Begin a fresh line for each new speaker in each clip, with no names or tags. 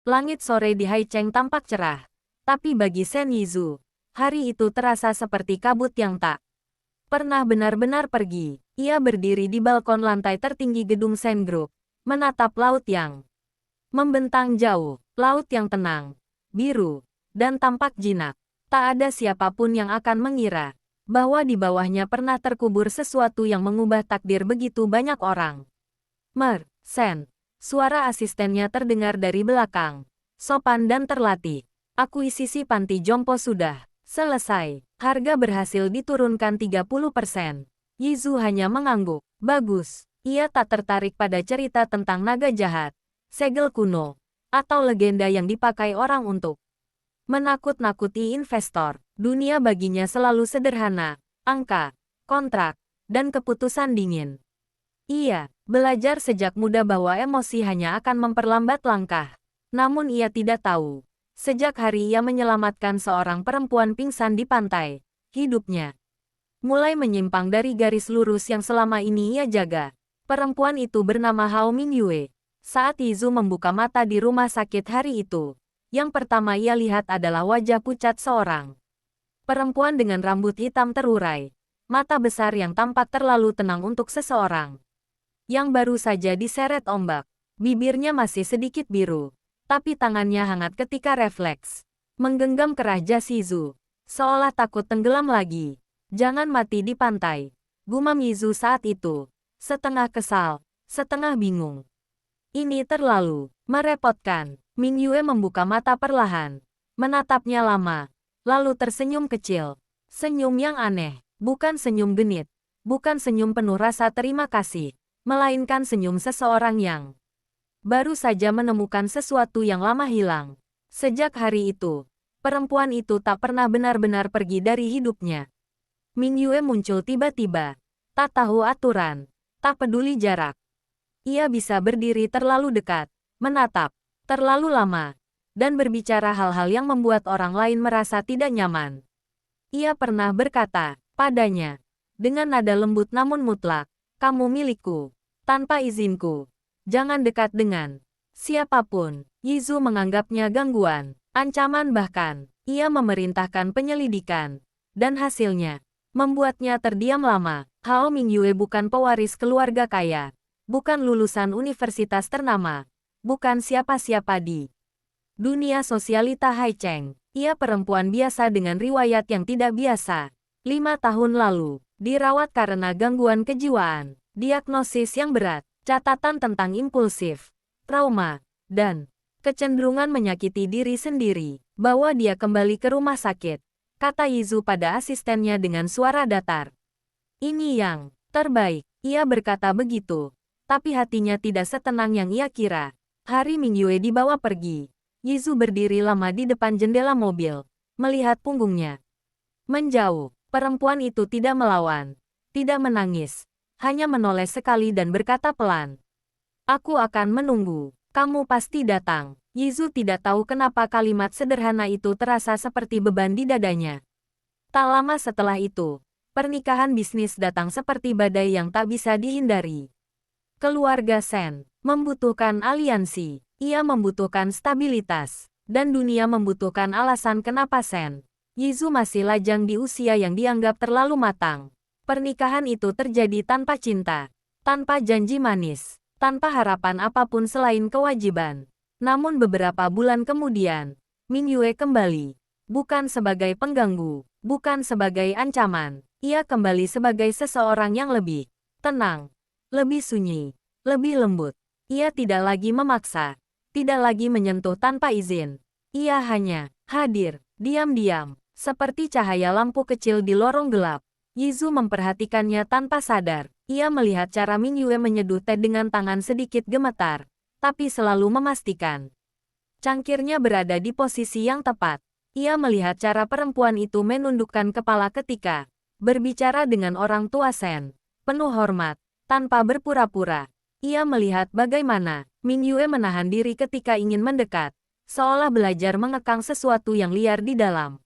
Langit sore di Haicheng tampak cerah. Tapi bagi Shen Yizhu, hari itu terasa seperti kabut yang tak pernah benar-benar pergi. Ia berdiri di balkon lantai tertinggi gedung Shen Group, menatap laut yang membentang jauh, laut yang tenang, biru, dan tampak jinak. Tak ada siapapun yang akan mengira bahwa di bawahnya pernah terkubur sesuatu yang mengubah takdir begitu banyak orang. Shen. Suara asistennya terdengar dari belakang. Sopan dan terlatih. Akuisisi panti jompo sudah selesai. Harga berhasil diturunkan 30%. Yizhu hanya mengangguk. Bagus. Ia tak tertarik pada cerita tentang naga jahat, segel kuno, atau legenda yang dipakai orang untuk menakut-nakuti investor. Dunia baginya selalu sederhana. Angka, kontrak, dan keputusan dingin. Ia belajar sejak muda bahwa emosi hanya akan memperlambat langkah. Namun ia tidak tahu. Sejak hari ia menyelamatkan seorang perempuan pingsan di pantai, hidupnya mulai menyimpang dari garis lurus yang selama ini ia jaga. Perempuan itu bernama Hao Mingyue. Saat Yizhu membuka mata di rumah sakit hari itu, yang pertama ia lihat adalah wajah pucat seorang perempuan dengan rambut hitam terurai, mata besar yang tampak terlalu tenang untuk seseorang yang baru saja diseret ombak. Bibirnya masih sedikit biru, tapi tangannya hangat ketika refleks menggenggam kerah jas Yizhu, seolah takut tenggelam lagi. Jangan mati di pantai, gumam Yizhu saat itu, setengah kesal, setengah bingung. Ini terlalu merepotkan. Mingyue membuka mata perlahan, menatapnya lama, lalu tersenyum kecil. Senyum yang aneh, bukan senyum genit, bukan senyum penuh rasa terima kasih, melainkan senyum seseorang yang baru saja menemukan sesuatu yang lama hilang. Sejak hari itu, perempuan itu tak pernah benar-benar pergi dari hidupnya. Mingyue muncul tiba-tiba, tak tahu aturan, tak peduli jarak. Ia bisa berdiri terlalu dekat, menatap terlalu lama, dan berbicara hal-hal yang membuat orang lain merasa tidak nyaman. Ia pernah berkata padanya, dengan nada lembut namun mutlak, "Kamu milikku, tanpa izinku. Jangan dekat dengan siapapun." Yizhu menganggapnya gangguan, ancaman bahkan. Ia memerintahkan penyelidikan, dan hasilnya membuatnya terdiam lama. Hao Mingyue bukan pewaris keluarga kaya, bukan lulusan universitas ternama, bukan siapa-siapa di dunia sosialita Haicheng. Ia perempuan biasa dengan riwayat yang tidak biasa. 5 tahun lalu, dirawat karena gangguan kejiwaan, diagnosis yang berat, catatan tentang impulsif, trauma, dan kecenderungan menyakiti diri sendiri. Bawa dia kembali ke rumah sakit, kata Yizhu pada asistennya dengan suara datar. Ini yang terbaik, ia berkata begitu, tapi hatinya tidak setenang yang ia kira. Hari Mingyue dibawa pergi. Yizhu berdiri lama di depan jendela mobil, melihat punggungnya menjauh. Perempuan itu tidak melawan, tidak menangis, hanya menoleh sekali dan berkata pelan, "Aku akan menunggu, kamu pasti datang." Yizhu tidak tahu kenapa kalimat sederhana itu terasa seperti beban di dadanya. Tak lama setelah itu, pernikahan bisnis datang seperti badai yang tak bisa dihindari. Keluarga Shen membutuhkan aliansi, ia membutuhkan stabilitas, dan dunia membutuhkan alasan kenapa Shen Yizhu masih lajang di usia yang dianggap terlalu matang. Pernikahan itu terjadi tanpa cinta, tanpa janji manis, tanpa harapan apapun selain kewajiban. Namun beberapa bulan kemudian, Mingyue kembali. Bukan sebagai pengganggu, bukan sebagai ancaman. Ia kembali sebagai seseorang yang lebih tenang, lebih sunyi, lebih lembut. Ia tidak lagi memaksa, tidak lagi menyentuh tanpa izin. Ia hanya hadir, diam-diam, seperti cahaya lampu kecil di lorong gelap. Yizhu memperhatikannya tanpa sadar. Ia melihat cara Mingyue menyeduh teh dengan tangan sedikit gemetar, tapi selalu memastikan cangkirnya berada di posisi yang tepat. Ia melihat cara perempuan itu menundukkan kepala ketika berbicara dengan orang tua Shen, penuh hormat, tanpa berpura-pura. Ia melihat bagaimana Mingyue menahan diri ketika ingin mendekat, seolah belajar mengekang sesuatu yang liar di dalam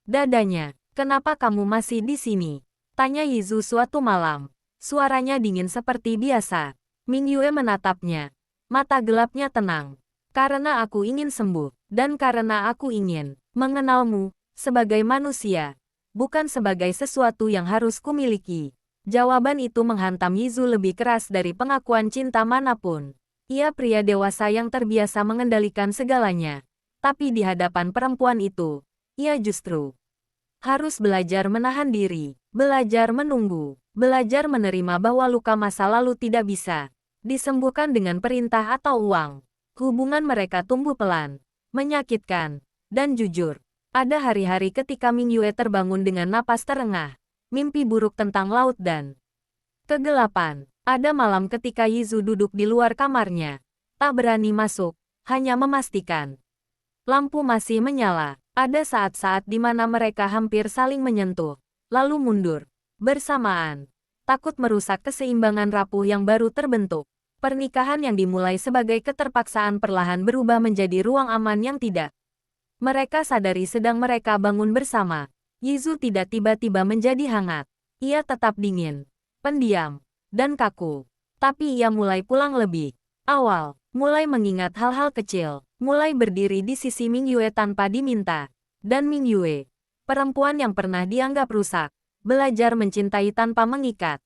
dadanya. "Kenapa kamu masih di sini?" tanya Yizhu suatu malam. Suaranya dingin seperti biasa. Mingyue menatapnya. Mata gelapnya tenang. Karena aku ingin sembuh, dan karena aku ingin mengenalmu sebagai manusia, bukan sebagai sesuatu yang harus kumiliki. Jawaban itu menghantam Yizu lebih keras dari pengakuan cinta manapun. Ia pria dewasa yang terbiasa mengendalikan segalanya. Tapi di hadapan perempuan itu, ia justru harus belajar menahan diri, belajar menunggu, belajar menerima bahwa luka masa lalu tidak bisa disembuhkan dengan perintah atau uang. Hubungan mereka tumbuh pelan, menyakitkan, dan jujur. Ada hari-hari ketika Ming Yue terbangun dengan napas terengah, mimpi buruk tentang laut dan kegelapan. Ada malam ketika Yizu duduk di luar kamarnya, tak berani masuk, hanya memastikan lampu masih menyala. Ada saat-saat di mana mereka hampir saling menyentuh, lalu mundur bersamaan, takut merusak keseimbangan rapuh yang baru terbentuk. Pernikahan yang dimulai sebagai keterpaksaan perlahan berubah menjadi ruang aman yang tidak mereka sadari sedang mereka bangun bersama. Yizu tidak tiba-tiba menjadi hangat. Ia tetap dingin, pendiam, dan kaku. Tapi ia mulai pulang lebih awal, mulai mengingat hal-hal kecil, mulai berdiri di sisi Ming Yue tanpa diminta. Dan Ming Yue, perempuan yang pernah dianggap rusak, belajar mencintai tanpa mengikat,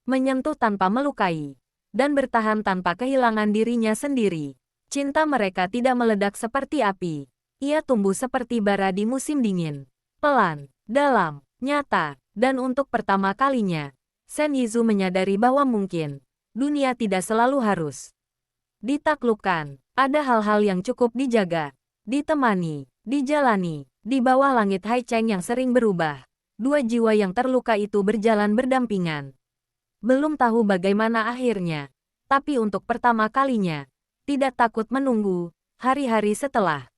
menyentuh tanpa melukai, dan bertahan tanpa kehilangan dirinya sendiri. Cinta mereka tidak meledak seperti api. Ia tumbuh seperti bara di musim dingin. Pelan, dalam, nyata, dan untuk pertama kalinya, Shen Yizu menyadari bahwa mungkin dunia tidak selalu harus ditaklukkan. Ada hal-hal yang cukup dijaga, ditemani, dijalani. Di bawah langit Hai Cheng yang sering berubah, dua jiwa yang terluka itu berjalan berdampingan. Belum tahu bagaimana akhirnya, tapi untuk pertama kalinya, tidak takut menunggu hari-hari setelah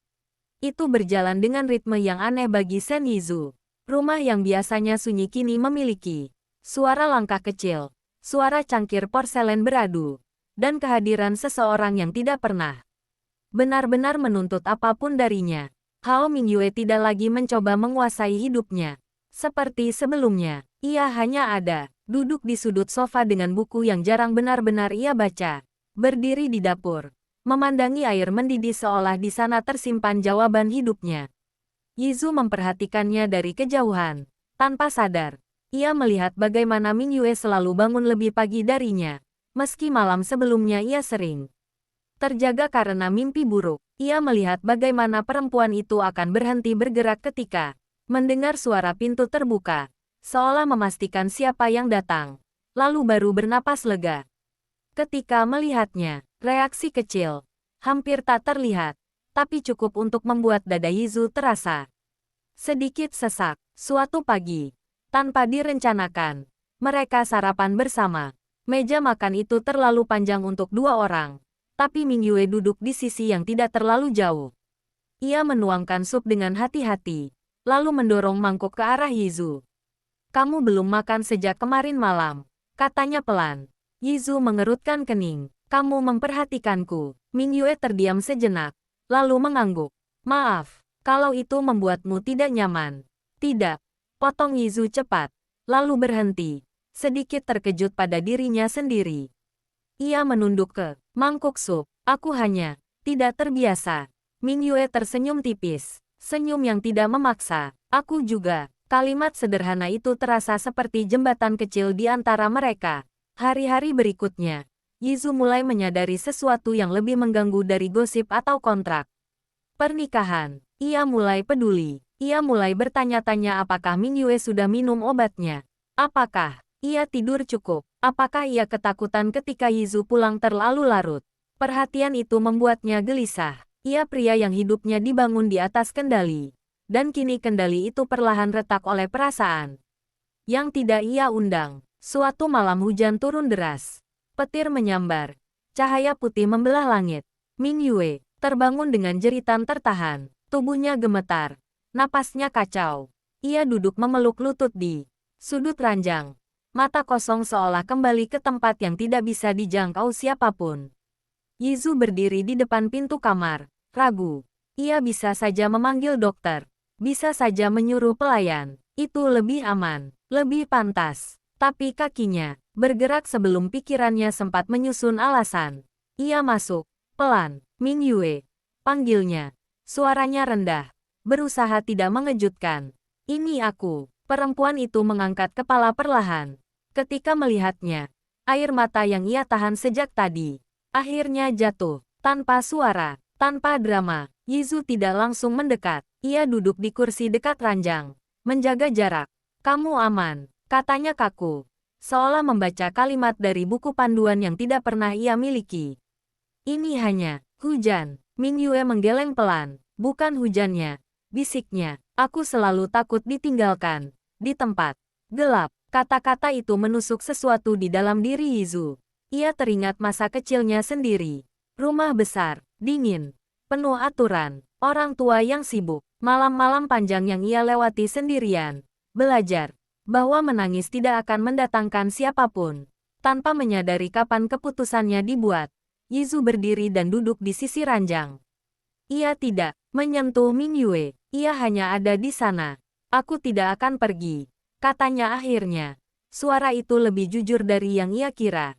itu berjalan dengan ritme yang aneh bagi Shen Yizu. Rumah yang biasanya sunyi kini memiliki suara langkah kecil, suara cangkir porselen beradu, dan kehadiran seseorang yang tidak pernah benar-benar menuntut apapun darinya. Hao Mingyue tidak lagi mencoba menguasai hidupnya. Seperti sebelumnya, ia hanya ada, duduk di sudut sofa dengan buku yang jarang benar-benar ia baca, berdiri di dapur, memandangi air mendidih seolah di sana tersimpan jawaban hidupnya. Yizu memperhatikannya dari kejauhan. Tanpa sadar, ia melihat bagaimana Ming Yue selalu bangun lebih pagi darinya. Meski malam sebelumnya ia sering terjaga karena mimpi buruk, ia melihat bagaimana perempuan itu akan berhenti bergerak ketika mendengar suara pintu terbuka, seolah memastikan siapa yang datang, lalu baru bernapas lega. Ketika melihatnya, reaksi kecil, hampir tak terlihat, tapi cukup untuk membuat dada Yizu terasa sedikit sesak. Suatu pagi, tanpa direncanakan, mereka sarapan bersama. Meja makan itu terlalu panjang untuk dua orang, tapi Ming Yue duduk di sisi yang tidak terlalu jauh. Ia menuangkan sup dengan hati-hati, lalu mendorong mangkuk ke arah Yizu. "Kamu belum makan sejak kemarin malam," katanya pelan. Yizu mengerutkan kening. "Kamu memperhatikanku." Ming Yue terdiam sejenak, lalu mengangguk. "Maaf, kalau itu membuatmu tidak nyaman." "Tidak," potong Yizu cepat, lalu berhenti, sedikit terkejut pada dirinya sendiri. Ia menunduk ke mangkuk sup. "Aku hanya tidak terbiasa." Ming Yue tersenyum tipis, senyum yang tidak memaksa. "Aku juga." Kalimat sederhana itu terasa seperti jembatan kecil di antara mereka. Hari-hari berikutnya, Yizu mulai menyadari sesuatu yang lebih mengganggu dari gosip atau kontrak pernikahan. Ia mulai peduli. Ia mulai bertanya-tanya apakah Ming Yue sudah minum obatnya. Apakah ia tidur cukup? Apakah ia ketakutan ketika Yizu pulang terlalu larut? Perhatian itu membuatnya gelisah. Ia pria yang hidupnya dibangun di atas kendali. Dan kini kendali itu perlahan retak oleh perasaan yang tidak ia undang. Suatu malam hujan turun deras. Petir menyambar. Cahaya putih membelah langit. Ming Yue terbangun dengan jeritan tertahan. Tubuhnya gemetar. Napasnya kacau. Ia duduk memeluk lutut di sudut ranjang. Mata kosong seolah kembali ke tempat yang tidak bisa dijangkau siapapun. Yizu berdiri di depan pintu kamar, ragu. Ia bisa saja memanggil dokter. Bisa saja menyuruh pelayan. Itu lebih aman, lebih pantas. Tapi kakinya bergerak sebelum pikirannya sempat menyusun alasan. Ia masuk, pelan, Ming Yue, panggilnya. Suaranya rendah, berusaha tidak mengejutkan. Ini aku. Perempuan itu mengangkat kepala perlahan. Ketika melihatnya, air mata yang ia tahan sejak tadi akhirnya jatuh. Tanpa suara, tanpa drama, Yizu tidak langsung mendekat. Ia duduk di kursi dekat ranjang, menjaga jarak. Kamu aman, katanya kaku. Seolah membaca kalimat dari buku panduan yang tidak pernah ia miliki. Ini hanya hujan. Ming Yue menggeleng pelan. Bukan hujannya, bisiknya. Aku selalu takut ditinggalkan. Di tempat gelap, kata-kata itu menusuk sesuatu di dalam diri Yizu. Ia teringat masa kecilnya sendiri. Rumah besar, dingin, penuh aturan, orang tua yang sibuk, malam-malam panjang yang ia lewati sendirian. Belajar bahwa menangis tidak akan mendatangkan siapapun. Tanpa menyadari kapan keputusannya dibuat, Yizu berdiri dan duduk di sisi ranjang. Ia tidak menyentuh Ming Yue, ia hanya ada di sana. Aku tidak akan pergi, katanya akhirnya. Suara itu lebih jujur dari yang ia kira.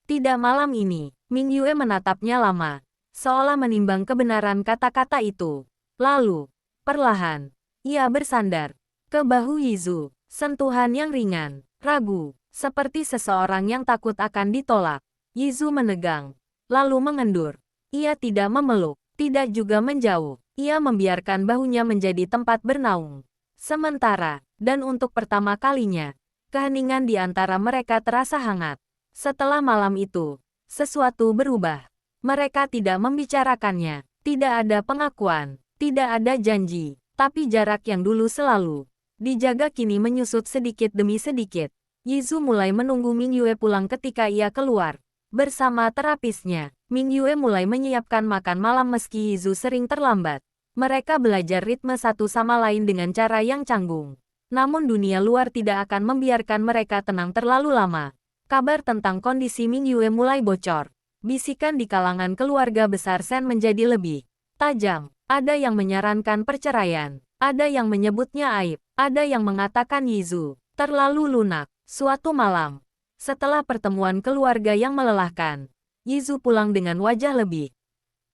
Tidak malam ini, Ming Yue menatapnya lama, seolah menimbang kebenaran kata-kata itu. Lalu, perlahan, ia bersandar ke bahu Yizu, sentuhan yang ringan, ragu, seperti seseorang yang takut akan ditolak. Yizu menegang, lalu mengendur. Ia tidak memeluk, tidak juga menjauh. Ia membiarkan bahunya menjadi tempat bernaung. Sementara, dan untuk pertama kalinya, keheningan di antara mereka terasa hangat. Setelah malam itu, sesuatu berubah. Mereka tidak membicarakannya, tidak ada pengakuan, tidak ada janji, tapi jarak yang dulu selalu dijaga kini menyusut sedikit demi sedikit. Yizu mulai menunggu Ming Yue pulang ketika ia keluar. Bersama terapisnya, Ming Yue mulai menyiapkan makan malam meski Yizu sering terlambat. Mereka belajar ritme satu sama lain dengan cara yang canggung. Namun dunia luar tidak akan membiarkan mereka tenang terlalu lama. Kabar tentang kondisi Ming Yue mulai bocor. Bisikan di kalangan keluarga besar Shen menjadi lebih tajam. Ada yang menyarankan perceraian, ada yang menyebutnya aib, ada yang mengatakan Yizu terlalu lunak. Suatu malam, setelah pertemuan keluarga yang melelahkan, Yizu pulang dengan wajah lebih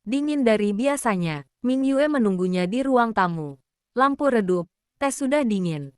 dingin dari biasanya. Ming Yue menunggunya di ruang tamu. Lampu redup, teh sudah dingin.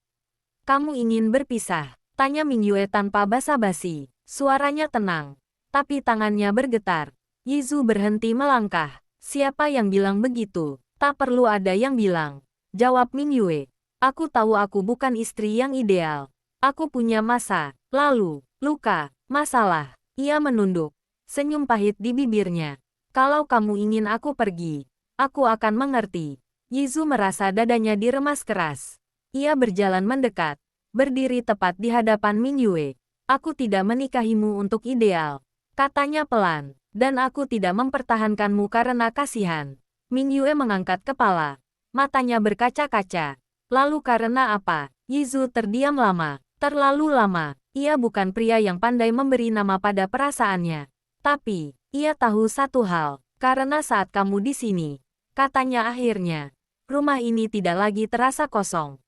Kamu ingin berpisah? Tanya Ming Yue tanpa basa-basi. Suaranya tenang, tapi tangannya bergetar. Yizu berhenti melangkah. Siapa yang bilang begitu? Tak perlu ada yang bilang. Jawab Ming Yue. Aku tahu aku bukan istri yang ideal. Aku punya masa lalu, luka, masalah. Ia menunduk. Senyum pahit di bibirnya. Kalau kamu ingin aku pergi, aku akan mengerti. Yizu merasa dadanya diremas keras. Ia berjalan mendekat, berdiri tepat di hadapan Ming Yue. Aku tidak menikahimu untuk ideal, katanya pelan, dan aku tidak mempertahankanmu karena kasihan. Ming Yue mengangkat kepala, matanya berkaca-kaca. Lalu karena apa? Yizu terdiam lama, terlalu lama. Ia bukan pria yang pandai memberi nama pada perasaannya. Tapi, ia tahu satu hal, karena saat kamu di sini, katanya akhirnya, rumah ini tidak lagi terasa kosong.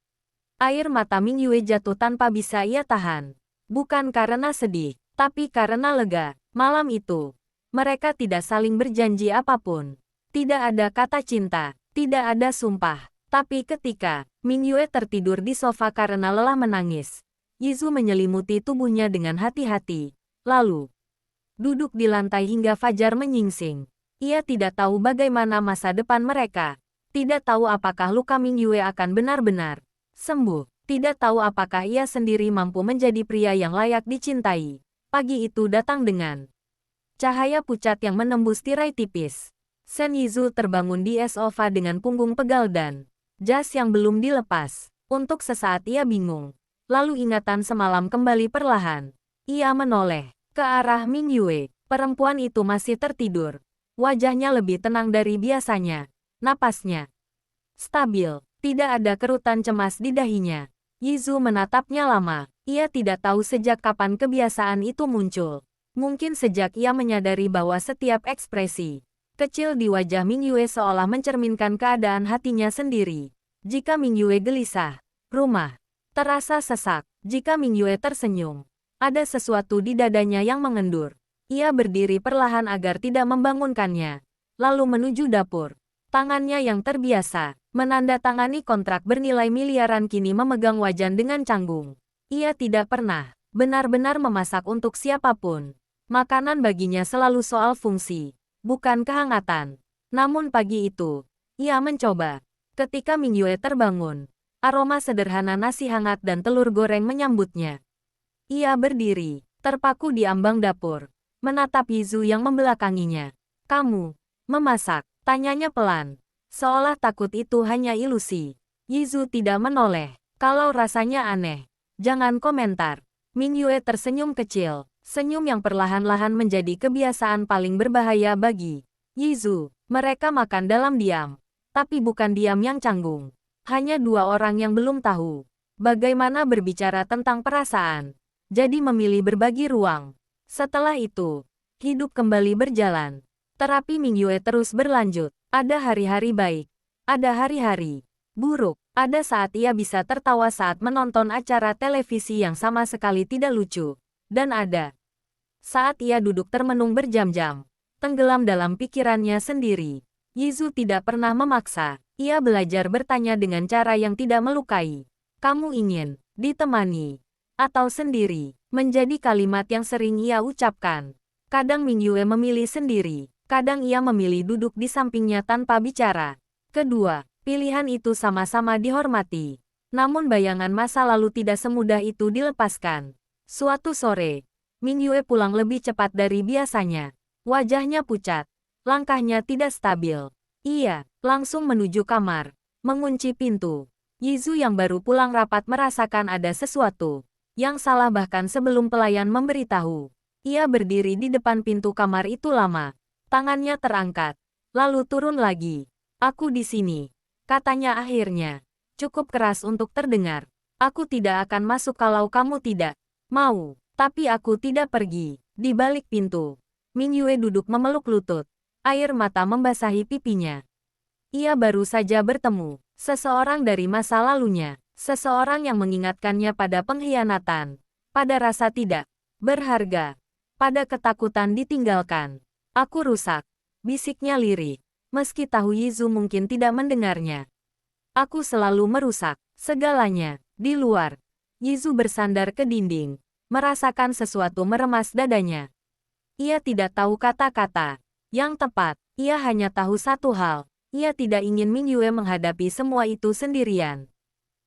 Air mata Ming Yue jatuh tanpa bisa ia tahan. Bukan karena sedih, tapi karena lega. Malam itu, mereka tidak saling berjanji apapun. Tidak ada kata cinta, tidak ada sumpah. Tapi ketika Ming Yue tertidur di sofa karena lelah menangis, Yizu menyelimuti tubuhnya dengan hati-hati. Lalu, duduk di lantai hingga fajar menyingsing. Ia tidak tahu bagaimana masa depan mereka. Tidak tahu apakah luka Ming Yue akan benar-benar sembuh. Tidak tahu apakah ia sendiri mampu menjadi pria yang layak dicintai. Pagi itu datang dengan cahaya pucat yang menembus tirai tipis. Shen Yizu terbangun di sofa dengan punggung pegal dan jas yang belum dilepas. Untuk sesaat ia bingung. Lalu ingatan semalam kembali perlahan. Ia menoleh ke arah Ming Yue. Perempuan itu masih tertidur. Wajahnya lebih tenang dari biasanya. Napasnya stabil. Tidak ada kerutan cemas di dahinya. Yizu menatapnya lama. Ia tidak tahu sejak kapan kebiasaan itu muncul. Mungkin sejak ia menyadari bahwa setiap ekspresi kecil di wajah Ming Yue seolah mencerminkan keadaan hatinya sendiri. Jika Ming Yue gelisah, rumah terasa sesak. Jika Ming Yue tersenyum, ada sesuatu di dadanya yang mengendur. Ia berdiri perlahan agar tidak membangunkannya. lalu menuju dapur. Tangannya yang terbiasa menandatangani kontrak bernilai miliaran kini memegang wajan dengan canggung. Ia tidak pernah benar-benar memasak untuk siapapun. Makanan baginya selalu soal fungsi, bukan kehangatan. Namun pagi itu, ia mencoba. Ketika Mingyue terbangun, aroma sederhana nasi hangat dan telur goreng menyambutnya. Ia berdiri, terpaku di ambang dapur, menatap Yizu yang membelakanginya. "Kamu memasak?" tanyanya pelan. Seolah takut itu hanya ilusi. Yizu tidak menoleh. "Kalau rasanya aneh, jangan komentar." Mingyue tersenyum kecil, senyum yang perlahan-lahan menjadi kebiasaan paling berbahaya bagi Yizu. Mereka makan dalam diam, tapi bukan diam yang canggung. Hanya dua orang yang belum tahu bagaimana berbicara tentang perasaan. Jadi memilih berbagi ruang. Setelah itu, hidup kembali berjalan. Terapi Mingyue terus berlanjut. Ada hari-hari baik, ada hari-hari buruk, ada saat ia bisa tertawa saat menonton acara televisi yang sama sekali tidak lucu, dan ada saat ia duduk termenung berjam-jam, tenggelam dalam pikirannya sendiri. Yizu tidak pernah memaksa, ia belajar bertanya dengan cara yang tidak melukai. "Kamu ingin ditemani atau sendiri?" menjadi kalimat yang sering ia ucapkan. Kadang Mingyue memilih sendiri. Kadang ia memilih duduk di sampingnya tanpa bicara. Kedua, pilihan itu sama-sama dihormati. Namun bayangan masa lalu tidak semudah itu dilepaskan. Suatu sore, Mingyue pulang lebih cepat dari biasanya. Wajahnya pucat, langkahnya tidak stabil. Ia langsung menuju kamar, mengunci pintu. Yizu yang baru pulang rapat merasakan ada sesuatu yang salah bahkan sebelum pelayan memberitahu. Ia berdiri di depan pintu kamar itu lama. Tangannya terangkat, lalu turun lagi. "Aku di sini," katanya akhirnya. Cukup keras untuk terdengar. "Aku tidak akan masuk kalau kamu tidak mau, tapi aku tidak pergi." Di balik pintu, Mingyue duduk memeluk lutut. Air mata membasahi pipinya. Ia baru saja bertemu seseorang dari masa lalunya. Seseorang yang mengingatkannya pada pengkhianatan, pada rasa tidak berharga, pada ketakutan ditinggalkan. "Aku rusak," bisiknya lirik. Meski tahu Yizu mungkin tidak mendengarnya. "Aku selalu merusak segalanya." Di luar, Yizu bersandar ke dinding, merasakan sesuatu meremas dadanya. Ia tidak tahu kata-kata yang tepat. Ia hanya tahu satu hal. Ia tidak ingin Mingyue menghadapi semua itu sendirian.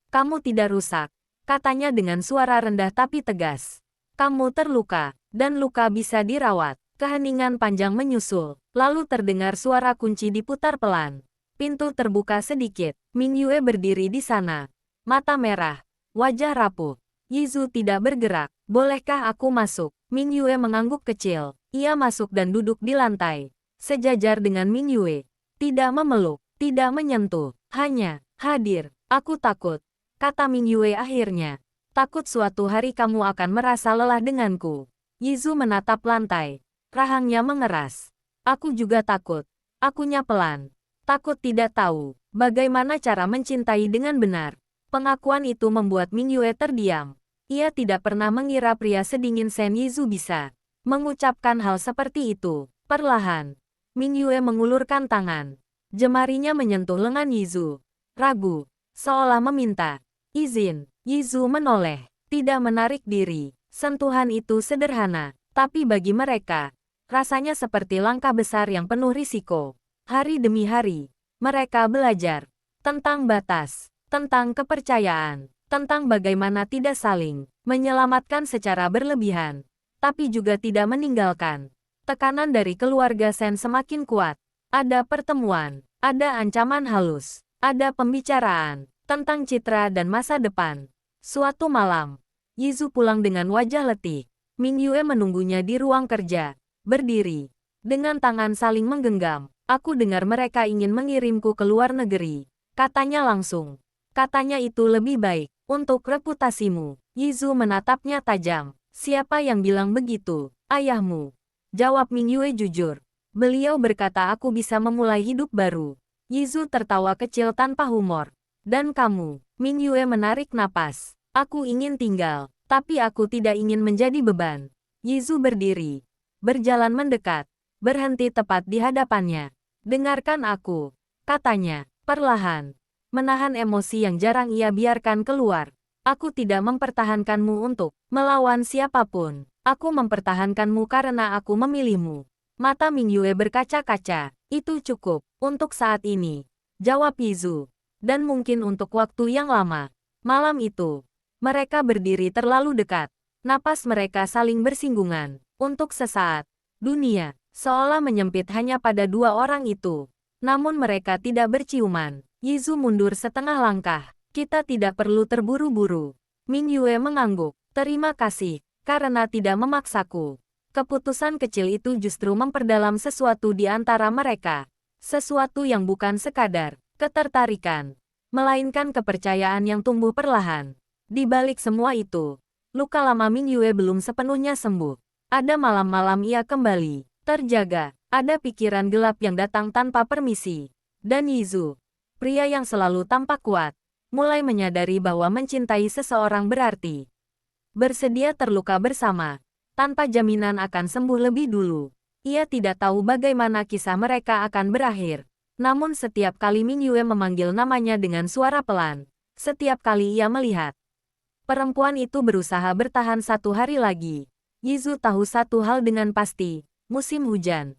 "Kamu tidak rusak," katanya dengan suara rendah tapi tegas. "Kamu terluka, dan luka bisa dirawat." Keheningan panjang menyusul, lalu terdengar suara kunci diputar pelan. Pintu terbuka sedikit. Mingyue berdiri di sana. Mata merah, wajah rapuh. Yizu tidak bergerak. "Bolehkah aku masuk?" Mingyue mengangguk kecil. Ia masuk dan duduk di lantai, sejajar dengan Mingyue. Tidak memeluk, tidak menyentuh, hanya hadir. "Aku takut," kata Mingyue akhirnya. "Takut suatu hari kamu akan merasa lelah denganku." Yizu menatap lantai. Rahangnya mengeras. "Aku juga takut." Akunya pelan. Takut tidak tahu bagaimana cara mencintai dengan benar. Pengakuan itu membuat Mingyue terdiam. Ia tidak pernah mengira pria sedingin Shen Yizu bisa mengucapkan hal seperti itu. Perlahan, Mingyue mengulurkan tangan. Jemarinya menyentuh lengan Yizu. Ragu, seolah meminta izin. Yizu menoleh, tidak menarik diri. Sentuhan itu sederhana, tapi bagi mereka, rasanya seperti langkah besar yang penuh risiko. Hari demi hari, mereka belajar tentang batas, tentang kepercayaan, tentang bagaimana tidak saling menyelamatkan secara berlebihan, tapi juga tidak meninggalkan. Tekanan dari keluarga Shen semakin kuat. Ada pertemuan, ada ancaman halus, ada pembicaraan tentang citra dan masa depan. Suatu malam, Yizu pulang dengan wajah letih. Mingyue menunggunya di ruang kerja. Berdiri, dengan tangan saling menggenggam. "Aku dengar mereka ingin mengirimku ke luar negeri," katanya langsung. "Katanya itu lebih baik untuk reputasimu." Yizu menatapnya tajam. "Siapa yang bilang begitu?" "Ayahmu," jawab Mingyue jujur. "Beliau berkata aku bisa memulai hidup baru." Yizu tertawa kecil tanpa humor. "Dan kamu?" Mingyue menarik napas. "Aku ingin tinggal, tapi aku tidak ingin menjadi beban." Yizu berdiri, berjalan mendekat, berhenti tepat di hadapannya. Dengarkan aku, katanya, perlahan. Menahan emosi yang jarang ia biarkan keluar. Aku tidak mempertahankanmu untuk melawan siapapun. Aku mempertahankanmu karena aku memilihmu. Mata Mingyue berkaca-kaca. Itu cukup, untuk saat ini. Jawab Yizu. Dan mungkin untuk waktu yang lama. Malam itu, mereka berdiri terlalu dekat. Napas mereka saling bersinggungan. Untuk sesaat, dunia seolah menyempit hanya pada dua orang itu. Namun mereka tidak berciuman. Yizu mundur setengah langkah. Kita tidak perlu terburu-buru. Mingyue mengangguk. Terima kasih, karena tidak memaksaku. Keputusan kecil itu justru memperdalam sesuatu di antara mereka. Sesuatu yang bukan sekadar ketertarikan, melainkan kepercayaan yang tumbuh perlahan. Di balik semua itu, luka lama Mingyue belum sepenuhnya sembuh. Ada malam-malam ia kembali terjaga. Ada pikiran gelap yang datang tanpa permisi. Dan Yizu, pria yang selalu tampak kuat, mulai menyadari bahwa mencintai seseorang berarti bersedia terluka bersama, tanpa jaminan akan sembuh lebih dulu. Ia tidak tahu bagaimana kisah mereka akan berakhir. Namun setiap kali Mingyue memanggil namanya dengan suara pelan, setiap kali ia melihat perempuan itu berusaha bertahan satu hari lagi, Yizu tahu satu hal dengan pasti, musim hujan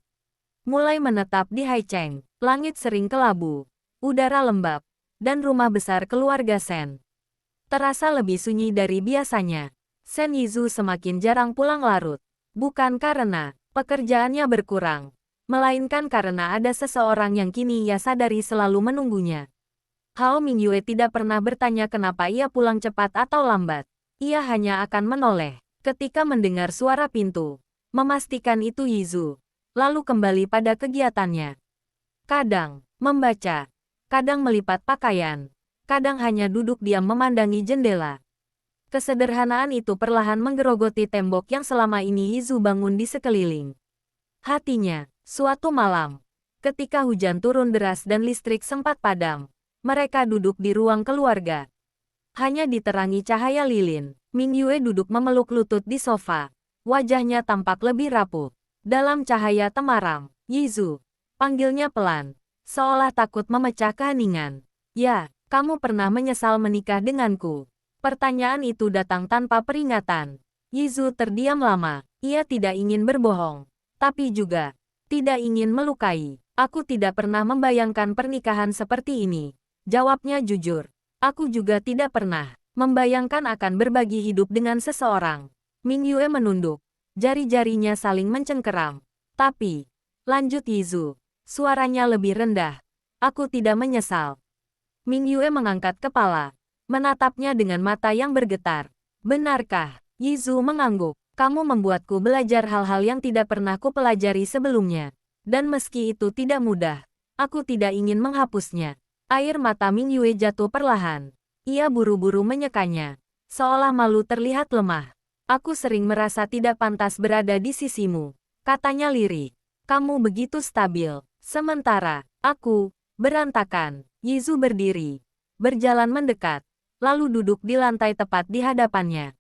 mulai menetap di Haicheng. Langit sering kelabu, udara lembab, dan rumah besar keluarga Sen terasa lebih sunyi dari biasanya. Sen Yizu semakin jarang pulang larut, bukan karena pekerjaannya berkurang, melainkan karena ada seseorang yang kini ia sadari selalu menunggunya. Hao Mingyue tidak pernah bertanya kenapa ia pulang cepat atau lambat. Ia hanya akan menoleh ketika mendengar suara pintu, memastikan itu Yizu, lalu kembali pada kegiatannya. Kadang membaca, kadang melipat pakaian, kadang hanya duduk diam memandangi jendela. Kesederhanaan itu perlahan menggerogoti tembok yang selama ini Yizu bangun di sekeliling hatinya. Suatu malam, ketika hujan turun deras dan listrik sempat padam, mereka duduk di ruang keluarga. Hanya diterangi cahaya lilin, Mingyue duduk memeluk lutut di sofa. Wajahnya tampak lebih rapuh. Dalam cahaya temaram, Yizu, panggilnya pelan, seolah takut memecah keheningan. Ya, kamu pernah menyesal menikah denganku? Pertanyaan itu datang tanpa peringatan. Yizu terdiam lama. Ia tidak ingin berbohong, tapi juga tidak ingin melukai. Aku tidak pernah membayangkan pernikahan seperti ini. Jawabnya jujur. Aku juga tidak pernah membayangkan akan berbagi hidup dengan seseorang. Mingyue menunduk. Jari-jarinya saling mencengkeram. Tapi, lanjut Yizu, suaranya lebih rendah. Aku tidak menyesal. Mingyue mengangkat kepala, menatapnya dengan mata yang bergetar. Benarkah? Yizu mengangguk. Kamu membuatku belajar hal-hal yang tidak pernah kupelajari sebelumnya. Dan meski itu tidak mudah, aku tidak ingin menghapusnya. Air mata Mingyue jatuh perlahan. Ia buru-buru menyekanya, seolah malu terlihat lemah. Aku sering merasa tidak pantas berada di sisimu, katanya lirih. Kamu begitu stabil, sementara aku berantakan. Yizu berdiri, berjalan mendekat, lalu duduk di lantai tepat di hadapannya.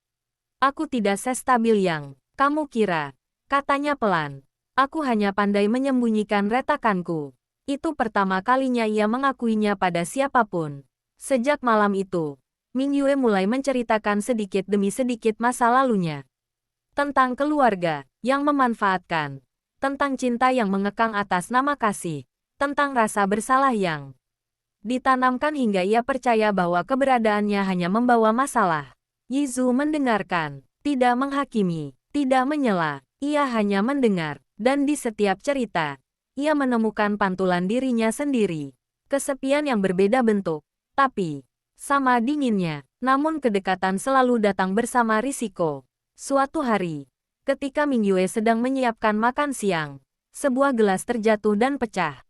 Aku tidak sestabil yang kamu kira, katanya pelan. Aku hanya pandai menyembunyikan retakanku. Itu pertama kalinya ia mengakuinya pada siapapun. Sejak malam itu, Mingyue mulai menceritakan sedikit demi sedikit masa lalunya. Tentang keluarga yang memanfaatkan, tentang cinta yang mengekang atas nama kasih, tentang rasa bersalah yang ditanamkan hingga ia percaya bahwa keberadaannya hanya membawa masalah. Yizu mendengarkan, tidak menghakimi, tidak menyela, ia hanya mendengar, dan di setiap cerita, ia menemukan pantulan dirinya sendiri. Kesepian yang berbeda bentuk, tapi sama dinginnya, namun kedekatan selalu datang bersama risiko. Suatu hari, ketika Mingyue sedang menyiapkan makan siang, sebuah gelas terjatuh dan pecah.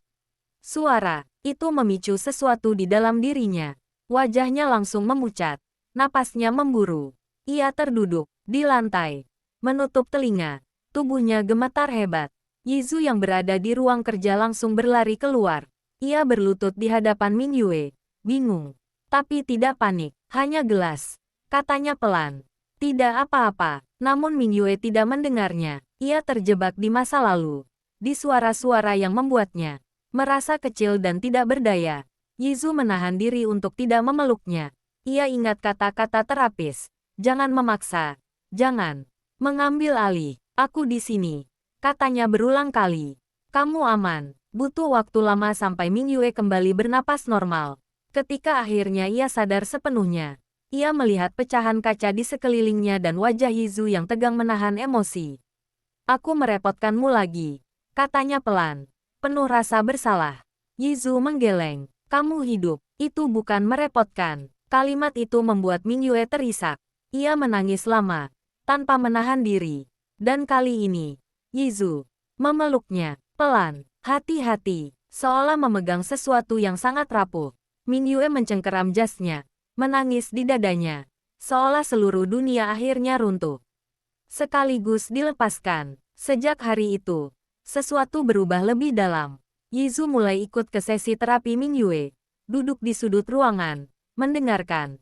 Suara itu memicu sesuatu di dalam dirinya. Wajahnya langsung memucat, napasnya memburu. Ia terduduk di lantai, menutup telinga, tubuhnya gemetar hebat. Yizu yang berada di ruang kerja langsung berlari keluar. Ia berlutut di hadapan Mingyue, bingung. Tapi tidak panik, hanya gelas, katanya pelan. Tidak apa-apa, namun Mingyue tidak mendengarnya. Ia terjebak di masa lalu, di suara-suara yang membuatnya Merasa kecil dan tidak berdaya, Yizu menahan diri untuk tidak memeluknya. Ia ingat kata-kata terapis. Jangan memaksa. Jangan. Mengambil alih. Aku di sini. Katanya berulang kali. Kamu aman. Butuh waktu lama sampai Mingyue kembali bernapas normal. Ketika akhirnya ia sadar sepenuhnya, ia melihat pecahan kaca di sekelilingnya dan wajah Yizu yang tegang menahan emosi. Aku merepotkanmu lagi. Katanya pelan. Penuh rasa bersalah. Yizu menggeleng. Kamu hidup. Itu bukan merepotkan. Kalimat itu membuat Mingyue terisak. Ia menangis lama, tanpa menahan diri. Dan kali ini, Yizu memeluknya, pelan, hati-hati, seolah memegang sesuatu yang sangat rapuh. Mingyue mencengkeram jasnya, menangis di dadanya, seolah seluruh dunia akhirnya runtuh. Sekaligus dilepaskan. Sejak hari itu, sesuatu berubah lebih dalam. Yizu mulai ikut ke sesi terapi Mingyue, duduk di sudut ruangan, mendengarkan.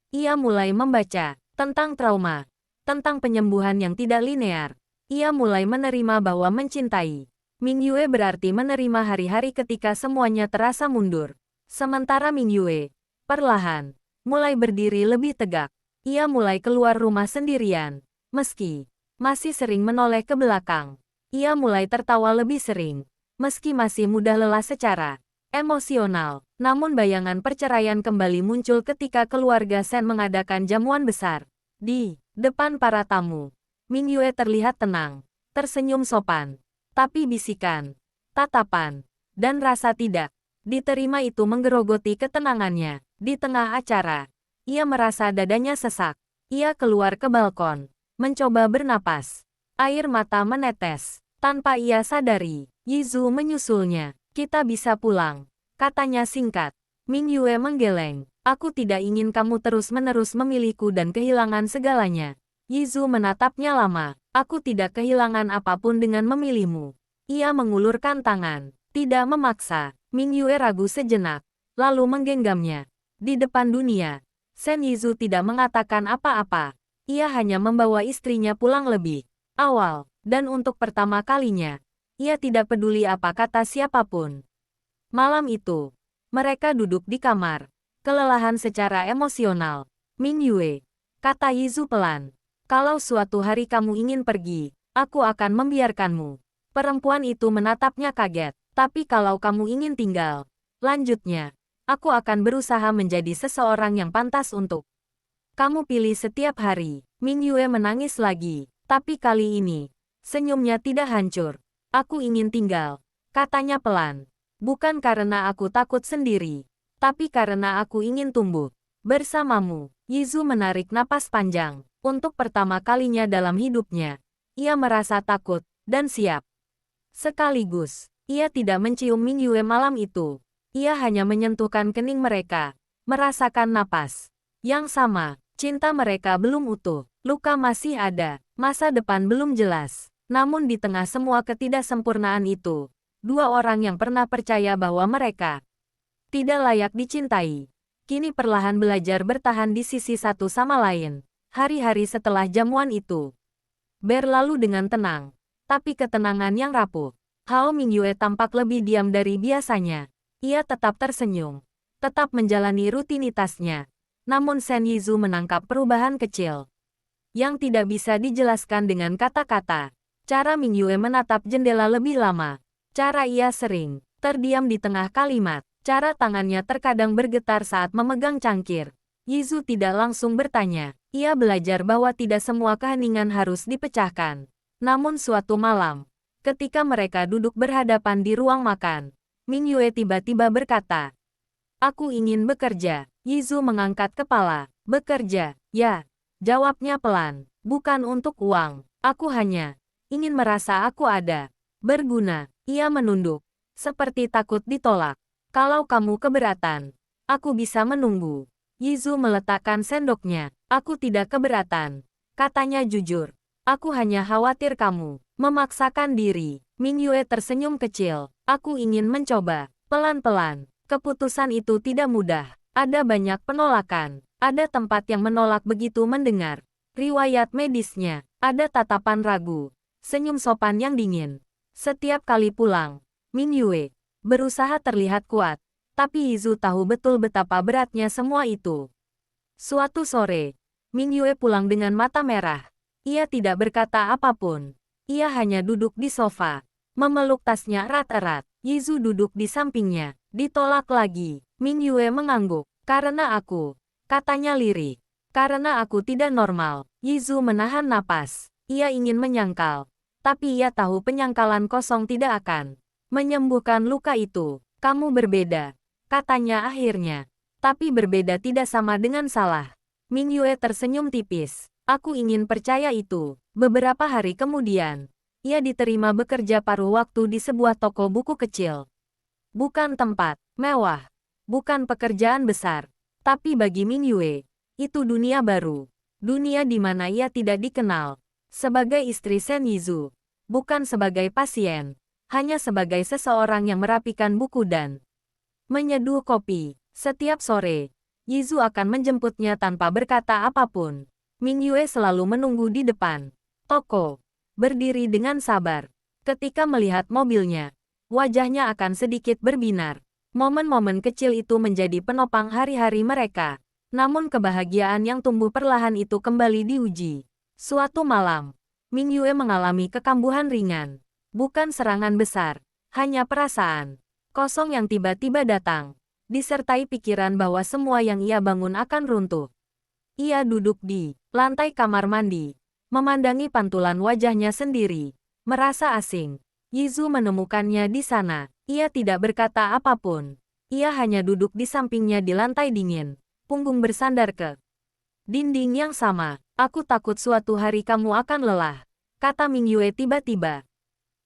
Ia mulai membaca tentang trauma, tentang penyembuhan yang tidak linear. Ia mulai menerima bahwa mencintai Mingyue berarti menerima hari-hari ketika semuanya terasa mundur. Sementara Mingyue, perlahan, mulai berdiri lebih tegak. Ia mulai keluar rumah sendirian, meski masih sering menoleh ke belakang. Ia mulai tertawa lebih sering, meski masih mudah lelah secara emosional. Namun bayangan perceraian kembali muncul ketika keluarga Sen mengadakan jamuan besar. Di depan para tamu, Mingyue terlihat tenang, tersenyum sopan. Tapi bisikan, tatapan, dan rasa tidak diterima itu menggerogoti ketenangannya. Di tengah acara, ia merasa dadanya sesak. Ia keluar ke balkon, mencoba bernapas. Air mata menetes. Tanpa ia sadari, Yizu menyusulnya. Kita bisa pulang, katanya singkat. Mingyue menggeleng. Aku tidak ingin kamu terus-menerus memilihku dan kehilangan segalanya. Yizu menatapnya lama. Aku tidak kehilangan apapun dengan memilihmu. Ia mengulurkan tangan, tidak memaksa. Mingyue ragu sejenak, lalu menggenggamnya. Di depan dunia, Sen Yizu tidak mengatakan apa-apa. Ia hanya membawa istrinya pulang lebih awal, dan untuk pertama kalinya, ia tidak peduli apa kata siapapun. Malam itu, mereka duduk di kamar, kelelahan secara emosional. Mingyue, kata Yizu pelan, kalau suatu hari kamu ingin pergi, aku akan membiarkanmu. Perempuan itu menatapnya kaget. Tapi kalau kamu ingin tinggal, lanjutnya, aku akan berusaha menjadi seseorang yang pantas untuk kamu pilih setiap hari. Mingyue menangis lagi, tapi kali ini, senyumnya tidak hancur. Aku ingin tinggal, katanya pelan. Bukan karena aku takut sendiri, tapi karena aku ingin tumbuh bersamamu. Yizu menarik napas panjang. Untuk pertama kalinya dalam hidupnya, ia merasa takut dan siap. Sekaligus, ia tidak mencium Mingyue malam itu. Ia hanya menyentuhkan kening mereka, merasakan napas yang sama. Cinta mereka belum utuh, luka masih ada, masa depan belum jelas. Namun di tengah semua ketidaksempurnaan itu, dua orang yang pernah percaya bahwa mereka tidak layak dicintai, kini perlahan belajar bertahan di sisi satu sama lain. Hari-hari setelah jamuan itu berlalu dengan tenang, tapi ketenangan yang rapuh. Hao Mingyue tampak lebih diam dari biasanya. Ia tetap tersenyum, tetap menjalani rutinitasnya. Namun Sen Yizu menangkap perubahan kecil yang tidak bisa dijelaskan dengan kata-kata. Cara Mingyue menatap jendela lebih lama. Cara ia sering terdiam di tengah kalimat. Cara tangannya terkadang bergetar saat memegang cangkir. Yizu tidak langsung bertanya. Ia belajar bahwa tidak semua keheningan harus dipecahkan. Namun suatu malam, ketika mereka duduk berhadapan di ruang makan, Mingyue tiba-tiba berkata, "Aku ingin bekerja." Yizu mengangkat kepala. "Bekerja, ya," jawabnya pelan. "Bukan untuk uang. Aku hanya ingin merasa aku ada berguna." Ia menunduk, seperti takut ditolak. "Kalau kamu keberatan, aku bisa menunggu." Yizu meletakkan sendoknya. "Aku tidak keberatan," katanya jujur. "Aku hanya khawatir kamu memaksakan diri." Mingyue tersenyum kecil. "Aku ingin mencoba, pelan-pelan." Keputusan itu tidak mudah. Ada banyak penolakan. Ada tempat yang menolak begitu mendengar riwayat medisnya. Ada tatapan ragu. Senyum sopan yang dingin. Setiap kali pulang, Mingyue berusaha terlihat kuat, tapi Yizu tahu betul betapa beratnya semua itu. Suatu sore, Ming Yue pulang dengan mata merah. Ia tidak berkata apapun. Ia hanya duduk di sofa, memeluk tasnya erat-erat. Yizu duduk di sampingnya. Ditolak lagi. Ming Yue mengangguk. Karena aku, katanya lirik. Karena aku tidak normal. Yizu menahan napas. Ia ingin menyangkal. Tapi ia tahu penyangkalan kosong tidak akan menyembuhkan luka itu. Kamu berbeda, katanya akhirnya. Tapi berbeda tidak sama dengan salah. Ming Yue tersenyum tipis. Aku ingin percaya itu. Beberapa hari kemudian, ia diterima bekerja paruh waktu di sebuah toko buku kecil. Bukan tempat mewah, bukan pekerjaan besar. Tapi bagi Ming Yue, itu dunia baru. Dunia di mana ia tidak dikenal. Sebagai istri Shen Yizu, bukan sebagai pasien, hanya sebagai seseorang yang merapikan buku dan menyeduh kopi. Setiap sore, Yizu akan menjemputnya tanpa berkata apapun. Ming Yue selalu menunggu di depan toko, berdiri dengan sabar. Ketika melihat mobilnya, wajahnya akan sedikit berbinar. Momen-momen kecil itu menjadi penopang hari-hari mereka. Namun kebahagiaan yang tumbuh perlahan itu kembali diuji. Suatu malam, Ming Yue mengalami kekambuhan ringan. Bukan serangan besar, hanya perasaan kosong yang tiba-tiba datang, disertai pikiran bahwa semua yang ia bangun akan runtuh. Ia duduk di lantai kamar mandi, memandangi pantulan wajahnya sendiri, merasa asing. Yizu menemukannya di sana. Ia tidak berkata apapun. Ia hanya duduk di sampingnya di lantai dingin, punggung bersandar ke dinding yang sama. Aku takut suatu hari kamu akan lelah, kata Ming Yue tiba-tiba.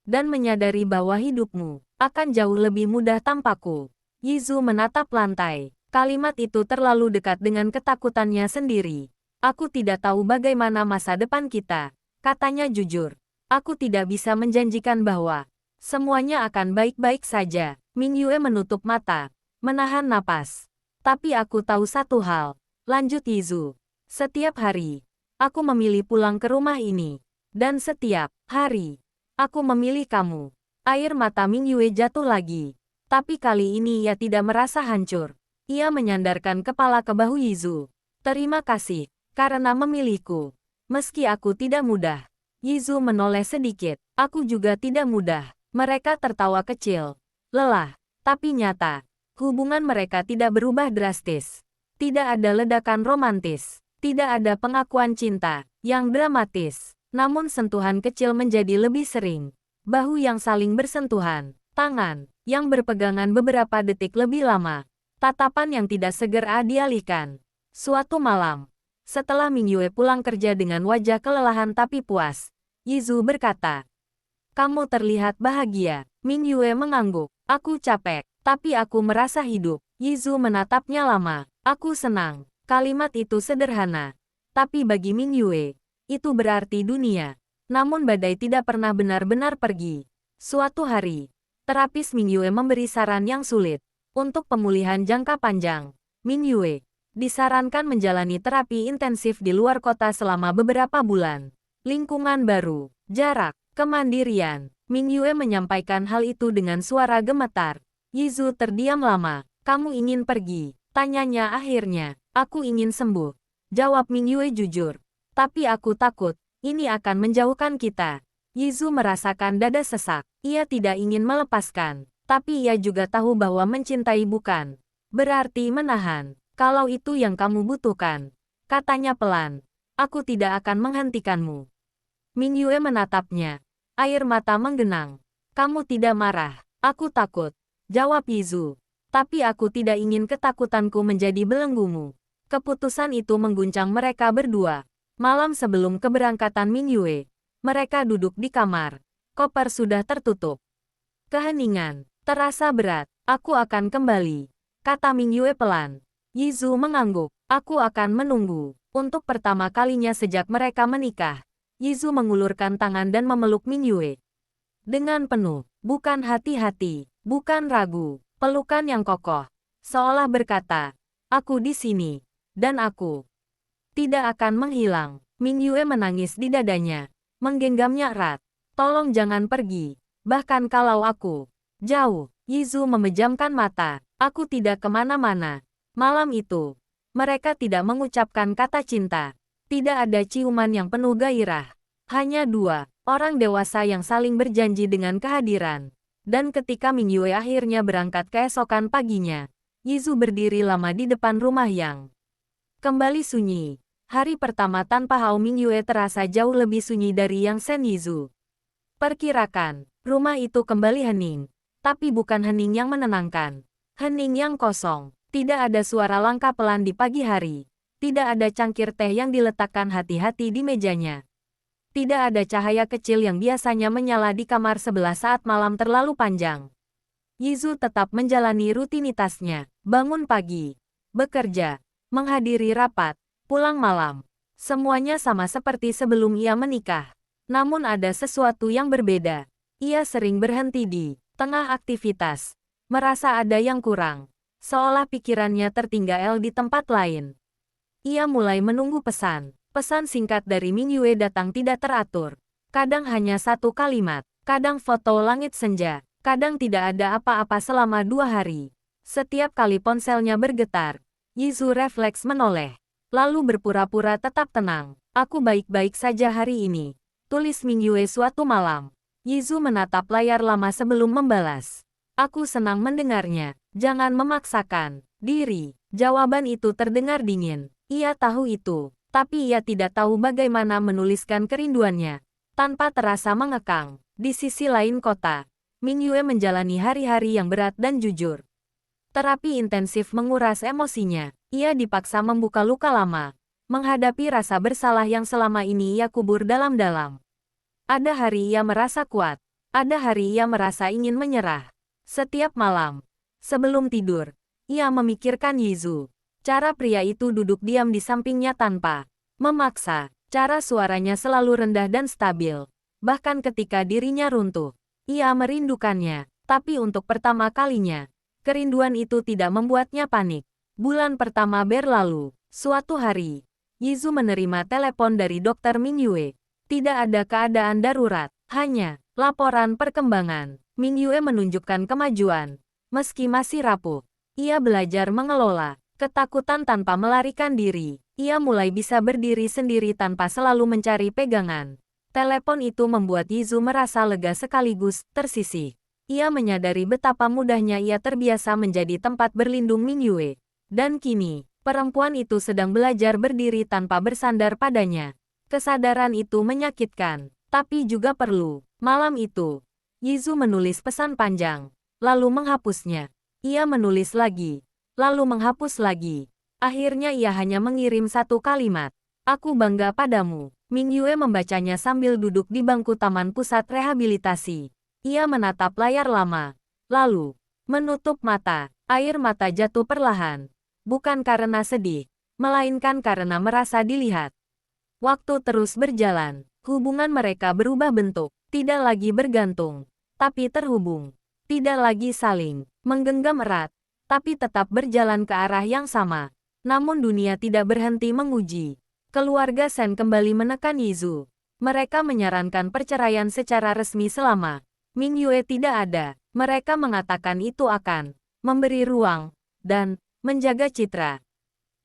Dan menyadari bahwa hidupmu akan jauh lebih mudah tanpaku. Yizu menatap lantai. Kalimat itu terlalu dekat dengan ketakutannya sendiri. Aku tidak tahu bagaimana masa depan kita, katanya jujur. Aku tidak bisa menjanjikan bahwa semuanya akan baik-baik saja. Ming Yue menutup mata, menahan napas. Tapi aku tahu satu hal, lanjut Yizu. Setiap hari, aku memilih pulang ke rumah ini. Dan setiap hari, aku memilih kamu. Air mata Ming Yue jatuh lagi. Tapi kali ini ia tidak merasa hancur. Ia menyandarkan kepala ke bahu Yizu. Terima kasih, karena memilihku. Meski aku tidak mudah. Yizu menoleh sedikit. Aku juga tidak mudah. Mereka tertawa kecil. Lelah, tapi nyata. Hubungan mereka tidak berubah drastis. Tidak ada ledakan romantis. Tidak ada pengakuan cinta yang dramatis. Namun sentuhan kecil menjadi lebih sering. Bahu yang saling bersentuhan. Tangan yang berpegangan beberapa detik lebih lama. Tatapan yang tidak segera dialihkan. Suatu malam, setelah Ming Yue pulang kerja dengan wajah kelelahan tapi puas, Yizu berkata, "Kamu terlihat bahagia." Ming Yue mengangguk. "Aku capek, tapi aku merasa hidup." Yizu menatapnya lama. "Aku senang." Kalimat itu sederhana. Tapi bagi Ming Yue, itu berarti dunia. Namun badai tidak pernah benar-benar pergi. Suatu hari, terapis Ming Yue memberi saran yang sulit. Untuk pemulihan jangka panjang, Ming Yue disarankan menjalani terapi intensif di luar kota selama beberapa bulan. Lingkungan baru, jarak, kemandirian. Ming Yue menyampaikan hal itu dengan suara gemetar. Yizu terdiam lama. "Kamu ingin pergi?" tanyanya akhirnya. "Aku ingin sembuh," jawab Ming Yue jujur. "Tapi aku takut, ini akan menjauhkan kita." Yizu merasakan dada sesak. Ia tidak ingin melepaskan. Tapi ia juga tahu bahwa mencintai bukan berarti menahan. "Kalau itu yang kamu butuhkan," katanya pelan, "aku tidak akan menghentikanmu." Ming Yue menatapnya. Air mata menggenang. "Kamu tidak marah." "Aku takut," jawab Yizu. "Tapi aku tidak ingin ketakutanku menjadi belenggumu." Keputusan itu mengguncang mereka berdua. Malam sebelum keberangkatan Ming Yue, mereka duduk di kamar. Koper sudah tertutup. Keheningan terasa berat. "Aku akan kembali," kata Ming Yue pelan. Yizu mengangguk. "Aku akan menunggu." Untuk pertama kalinya sejak mereka menikah, Yizu mengulurkan tangan dan memeluk Ming Yue. Dengan penuh, bukan hati-hati, bukan ragu, pelukan yang kokoh. Seolah berkata, "Aku di sini. Dan aku tidak akan menghilang." Ming Yue menangis di dadanya, menggenggamnya erat. "Tolong jangan pergi, bahkan kalau aku jauh." Yizu memejamkan mata. Aku tidak kemana-mana. Malam itu, mereka tidak mengucapkan kata cinta. Tidak ada ciuman yang penuh gairah. Hanya dua orang dewasa yang saling berjanji dengan kehadiran. Dan ketika Mingyue akhirnya berangkat keesokan paginya, Yizu berdiri lama di depan rumah yang kembali sunyi. Hari pertama tanpa Hao Mingyue terasa jauh lebih sunyi dari yang Sen Yizu perkirakan. Rumah itu kembali hening. Tapi bukan hening yang menenangkan. Hening yang kosong. Tidak ada suara langkah pelan di pagi hari. Tidak ada cangkir teh yang diletakkan hati-hati di mejanya. Tidak ada cahaya kecil yang biasanya menyala di kamar sebelah saat malam terlalu panjang. Yizu tetap menjalani rutinitasnya. Bangun pagi, bekerja, menghadiri rapat, pulang malam. Semuanya sama seperti sebelum ia menikah. Namun ada sesuatu yang berbeda. Ia sering berhenti di tengah aktivitas. Merasa ada yang kurang. Seolah pikirannya tertinggal di tempat lain. Ia mulai menunggu pesan. Pesan singkat dari Mingyue datang tidak teratur. Kadang hanya satu kalimat. Kadang foto langit senja. Kadang tidak ada apa-apa selama 2 hari. Setiap kali ponselnya bergetar, Yizu refleks menoleh. Lalu berpura-pura tetap tenang. Aku baik-baik saja hari ini. Tulis Mingyue suatu malam. Yizu menatap layar lama sebelum membalas. Aku senang mendengarnya. Jangan memaksakan diri. Jawaban itu terdengar dingin. Ia tahu itu. Tapi ia tidak tahu bagaimana menuliskan kerinduannya. Tanpa terasa mengekang. Di sisi lain kota, Mingyue menjalani hari-hari yang berat dan jujur. Terapi intensif menguras emosinya. Ia dipaksa membuka luka lama. Menghadapi rasa bersalah yang selama ini ia kubur dalam-dalam. Ada hari ia merasa kuat. Ada hari ia merasa ingin menyerah. Setiap malam, sebelum tidur, ia memikirkan Yizu. Cara pria itu duduk diam di sampingnya tanpa memaksa. Cara suaranya selalu rendah dan stabil. Bahkan ketika dirinya runtuh, ia merindukannya. Tapi untuk pertama kalinya, kerinduan itu tidak membuatnya panik. Bulan pertama berlalu. Suatu hari, Yizu menerima telepon dari Dr. Mingyue. Tidak ada keadaan darurat, hanya laporan perkembangan. Mingyue menunjukkan kemajuan. Meski masih rapuh, ia belajar mengelola ketakutan tanpa melarikan diri. Ia mulai bisa berdiri sendiri tanpa selalu mencari pegangan. Telepon itu membuat Yizu merasa lega sekaligus tersisih. Ia menyadari betapa mudahnya ia terbiasa menjadi tempat berlindung Mingyue. Dan kini, perempuan itu sedang belajar berdiri tanpa bersandar padanya. Kesadaran itu menyakitkan, tapi juga perlu. Malam itu, Yizu menulis pesan panjang, lalu menghapusnya. Ia menulis lagi, lalu menghapus lagi. Akhirnya ia hanya mengirim satu kalimat. Aku bangga padamu. Mingyue membacanya sambil duduk di bangku taman pusat rehabilitasi. Ia menatap layar lama, lalu menutup mata. Air mata jatuh perlahan. Bukan karena sedih, melainkan karena merasa dilihat. Waktu terus berjalan. Hubungan mereka berubah bentuk. Tidak lagi bergantung, tapi terhubung. Tidak lagi saling menggenggam erat, tapi tetap berjalan ke arah yang sama. Namun dunia tidak berhenti menguji. Keluarga Sen kembali menekan Yizu. Mereka menyarankan perceraian secara resmi selama Mingyue tidak ada. Mereka mengatakan itu akan memberi ruang dan menjaga citra.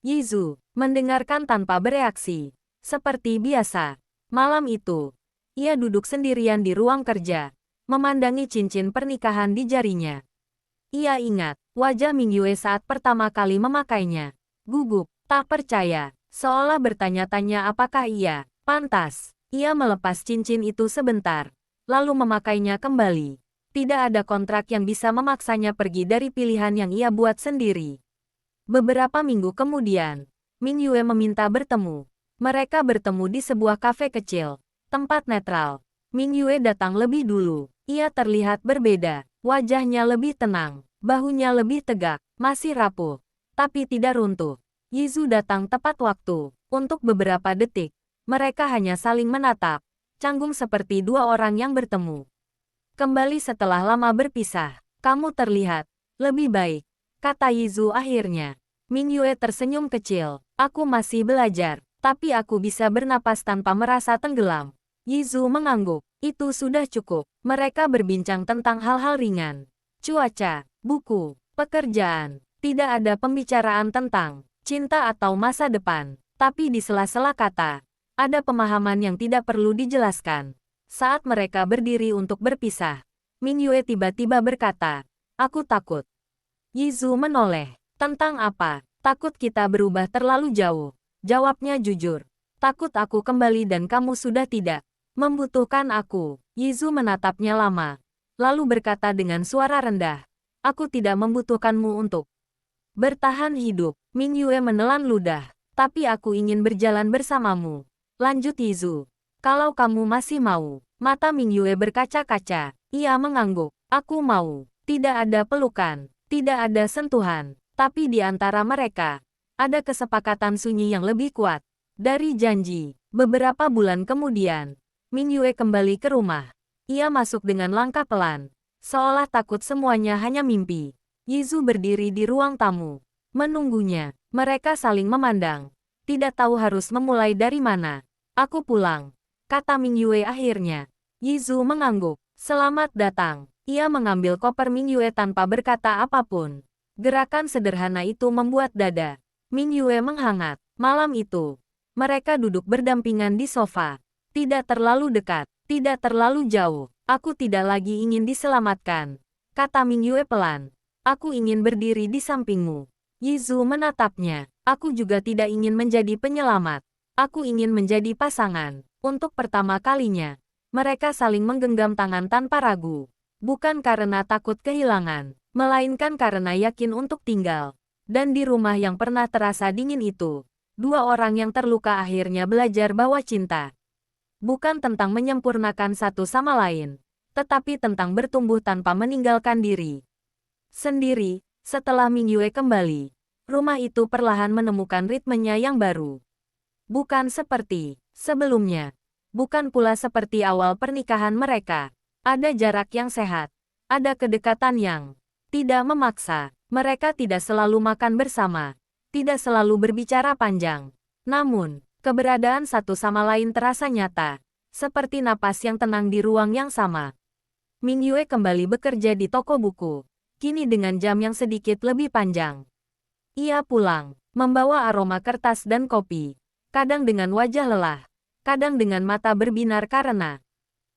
Yizu mendengarkan tanpa bereaksi. Seperti biasa, malam itu, ia duduk sendirian di ruang kerja, memandangi cincin pernikahan di jarinya. Ia ingat wajah Mingyue saat pertama kali memakainya. Gugup, tak percaya, seolah bertanya-tanya apakah ia pantas. Ia melepas cincin itu sebentar, lalu memakainya kembali. Tidak ada kontrak yang bisa memaksanya pergi dari pilihan yang ia buat sendiri. Beberapa minggu kemudian, Mingyue meminta bertemu. Mereka bertemu di sebuah kafe kecil, tempat netral. Mingyue datang lebih dulu. Ia terlihat berbeda. Wajahnya lebih tenang, bahunya lebih tegak, masih rapuh, tapi tidak runtuh. Yizu datang tepat waktu. Untuk beberapa detik, mereka hanya saling menatap, canggung seperti dua orang yang bertemu. Kembali setelah lama berpisah, kamu terlihat lebih baik, kata Yizu akhirnya. Mingyue tersenyum kecil. Aku masih belajar, tapi aku bisa bernapas tanpa merasa tenggelam. Yizu mengangguk. Itu sudah cukup. Mereka berbincang tentang hal-hal ringan. cuaca, buku, pekerjaan. Tidak ada pembicaraan tentang cinta atau masa depan. Tapi di sela-sela kata, ada pemahaman yang tidak perlu dijelaskan. Saat mereka berdiri untuk berpisah, Mingyue tiba-tiba berkata, "Aku takut." Yizu menoleh. "Tentang apa?" "Takut kita berubah terlalu jauh." Jawabnya jujur. "Takut aku kembali dan kamu sudah tidak membutuhkan aku." Yizu menatapnya lama, lalu berkata dengan suara rendah, "Aku tidak membutuhkanmu untuk bertahan hidup." Mingyue menelan ludah. "Tapi aku ingin berjalan bersamamu," lanjut Yizu. "Kalau kamu masih mau." Mata Mingyue berkaca-kaca. Ia mengangguk. "Aku mau." Tidak ada pelukan, tidak ada sentuhan. Tapi di antara mereka, ada kesepakatan sunyi yang lebih kuat dari janji. Beberapa bulan kemudian, Mingyue kembali ke rumah. Ia masuk dengan langkah pelan, seolah takut semuanya hanya mimpi. Yizu berdiri di ruang tamu, menunggunya. Mereka saling memandang, tidak tahu harus memulai dari mana. "Aku pulang," kata Mingyue akhirnya. Yizu mengangguk. "Selamat datang." Ia mengambil koper Mingyue tanpa berkata apapun. Gerakan sederhana itu membuat dada Mingyue menghangat. Malam itu, mereka duduk berdampingan di sofa. Tidak terlalu dekat, tidak terlalu jauh. "Aku tidak lagi ingin diselamatkan," kata Mingyue pelan. "Aku ingin berdiri di sampingmu." Yizu menatapnya. "Aku juga tidak ingin menjadi penyelamat. Aku ingin menjadi pasangan." Untuk pertama kalinya, mereka saling menggenggam tangan tanpa ragu. Bukan karena takut kehilangan, melainkan karena yakin untuk tinggal. Dan di rumah yang pernah terasa dingin itu, dua orang yang terluka akhirnya belajar bahwa cinta bukan tentang menyempurnakan satu sama lain, tetapi tentang bertumbuh tanpa meninggalkan diri sendiri. Setelah Mingyue kembali, rumah itu perlahan menemukan ritmenya yang baru. Bukan seperti sebelumnya. Bukan pula seperti awal pernikahan mereka. Ada jarak yang sehat. Ada kedekatan yang tidak memaksa. Mereka tidak selalu makan bersama. Tidak selalu berbicara panjang. Namun, keberadaan satu sama lain terasa nyata. Seperti napas yang tenang di ruang yang sama. Mingyue kembali bekerja di toko buku. Kini dengan jam yang sedikit lebih panjang. Ia pulang, membawa aroma kertas dan kopi. Kadang dengan wajah lelah. Kadang dengan mata berbinar karena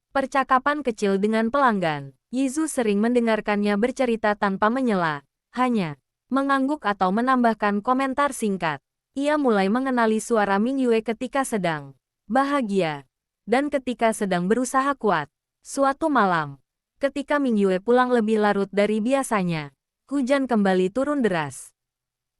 percakapan kecil dengan pelanggan. Yizu sering mendengarkannya bercerita tanpa menyela. Hanya mengangguk atau menambahkan komentar singkat. Ia mulai mengenali suara Mingyue ketika sedang bahagia. Dan ketika sedang berusaha kuat. Suatu malam, ketika Mingyue pulang lebih larut dari biasanya, hujan kembali turun deras.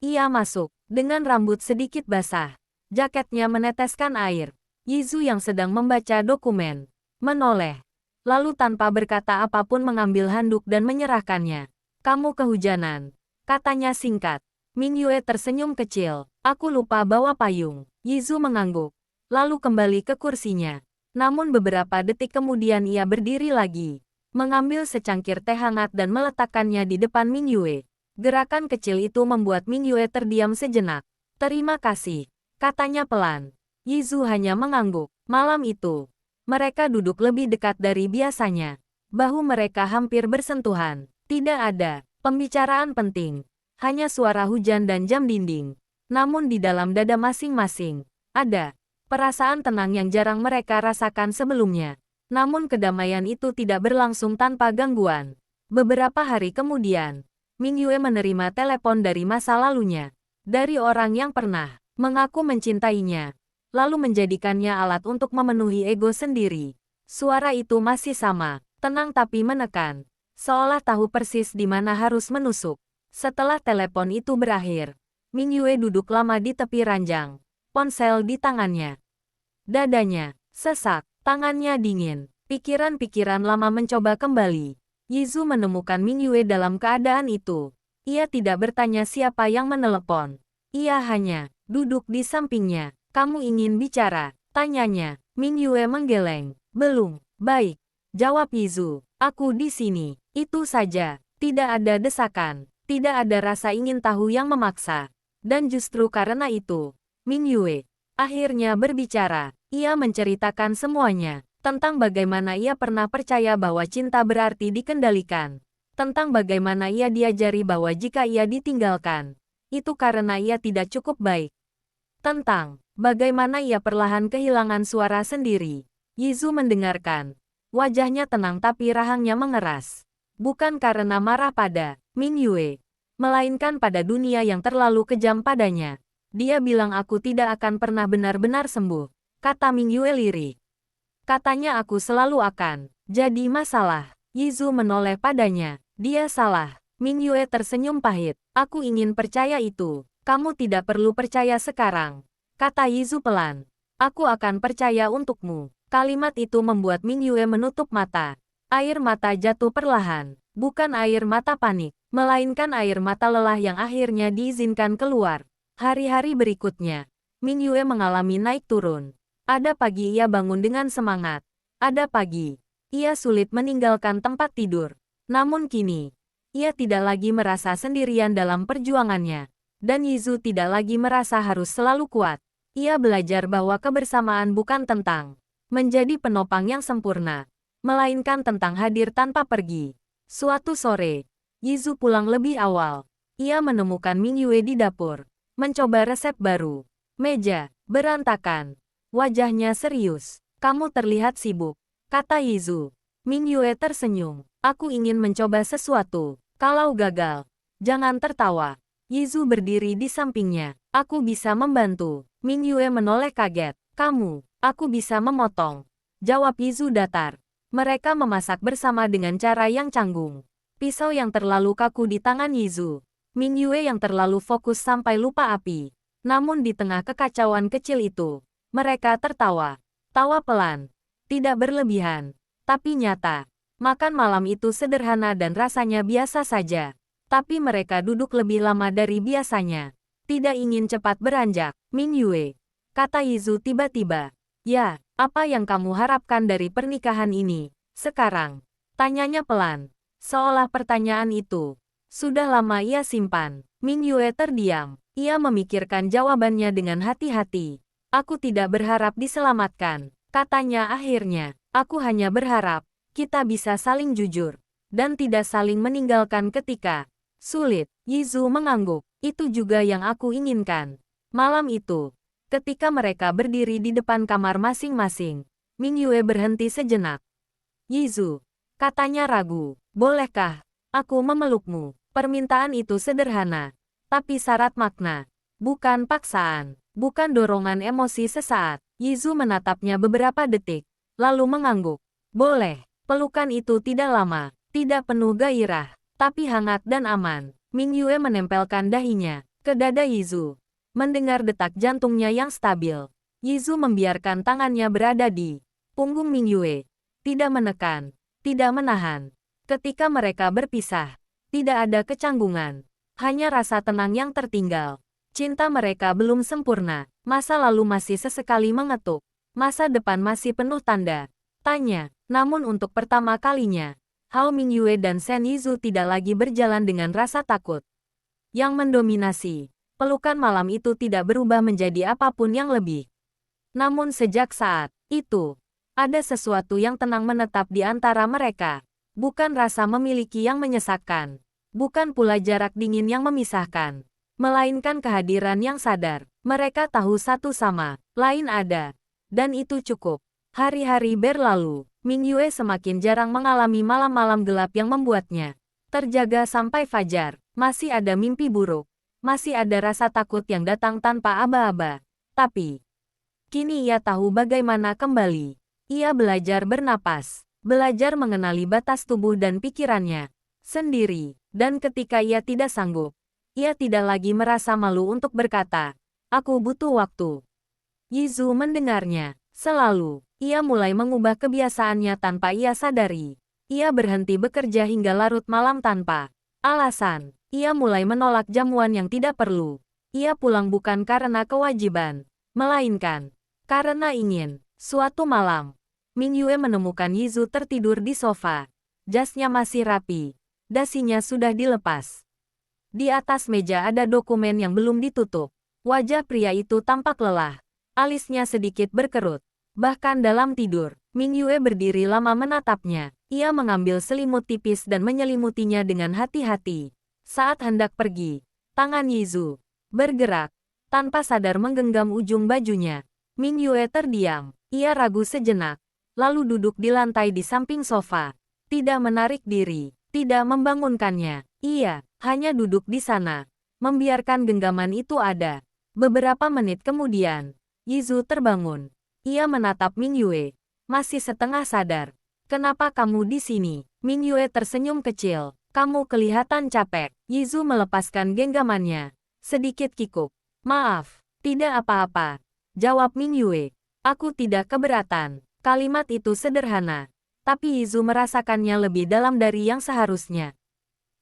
Ia masuk, dengan rambut sedikit basah. Jaketnya meneteskan air. Yizu yang sedang membaca dokumen, menoleh. Lalu tanpa berkata apapun mengambil handuk dan menyerahkannya. "Kamu kehujanan," katanya singkat. Mingyue tersenyum kecil. "Aku lupa bawa payung." Yizu mengangguk, lalu kembali ke kursinya. Namun beberapa detik kemudian ia berdiri lagi, mengambil secangkir teh hangat dan meletakkannya di depan Mingyue. Gerakan kecil itu membuat Mingyue terdiam sejenak. "Terima kasih," katanya pelan. Yizu hanya mengangguk. Malam itu, mereka duduk lebih dekat dari biasanya. Bahu mereka hampir bersentuhan. Tidak ada pembicaraan penting, hanya suara hujan dan jam dinding. Namun di dalam dada masing-masing, ada perasaan tenang yang jarang mereka rasakan sebelumnya. Namun kedamaian itu tidak berlangsung tanpa gangguan. Beberapa hari kemudian, Mingyue menerima telepon dari masa lalunya. Dari orang yang pernah mengaku mencintainya, lalu menjadikannya alat untuk memenuhi ego sendiri. Suara itu masih sama, tenang tapi menekan, seolah tahu persis di mana harus menusuk. Setelah telepon itu berakhir, Mingyue duduk lama di tepi ranjang, ponsel di tangannya. Dadanya sesak, tangannya dingin, pikiran-pikiran lama mencoba kembali. Yizu menemukan Mingyue dalam keadaan itu. Ia tidak bertanya siapa yang menelepon. Ia hanya duduk di sampingnya. "Kamu ingin bicara?" tanyanya. Mingyue menggeleng. "Belum." "Baik," jawab Yizu. "Aku di sini." Itu saja. Tidak ada desakan. Tidak ada rasa ingin tahu yang memaksa. Dan justru karena itu, Mingyue akhirnya berbicara. Ia menceritakan semuanya. Tentang bagaimana ia pernah percaya bahwa cinta berarti dikendalikan. Tentang bagaimana ia diajari bahwa jika ia ditinggalkan, itu karena ia tidak cukup baik. Tentang bagaimana ia perlahan kehilangan suara sendiri. Yizu mendengarkan. Wajahnya tenang tapi rahangnya mengeras. Bukan karena marah pada Ming Yue, melainkan pada dunia yang terlalu kejam padanya. Dia bilang aku tidak akan pernah benar-benar sembuh, kata Ming Yue lirik. Katanya aku selalu akan jadi masalah. Yizu menoleh padanya. Dia salah. Ming Yue tersenyum pahit. Aku ingin percaya itu. Kamu tidak perlu percaya sekarang, kata Yizu pelan. Aku akan percaya untukmu. Kalimat itu membuat Ming Yue menutup mata. Air mata jatuh perlahan. Bukan air mata panik, melainkan air mata lelah yang akhirnya diizinkan keluar. Hari-hari berikutnya, Ming Yue mengalami naik turun. Ada pagi ia bangun dengan semangat. Ada pagi, ia sulit meninggalkan tempat tidur. Namun kini, ia tidak lagi merasa sendirian dalam perjuangannya. Dan Yizu tidak lagi merasa harus selalu kuat. Ia belajar bahwa kebersamaan bukan tentang menjadi penopang yang sempurna, melainkan tentang hadir tanpa pergi. Suatu sore, Yizu pulang lebih awal. Ia menemukan Ming Yue di dapur, mencoba resep baru. Meja berantakan. Wajahnya serius. Kamu terlihat sibuk, kata Yizu. Ming Yue tersenyum. Aku ingin mencoba sesuatu. Kalau gagal, jangan tertawa. Yizu berdiri di sampingnya. Aku bisa membantu. Ming Yue menoleh kaget. Kamu, aku bisa memotong, jawab Yizu datar. Mereka memasak bersama dengan cara yang canggung. Pisau yang terlalu kaku di tangan Yizu. Ming Yue yang terlalu fokus sampai lupa api. Namun di tengah kekacauan kecil itu, mereka tertawa. Tawa pelan. Tidak berlebihan, tapi nyata. Makan malam itu sederhana dan rasanya biasa saja. Tapi mereka duduk lebih lama dari biasanya. Tidak ingin cepat beranjak. Ming Yue, kata Yizu tiba-tiba. Ya, apa yang kamu harapkan dari pernikahan ini? Sekarang, tanyanya pelan. Seolah pertanyaan itu sudah lama ia simpan. Ming Yue terdiam. Ia memikirkan jawabannya dengan hati-hati. Aku tidak berharap diselamatkan, katanya akhirnya. Aku hanya berharap kita bisa saling jujur dan tidak saling meninggalkan ketika sulit. Yizu mengangguk. Itu juga yang aku inginkan. Malam itu, ketika mereka berdiri di depan kamar masing-masing, Ming Yue berhenti sejenak. Yizu, katanya ragu, bolehkah aku memelukmu? Permintaan itu sederhana, tapi syarat makna. Bukan paksaan, bukan dorongan emosi sesaat. Yizu menatapnya beberapa detik, lalu mengangguk. Boleh, pelukan itu tidak lama, tidak penuh gairah, tapi hangat dan aman. Ming Yue menempelkan dahinya ke dada Yizu. Mendengar detak jantungnya yang stabil, Yizu membiarkan tangannya berada di punggung Ming Yue. Tidak menekan, tidak menahan. Ketika mereka berpisah, tidak ada kecanggungan, hanya rasa tenang yang tertinggal. Cinta mereka belum sempurna, masa lalu masih sesekali mengetuk, masa depan masih penuh tanda tanya. Namun untuk pertama kalinya, Hao Ming Yue dan Shen Yizu tidak lagi berjalan dengan rasa takut yang mendominasi. Pelukan malam itu tidak berubah menjadi apapun yang lebih. Namun sejak saat itu, ada sesuatu yang tenang menetap di antara mereka. Bukan rasa memiliki yang menyesakkan. Bukan pula jarak dingin yang memisahkan. Melainkan kehadiran yang sadar. Mereka tahu satu sama lain ada. Dan itu cukup. Hari-hari berlalu. Ming Yue semakin jarang mengalami malam-malam gelap yang membuatnya terjaga sampai fajar. Masih ada mimpi buruk. Masih ada rasa takut yang datang tanpa aba-aba. Tapi, kini ia tahu bagaimana kembali. Ia belajar bernapas. Belajar mengenali batas tubuh dan pikirannya sendiri. Dan ketika ia tidak sanggup, ia tidak lagi merasa malu untuk berkata, aku butuh waktu. Yizu mendengarnya. Selalu, ia mulai mengubah kebiasaannya tanpa ia sadari. Ia berhenti bekerja hingga larut malam tanpa alasan. Ia mulai menolak jamuan yang tidak perlu. Ia pulang bukan karena kewajiban, melainkan karena ingin. Suatu malam, Ming Yue menemukan Yizu tertidur di sofa. Jasnya masih rapi. Dasinya sudah dilepas. Di atas meja ada dokumen yang belum ditutup. Wajah pria itu tampak lelah. Alisnya sedikit berkerut. Bahkan dalam tidur, Ming Yue berdiri lama menatapnya. Ia mengambil selimut tipis dan menyelimutinya dengan hati-hati. Saat hendak pergi, tangan Yizu bergerak, tanpa sadar menggenggam ujung bajunya. Ming Yue terdiam. Ia ragu sejenak, lalu duduk di lantai di samping sofa. Tidak menarik diri, tidak membangunkannya. Ia hanya duduk di sana, membiarkan genggaman itu ada. Beberapa menit kemudian, Yizu terbangun. Ia menatap Ming Yue, masih setengah sadar. Kenapa kamu di sini? Ming Yue tersenyum kecil. Kamu kelihatan capek. Yizu melepaskan genggamannya. Sedikit kikuk. Maaf, tidak apa-apa. Jawab Ming Yue. Aku tidak keberatan. Kalimat itu sederhana. Tapi Yizu merasakannya lebih dalam dari yang seharusnya.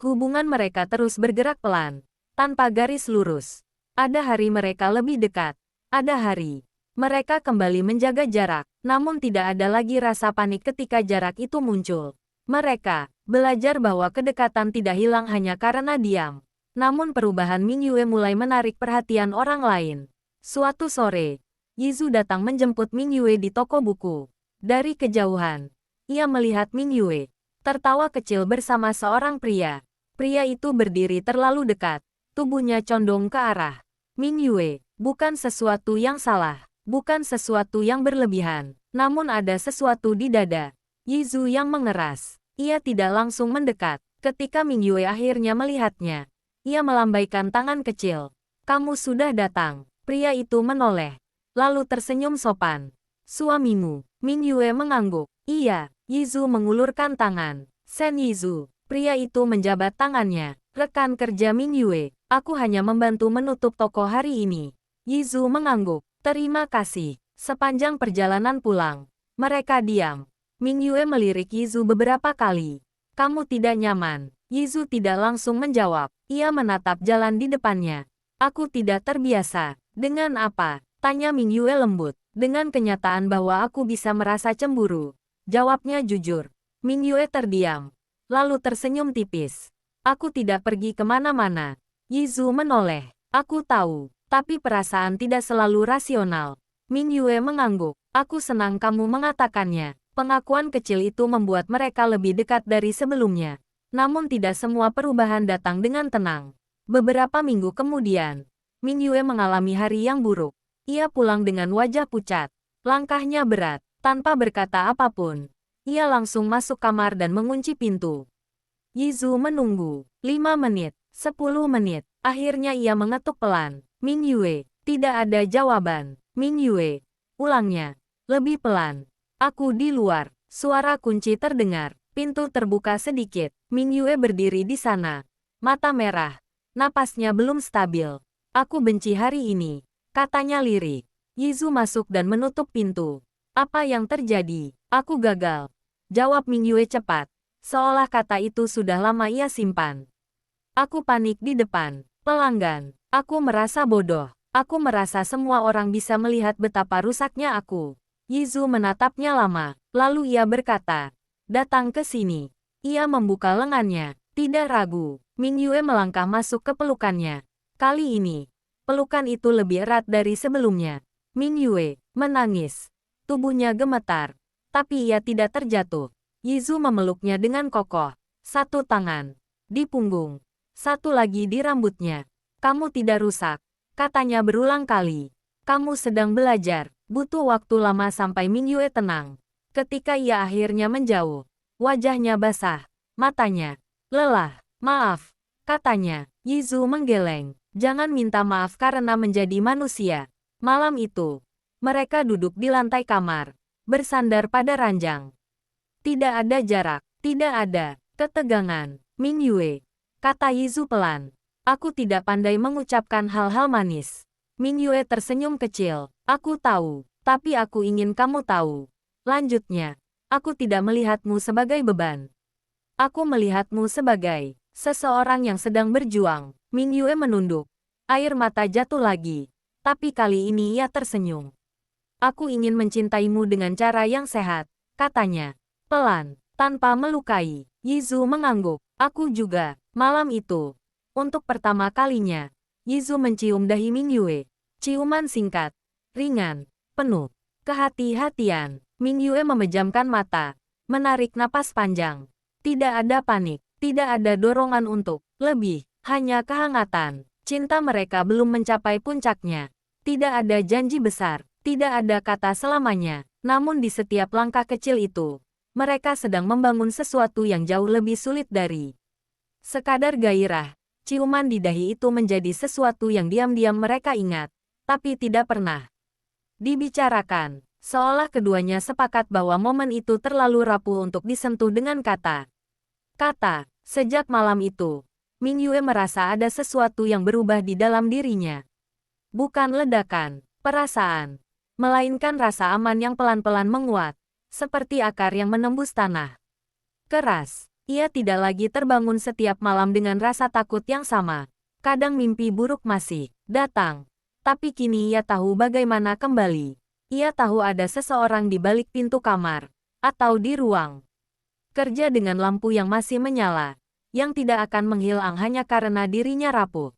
Hubungan mereka terus bergerak pelan, tanpa garis lurus. Ada hari mereka lebih dekat. Ada hari mereka kembali menjaga jarak, namun tidak ada lagi rasa panik ketika jarak itu muncul. Mereka belajar bahwa kedekatan tidak hilang hanya karena diam. Namun perubahan Ming Yue mulai menarik perhatian orang lain. Suatu sore, Yizu datang menjemput Ming Yue di toko buku. Dari kejauhan, ia melihat Ming Yue tertawa kecil bersama seorang pria. Pria itu berdiri terlalu dekat, tubuhnya condong ke arah Ming Yue. Bukan sesuatu yang salah. Bukan sesuatu yang berlebihan, namun ada sesuatu di dada Yizu yang mengeras. Ia tidak langsung mendekat. Ketika Ming Yue akhirnya melihatnya, ia melambaikan tangan kecil. Kamu sudah datang. Pria itu menoleh, lalu tersenyum sopan. Suamimu. Ming Yue mengangguk. Iya. Yizu mengulurkan tangan. Sen Yizu. Pria itu menjabat tangannya. Rekan kerja Ming Yue. Aku hanya membantu menutup toko hari ini. Yizu mengangguk. Terima kasih. Sepanjang perjalanan pulang, mereka diam. Ming Yue melirik Yizu beberapa kali. Kamu tidak nyaman. Yizu tidak langsung menjawab. Ia menatap jalan di depannya. Aku tidak terbiasa. Dengan apa? Tanya Ming Yue lembut. Dengan kenyataan bahwa aku bisa merasa cemburu. Jawabnya jujur. Ming Yue terdiam, lalu tersenyum tipis. Aku tidak pergi kemana-mana. Yizu menoleh. Aku tahu. Tapi perasaan tidak selalu rasional. Ming Yue mengangguk. Aku senang kamu mengatakannya. Pengakuan kecil itu membuat mereka lebih dekat dari sebelumnya. Namun tidak semua perubahan datang dengan tenang. Beberapa minggu kemudian, Ming Yue mengalami hari yang buruk. Ia pulang dengan wajah pucat. Langkahnya berat. Tanpa berkata apapun, ia langsung masuk kamar dan mengunci pintu. Yizu menunggu. 5 menit. 10 menit. Akhirnya ia mengetuk pelan. Ming Yue, tidak ada jawaban. Ming Yue, ulangnya, lebih pelan. Aku di luar. Suara kunci terdengar. Pintu terbuka sedikit. Ming Yue berdiri di sana. Mata merah. Napasnya belum stabil. Aku benci hari ini, katanya lirik. Yizu masuk dan menutup pintu. Apa yang terjadi? Aku gagal. Jawab Ming Yue cepat. Seolah kata itu sudah lama ia simpan. Aku panik di depan pelanggan. Aku merasa bodoh. Aku merasa semua orang bisa melihat betapa rusaknya aku. Yizu menatapnya lama, lalu ia berkata, datang ke sini. Ia membuka lengannya, tidak ragu. Ming Yue melangkah masuk ke pelukannya. Kali ini, pelukan itu lebih erat dari sebelumnya. Ming Yue menangis. Tubuhnya gemetar, tapi ia tidak terjatuh. Yizu memeluknya dengan kokoh. Satu tangan di punggung, satu lagi di rambutnya. Kamu tidak rusak, katanya berulang kali. Kamu sedang belajar, butuh waktu lama sampai Ming Yue tenang. Ketika ia akhirnya menjauh, wajahnya basah, matanya lelah. Maaf, katanya. Yizu menggeleng. Jangan minta maaf karena menjadi manusia. Malam itu, mereka duduk di lantai kamar, bersandar pada ranjang. Tidak ada jarak, tidak ada ketegangan. Ming Yue, kata Yizu pelan. Aku tidak pandai mengucapkan hal-hal manis. Ming Yue tersenyum kecil. Aku tahu, tapi aku ingin kamu tahu. Lanjutnya, aku tidak melihatmu sebagai beban. Aku melihatmu sebagai seseorang yang sedang berjuang. Ming Yue menunduk. Air mata jatuh lagi. Tapi kali ini ia tersenyum. Aku ingin mencintaimu dengan cara yang sehat, katanya. Pelan, tanpa melukai. Yizu mengangguk. Aku juga. Malam itu, untuk pertama kalinya, Yizu mencium dahi Ming Yue. Ciuman singkat, ringan, penuh kehati-hatian. Ming Yue memejamkan mata, menarik napas panjang. Tidak ada panik, tidak ada dorongan untuk lebih, hanya kehangatan. Cinta mereka belum mencapai puncaknya. Tidak ada janji besar, tidak ada kata selamanya. Namun di setiap langkah kecil itu, mereka sedang membangun sesuatu yang jauh lebih sulit dari sekadar gairah. Ciuman di dahi itu menjadi sesuatu yang diam-diam mereka ingat, tapi tidak pernah dibicarakan. Seolah keduanya sepakat bahwa momen itu terlalu rapuh untuk disentuh dengan kata. Sejak malam itu, Ming Yue merasa ada sesuatu yang berubah di dalam dirinya. Bukan ledakan, perasaan, melainkan rasa aman yang pelan-pelan menguat, seperti akar yang menembus tanah keras. Ia tidak lagi terbangun setiap malam dengan rasa takut yang sama. Kadang mimpi buruk masih datang, tapi kini ia tahu bagaimana kembali. Ia tahu ada seseorang di balik pintu kamar, atau di ruang kerja dengan lampu yang masih menyala, yang tidak akan menghilang hanya karena dirinya rapuh.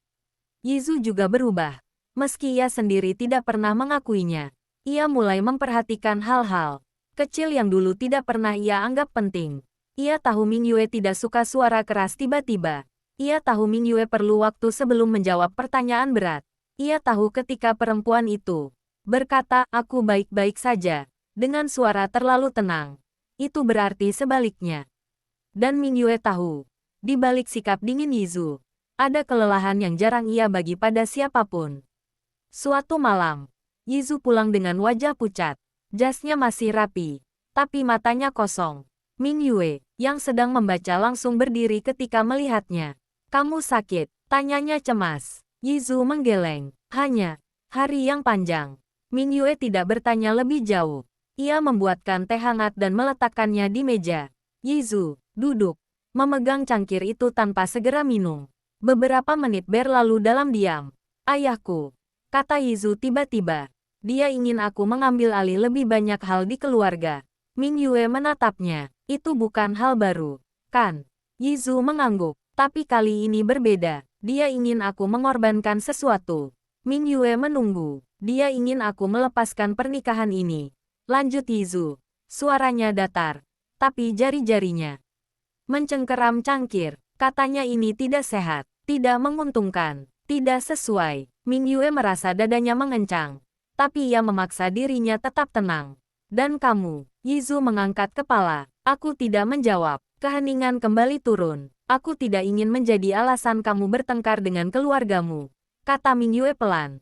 Yizu juga berubah, meski ia sendiri tidak pernah mengakuinya. Ia mulai memperhatikan hal-hal kecil yang dulu tidak pernah ia anggap penting. Ia tahu Ming Yue tidak suka suara keras tiba-tiba. Ia tahu Ming Yue perlu waktu sebelum menjawab pertanyaan berat. Ia tahu ketika perempuan itu berkata, "Aku baik-baik saja," dengan suara terlalu tenang, itu berarti sebaliknya. Dan Ming Yue tahu, di balik sikap dingin Yizu, ada kelelahan yang jarang ia bagi pada siapapun. Suatu malam, Yizu pulang dengan wajah pucat. Jasnya masih rapi, tapi matanya kosong. Ming Yue, yang sedang membaca langsung berdiri ketika melihatnya. "Kamu sakit?" tanyanya cemas. Yizu menggeleng. "Hanya hari yang panjang." Ming Yue tidak bertanya lebih jauh. Ia membuatkan teh hangat dan meletakkannya di meja. Yizu duduk, memegang cangkir itu tanpa segera minum. Beberapa menit berlalu dalam diam. "Ayahku," kata Yizu tiba-tiba. "Dia ingin aku mengambil alih lebih banyak hal di keluarga." Ming Yue menatapnya. "Itu bukan hal baru, kan?" Yizu mengangguk. "Tapi kali ini berbeda. Dia ingin aku mengorbankan sesuatu." Ming Yue menunggu. "Dia ingin aku melepaskan pernikahan ini," lanjut Yizu. Suaranya datar, tapi jari-jarinya mencengkeram cangkir. Katanya ini tidak sehat, tidak menguntungkan, tidak sesuai. Ming Yue merasa dadanya mengencang, tapi ia memaksa dirinya tetap tenang. "Dan kamu?" Yizu mengangkat kepala. "Aku tidak menjawab." Keheningan kembali turun. "Aku tidak ingin menjadi alasan kamu bertengkar dengan keluargamu," kata Ming Yue pelan.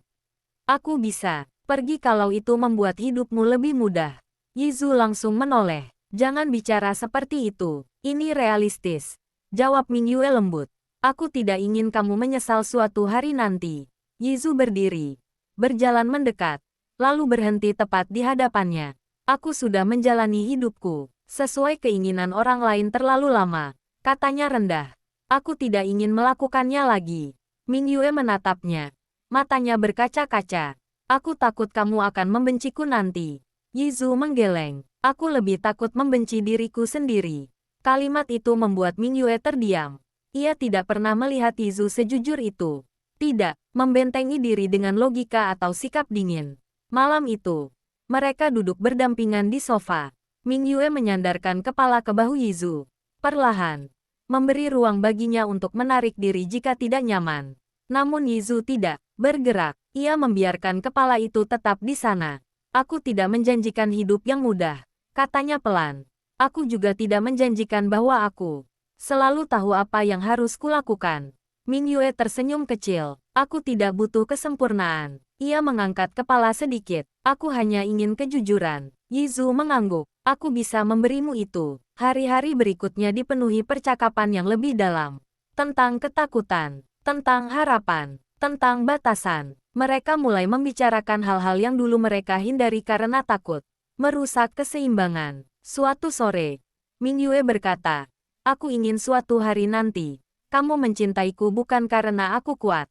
"Aku bisa pergi kalau itu membuat hidupmu lebih mudah." Yizu langsung menoleh. "Jangan bicara seperti itu. Ini realistis," jawab Ming Yue lembut. "Aku tidak ingin kamu menyesal suatu hari nanti." Yizu berdiri, berjalan mendekat, lalu berhenti tepat di hadapannya. "Aku sudah menjalani hidupku sesuai keinginan orang lain terlalu lama," katanya rendah. "Aku tidak ingin melakukannya lagi." Ming Yue menatapnya, matanya berkaca-kaca. "Aku takut kamu akan membenciku nanti." Yizu menggeleng. "Aku lebih takut membenci diriku sendiri." Kalimat itu membuat Ming Yue terdiam. Ia tidak pernah melihat Yizu sejujur itu. Tidak membentengi diri dengan logika atau sikap dingin. Malam itu, mereka duduk berdampingan di sofa. Ming Yue menyandarkan kepala ke bahu Yizu, perlahan, memberi ruang baginya untuk menarik diri jika tidak nyaman. Namun Yizu tidak bergerak. Ia membiarkan kepala itu tetap di sana. "Aku tidak menjanjikan hidup yang mudah," katanya pelan. "Aku juga tidak menjanjikan bahwa aku selalu tahu apa yang harus kulakukan." Ming Yue tersenyum kecil. "Aku tidak butuh kesempurnaan." Ia mengangkat kepala sedikit. "Aku hanya ingin kejujuran." Yizu mengangguk. "Aku bisa memberimu itu." Hari-hari berikutnya dipenuhi percakapan yang lebih dalam. Tentang ketakutan, tentang harapan, tentang batasan. Mereka mulai membicarakan hal-hal yang dulu mereka hindari karena takut merusak keseimbangan. Suatu sore, Ming Yue berkata, "Aku ingin suatu hari nanti kamu mencintaiku bukan karena aku kuat,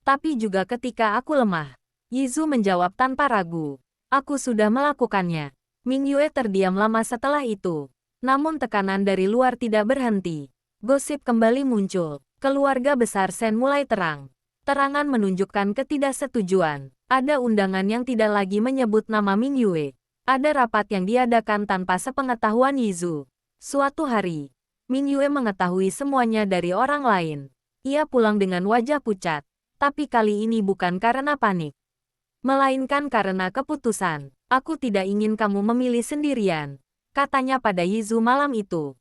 tapi juga ketika aku lemah." Yizu menjawab tanpa ragu, "Aku sudah melakukannya." Ming Yue terdiam lama setelah itu. Namun tekanan dari luar tidak berhenti. Gosip kembali muncul. Keluarga besar Shen mulai terang. Terangan menunjukkan ketidaksetujuan. Ada undangan yang tidak lagi menyebut nama Ming Yue. Ada rapat yang diadakan tanpa sepengetahuan Yizu. Suatu hari, Ming Yue mengetahui semuanya dari orang lain. Ia pulang dengan wajah pucat, tapi kali ini bukan karena panik, melainkan karena keputusan. Aku tidak ingin kamu memilih sendirian, katanya pada Yizu malam itu.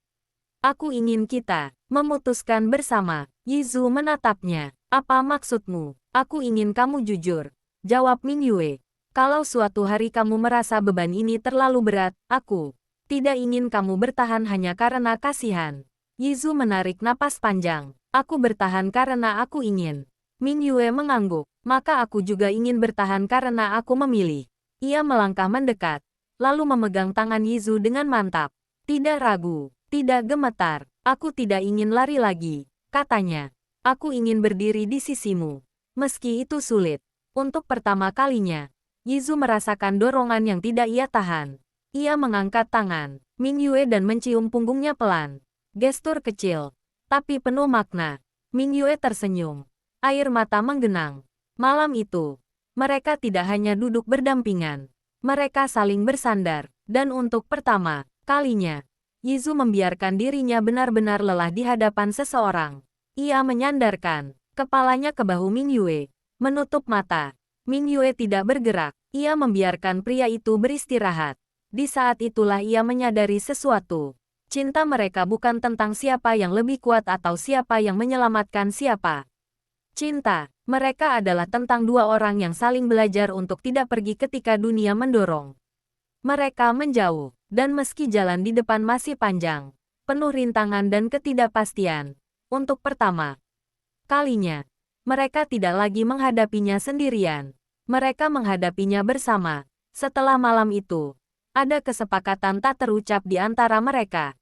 Aku ingin kita memutuskan bersama. Yizu menatapnya. Apa maksudmu? Aku ingin kamu jujur, jawab Ming Yue. Kalau suatu hari kamu merasa beban ini terlalu berat, aku tidak ingin kamu bertahan hanya karena kasihan. Yizu menarik napas panjang. Aku bertahan karena aku ingin. Ming Yue mengangguk. Maka aku juga ingin bertahan karena aku memilih. Ia melangkah mendekat, lalu memegang tangan Yizu dengan mantap. Tidak ragu, tidak gemetar. Aku tidak ingin lari lagi, katanya. Aku ingin berdiri di sisimu. Meski itu sulit. Untuk pertama kalinya, Yizu merasakan dorongan yang tidak ia tahan. Ia mengangkat tangan Ming Yue dan mencium punggungnya pelan. Gestur kecil, tapi penuh makna. Ming Yue tersenyum. Air mata menggenang. Malam itu, mereka tidak hanya duduk berdampingan. Mereka saling bersandar. Dan untuk pertama kalinya, Yizu membiarkan dirinya benar-benar lelah di hadapan seseorang. Ia menyandarkan kepalanya ke bahu Ming Yue. Menutup mata. Ming Yue tidak bergerak. Ia membiarkan pria itu beristirahat. Di saat itulah ia menyadari sesuatu. Cinta mereka bukan tentang siapa yang lebih kuat atau siapa yang menyelamatkan siapa. Cinta mereka adalah tentang dua orang yang saling belajar untuk tidak pergi ketika dunia mendorong mereka menjauh. Dan meski jalan di depan masih panjang, penuh rintangan dan ketidakpastian, untuk pertama kalinya, mereka tidak lagi menghadapinya sendirian. Mereka menghadapinya bersama. Setelah malam itu, ada kesepakatan tak terucap di antara mereka.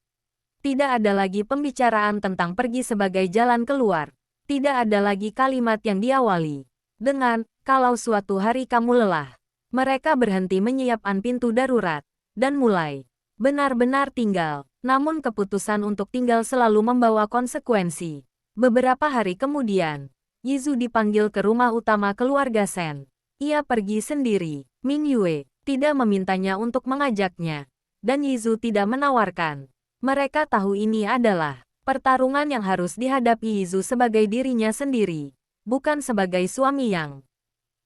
Tidak ada lagi pembicaraan tentang pergi sebagai jalan keluar. Tidak ada lagi kalimat yang diawali dengan, kalau suatu hari kamu lelah. Mereka berhenti menyiapkan pintu darurat, dan mulai benar-benar tinggal. Namun keputusan untuk tinggal selalu membawa konsekuensi. Beberapa hari kemudian, Yizu dipanggil ke rumah utama keluarga Shen. Ia pergi sendiri. Ming Yue tidak memintanya untuk mengajaknya. Dan Yizu tidak menawarkan. Mereka tahu ini adalah pertarungan yang harus dihadapi Yizu sebagai dirinya sendiri. Bukan sebagai suami yang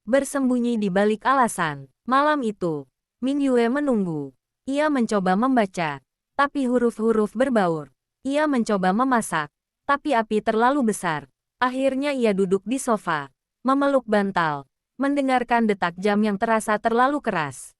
bersembunyi di balik alasan. Malam itu, Ming Yue menunggu. Ia mencoba membaca, tapi huruf-huruf berbaur. Ia mencoba memasak, tapi api terlalu besar. Akhirnya ia duduk di sofa, memeluk bantal, mendengarkan detak jam yang terasa terlalu keras.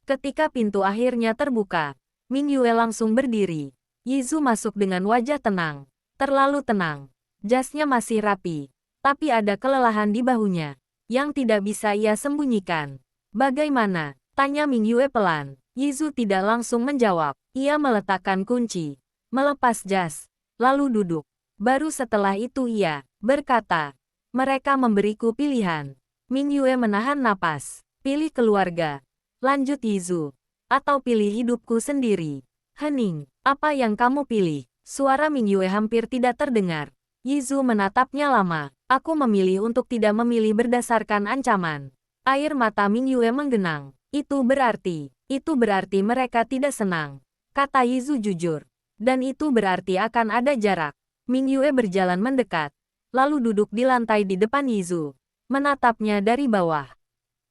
Ketika pintu akhirnya terbuka, Ming Yue langsung berdiri. Yizu masuk dengan wajah tenang, terlalu tenang. Jasnya masih rapi, tapi ada kelelahan di bahunya, yang tidak bisa ia sembunyikan. Bagaimana? Tanya Ming Yue pelan. Yizu tidak langsung menjawab. Ia meletakkan kunci, melepas jas, lalu duduk. Baru setelah itu ia berkata, mereka memberiku pilihan. Ming Yue menahan napas. Pilih keluarga, lanjut Yizu, atau pilih hidupku sendiri. Hening, apa yang kamu pilih? Suara Ming Yue hampir tidak terdengar. Yizu menatapnya lama. Aku memilih untuk tidak memilih berdasarkan ancaman. Air mata Ming Yue menggenang. Itu berarti mereka tidak senang, kata Yizu jujur. Dan itu berarti akan ada jarak. Ming Yue berjalan mendekat, lalu duduk di lantai di depan Yizu, menatapnya dari bawah.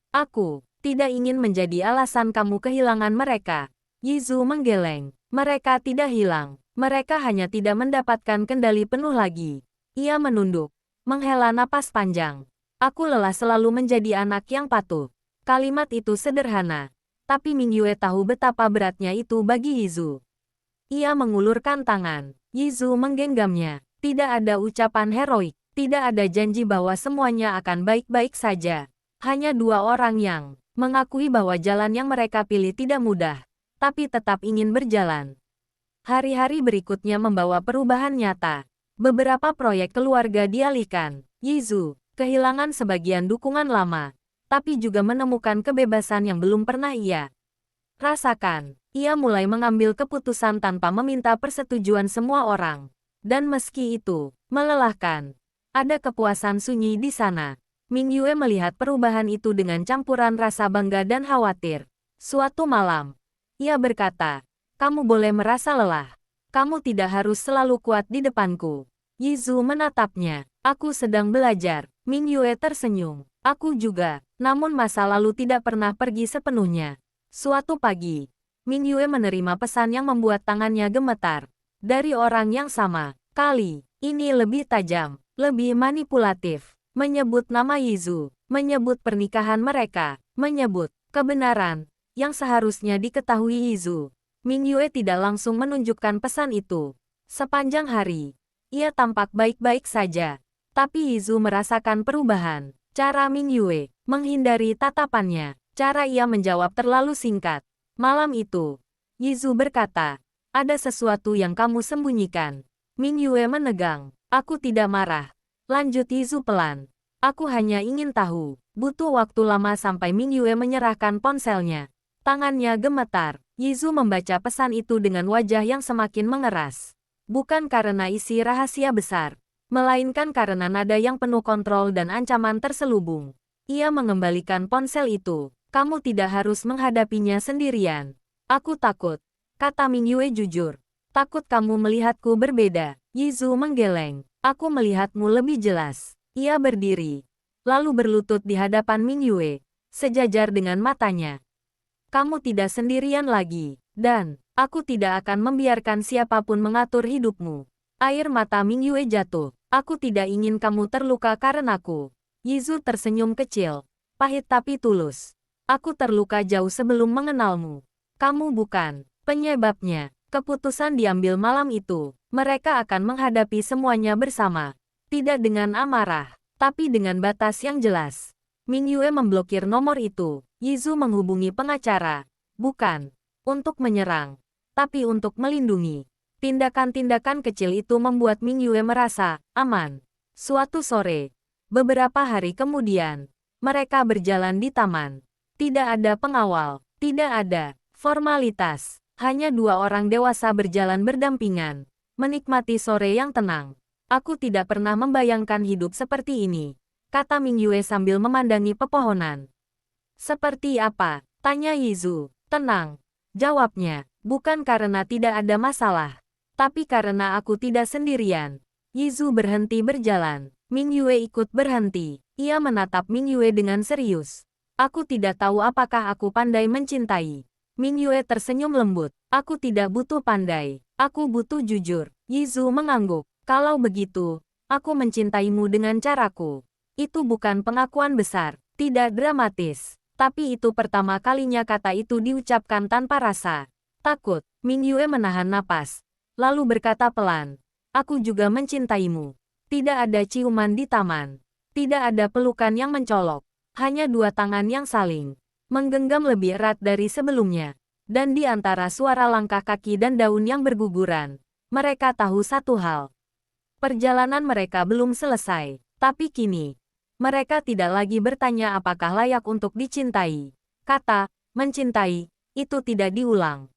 Aku tidak ingin menjadi alasan kamu kehilangan mereka. Yizu menggeleng. Mereka tidak hilang. Mereka hanya tidak mendapatkan kendali penuh lagi. Ia menunduk, menghela napas panjang. Aku lelah selalu menjadi anak yang patuh. Kalimat itu sederhana, tapi Ming Yue tahu betapa beratnya itu bagi Yizu. Ia mengulurkan tangan. Yizu menggenggamnya. Tidak ada ucapan heroik. Tidak ada janji bahwa semuanya akan baik-baik saja. Hanya dua orang yang mengakui bahwa jalan yang mereka pilih tidak mudah, tapi tetap ingin berjalan. Hari-hari berikutnya membawa perubahan nyata. Beberapa proyek keluarga dialihkan. Yizu kehilangan sebagian dukungan lama, tapi juga menemukan kebebasan yang belum pernah ia rasakan. Ia mulai mengambil keputusan tanpa meminta persetujuan semua orang. Dan meski itu melelahkan, ada kepuasan sunyi di sana. Ming Yue melihat perubahan itu dengan campuran rasa bangga dan khawatir. Suatu malam, ia berkata, kamu boleh merasa lelah. Kamu tidak harus selalu kuat di depanku. Yizu menatapnya. Aku sedang belajar. Ming Yue tersenyum. Aku juga. Namun masa lalu tidak pernah pergi sepenuhnya. Suatu pagi, Ming Yue menerima pesan yang membuat tangannya gemetar. Dari orang yang sama. Kali ini lebih tajam, lebih manipulatif. Menyebut nama Yizu. Menyebut pernikahan mereka. Menyebut kebenaran yang seharusnya diketahui Yizu. Ming Yue tidak langsung menunjukkan pesan itu. Sepanjang hari, ia tampak baik-baik saja. Tapi Yizu merasakan perubahan. Cara Ming Yue menghindari tatapannya. Cara ia menjawab terlalu singkat. Malam itu, Yizu berkata, ada sesuatu yang kamu sembunyikan. Ming Yue menegang. Aku tidak marah. Lanjut Yizu pelan. Aku hanya ingin tahu. Butuh waktu lama sampai Ming Yue menyerahkan ponselnya. Tangannya gemetar. Yizu membaca pesan itu dengan wajah yang semakin mengeras. Bukan karena isi rahasia besar, melainkan karena nada yang penuh kontrol dan ancaman terselubung. Ia mengembalikan ponsel itu. Kamu tidak harus menghadapinya sendirian. Aku takut, kata Ming Yue jujur. Takut kamu melihatku berbeda. Yizu menggeleng. Aku melihatmu lebih jelas. Ia berdiri, lalu berlutut di hadapan Ming Yue, sejajar dengan matanya. Kamu tidak sendirian lagi, dan aku tidak akan membiarkan siapapun mengatur hidupmu. Air mata Ming Yue jatuh. Aku tidak ingin kamu terluka karenaku. Yizu tersenyum kecil, pahit tapi tulus. Aku terluka jauh sebelum mengenalmu. Kamu bukan penyebabnya. Keputusan diambil malam itu. Mereka akan menghadapi semuanya bersama. Tidak dengan amarah, tapi dengan batas yang jelas. Ming Yue memblokir nomor itu. Yizu menghubungi pengacara. Bukan untuk menyerang, tapi untuk melindungi. Tindakan-tindakan kecil itu membuat Ming Yue merasa aman. Suatu sore, beberapa hari kemudian, mereka berjalan di taman. Tidak ada pengawal, tidak ada formalitas. Hanya dua orang dewasa berjalan berdampingan, menikmati sore yang tenang. Aku tidak pernah membayangkan hidup seperti ini, kata Ming Yue sambil memandangi pepohonan. Seperti apa? Tanya Yizu. Tenang, jawabnya. Bukan karena tidak ada masalah, tapi karena aku tidak sendirian. Yizu berhenti berjalan. Ming Yue ikut berhenti. Ia menatap Ming Yue dengan serius. Aku tidak tahu apakah aku pandai mencintai. Ming Yue tersenyum lembut. Aku tidak butuh pandai. Aku butuh jujur. Yizu mengangguk. Kalau begitu, aku mencintaimu dengan caraku. Itu bukan pengakuan besar, tidak dramatis. Tapi itu pertama kalinya kata itu diucapkan tanpa rasa takut. Ming Yue menahan napas, lalu berkata pelan. Aku juga mencintaimu. Tidak ada ciuman di taman. Tidak ada pelukan yang mencolok. Hanya dua tangan yang saling menggenggam lebih erat dari sebelumnya. Dan di antara suara langkah kaki dan daun yang berguguran, mereka tahu satu hal. Perjalanan mereka belum selesai. Tapi kini, mereka tidak lagi bertanya apakah layak untuk dicintai. Kata, mencintai, itu tidak diulang.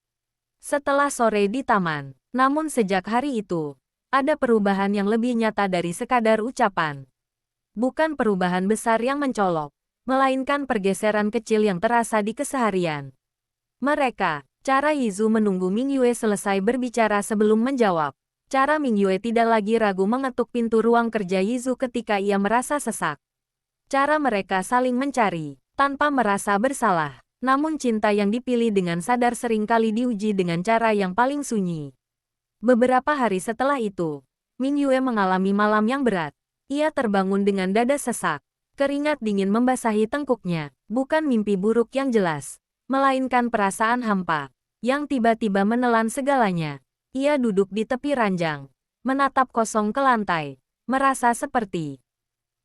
Setelah sore di taman, namun sejak hari itu, ada perubahan yang lebih nyata dari sekadar ucapan. Bukan perubahan besar yang mencolok, melainkan pergeseran kecil yang terasa di keseharian. Mereka, cara Yizu menunggu Ming Yue selesai berbicara sebelum menjawab. Cara Ming Yue tidak lagi ragu mengetuk pintu ruang kerja Yizu ketika ia merasa sesak. Cara mereka saling mencari, tanpa merasa bersalah. Namun cinta yang dipilih dengan sadar seringkali diuji dengan cara yang paling sunyi. Beberapa hari setelah itu, Ming Yue mengalami malam yang berat. Ia terbangun dengan dada sesak. Keringat dingin membasahi tengkuknya, bukan mimpi buruk yang jelas, melainkan perasaan hampa, yang tiba-tiba menelan segalanya. Ia duduk di tepi ranjang, menatap kosong ke lantai, merasa seperti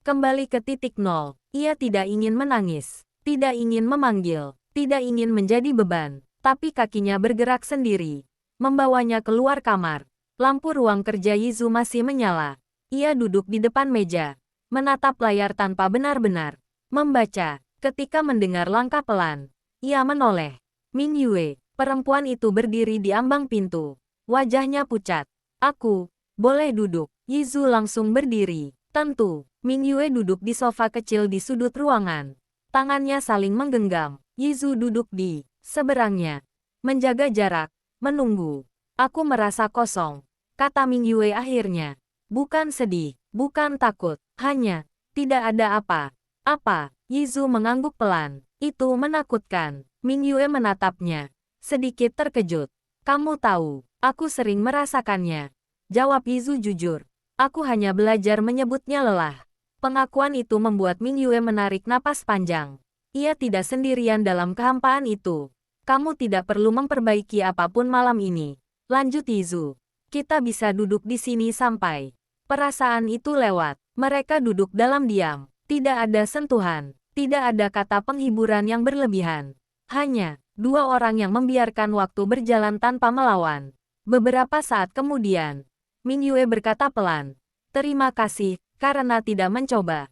kembali ke titik nol. Ia tidak ingin menangis, tidak ingin memanggil, tidak ingin menjadi beban, tapi kakinya bergerak sendiri, membawanya keluar kamar. Lampu ruang kerja Yizu masih menyala. Ia duduk di depan meja, menatap layar tanpa benar-benar membaca. Ketika mendengar langkah pelan, ia menoleh. Ming Yue, perempuan itu berdiri di ambang pintu. Wajahnya pucat. Aku, boleh duduk? Yizu langsung berdiri. Tentu. Ming Yue duduk di sofa kecil di sudut ruangan. Tangannya saling menggenggam. Yizu duduk di Seberangnya. Menjaga jarak. Menunggu. Aku merasa kosong. Kata Ming Yue akhirnya. Bukan sedih. Bukan takut. Hanya. Tidak ada apa. Apa? Yizu mengangguk pelan. Itu menakutkan. Ming Yue menatapnya. Sedikit terkejut. Kamu tahu. Aku sering merasakannya. Jawab Yizu jujur. Aku hanya belajar menyebutnya lelah. Pengakuan itu membuat Ming Yue menarik napas panjang. Ia tidak sendirian dalam kehampaan itu. Kamu tidak perlu memperbaiki apapun malam ini. Lanjut Yizu. Kita bisa duduk di sini sampai perasaan itu lewat. Mereka duduk dalam diam. Tidak ada sentuhan. Tidak ada kata penghiburan yang berlebihan. Hanya dua orang yang membiarkan waktu berjalan tanpa melawan. Beberapa saat kemudian, Ming Yue berkata pelan. Terima kasih, karena tidak mencoba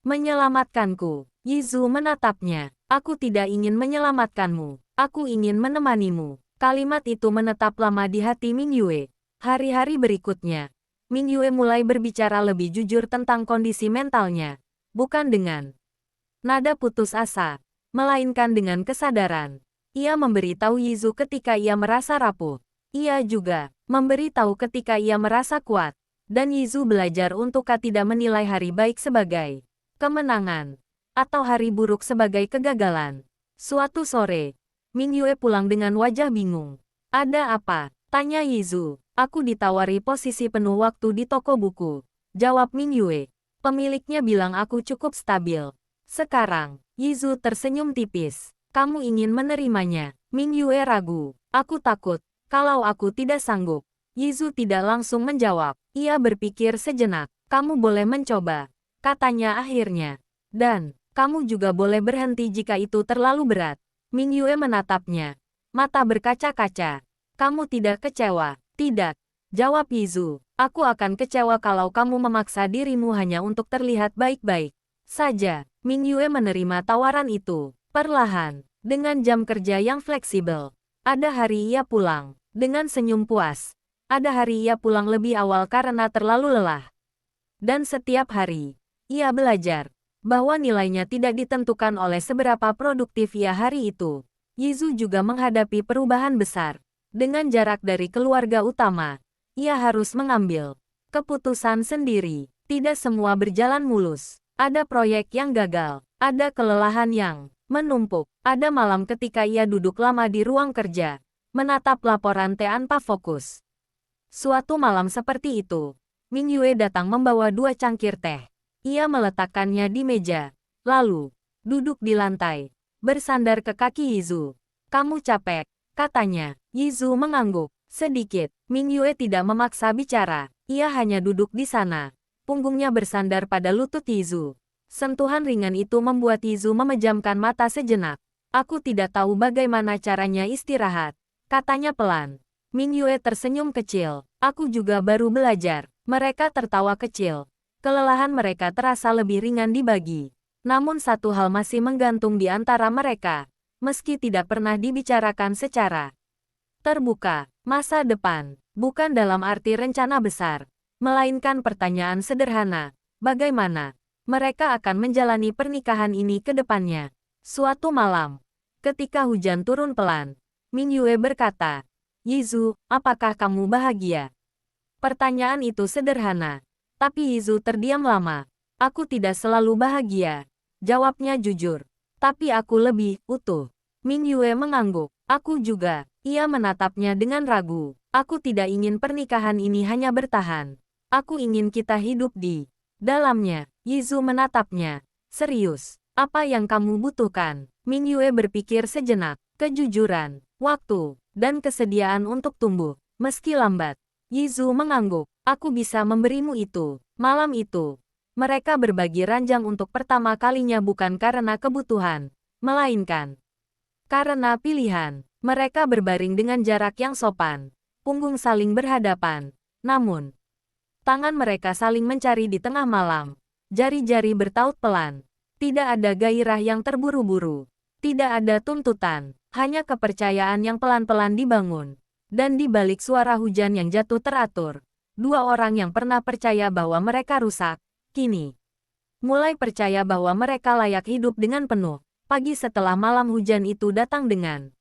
menyelamatkanku. Yizu menatapnya. Aku tidak ingin menyelamatkanmu. Aku ingin menemanimu. Kalimat itu menetap lama di hati Ming Yue. Hari-hari berikutnya, Ming Yue mulai berbicara lebih jujur tentang kondisi mentalnya. Bukan dengan nada putus asa, melainkan dengan kesadaran. Ia memberitahu Yizu ketika ia merasa rapuh. Ia juga memberitahu ketika ia merasa kuat. Dan Yizu belajar untuk tidak menilai hari baik sebagai kemenangan atau hari buruk sebagai kegagalan. Suatu sore, Ming Yue pulang dengan wajah bingung. Ada apa? Tanya Yizu. Aku ditawari posisi penuh waktu di toko buku. Jawab Ming Yue. Pemiliknya bilang aku cukup stabil. Sekarang, Yizu tersenyum tipis. Kamu ingin menerimanya? Ming Yue ragu. Aku takut. Kalau aku tidak sanggup. Yizu tidak langsung menjawab. Ia berpikir sejenak. Kamu boleh mencoba. Katanya akhirnya. Dan, kamu juga boleh berhenti jika itu terlalu berat. Ming Yue menatapnya. Mata berkaca-kaca. Kamu tidak kecewa? Tidak. Jawab Yizu. Aku akan kecewa kalau kamu memaksa dirimu hanya untuk terlihat baik-baik saja. Ming Yue menerima tawaran itu. Perlahan. Dengan jam kerja yang fleksibel. Ada hari ia pulang. Dengan senyum puas. Ada hari ia pulang lebih awal karena terlalu lelah. Dan setiap hari, ia belajar bahwa nilainya tidak ditentukan oleh seberapa produktif ia hari itu. Yizu juga menghadapi perubahan besar. Dengan jarak dari keluarga utama, ia harus mengambil keputusan sendiri. Tidak semua berjalan mulus. Ada proyek yang gagal. Ada kelelahan yang menumpuk. Ada malam ketika ia duduk lama di ruang kerja, menatap laporan tanpa fokus. Suatu malam seperti itu, Ming Yue datang membawa 2 cangkir teh. Ia meletakkannya di meja, lalu duduk di lantai, bersandar ke kaki Yizu. Kamu capek, katanya. Yizu mengangguk sedikit. Ming Yue tidak memaksa bicara. Ia hanya duduk di sana. Punggungnya bersandar pada lutut Yizu. Sentuhan ringan itu membuat Yizu memejamkan mata sejenak. Aku tidak tahu bagaimana caranya istirahat, katanya pelan. Ming Yue tersenyum kecil. Aku juga baru belajar. Mereka tertawa kecil. Kelelahan mereka terasa lebih ringan dibagi. Namun satu hal masih menggantung di antara mereka. Meski tidak pernah dibicarakan secara terbuka. Masa depan. Bukan dalam arti rencana besar. Melainkan pertanyaan sederhana. Bagaimana mereka akan menjalani pernikahan ini ke depannya? Suatu malam, ketika hujan turun pelan, Ming Yue berkata, Yizu, apakah kamu bahagia? Pertanyaan itu sederhana. Tapi Yizu terdiam lama. Aku tidak selalu bahagia. Jawabnya jujur. Tapi aku lebih utuh. Ming Yue mengangguk. Aku juga. Ia menatapnya dengan ragu. Aku tidak ingin pernikahan ini hanya bertahan. Aku ingin kita hidup di dalamnya. Yizu menatapnya. Serius. Apa yang kamu butuhkan? Ming Yue berpikir sejenak. Kejujuran, waktu, dan kesediaan untuk tumbuh. Meski lambat. Yizu mengangguk. Aku bisa memberimu itu. Malam itu, mereka berbagi ranjang untuk pertama kalinya bukan karena kebutuhan, melainkan karena pilihan. Mereka berbaring dengan jarak yang sopan. Punggung saling berhadapan. Namun, tangan mereka saling mencari di tengah malam. Jari-jari bertaut pelan. Tidak ada gairah yang terburu-buru. Tidak ada tuntutan. Hanya kepercayaan yang pelan-pelan dibangun. Dan di balik suara hujan yang jatuh teratur, 2 orang yang pernah percaya bahwa mereka rusak, kini mulai percaya bahwa mereka layak hidup dengan penuh. Pagi setelah malam hujan itu datang dengan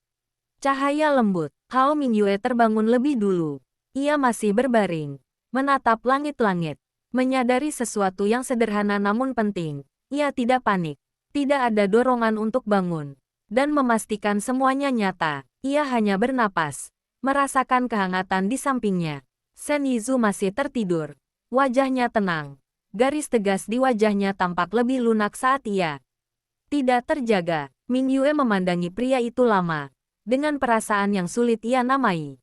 Cahaya lembut. Hao Mingyue terbangun lebih dulu. Ia masih berbaring, menatap langit-langit. Menyadari sesuatu yang sederhana namun penting. Ia tidak panik. Tidak ada dorongan untuk bangun. Dan memastikan semuanya nyata. Ia hanya bernapas. Merasakan kehangatan di sampingnya. Shen Yizu masih tertidur. Wajahnya tenang. Garis tegas di wajahnya tampak lebih lunak saat ia tidak terjaga. Mingyue memandangi pria itu lama. Dengan perasaan yang sulit ia namai.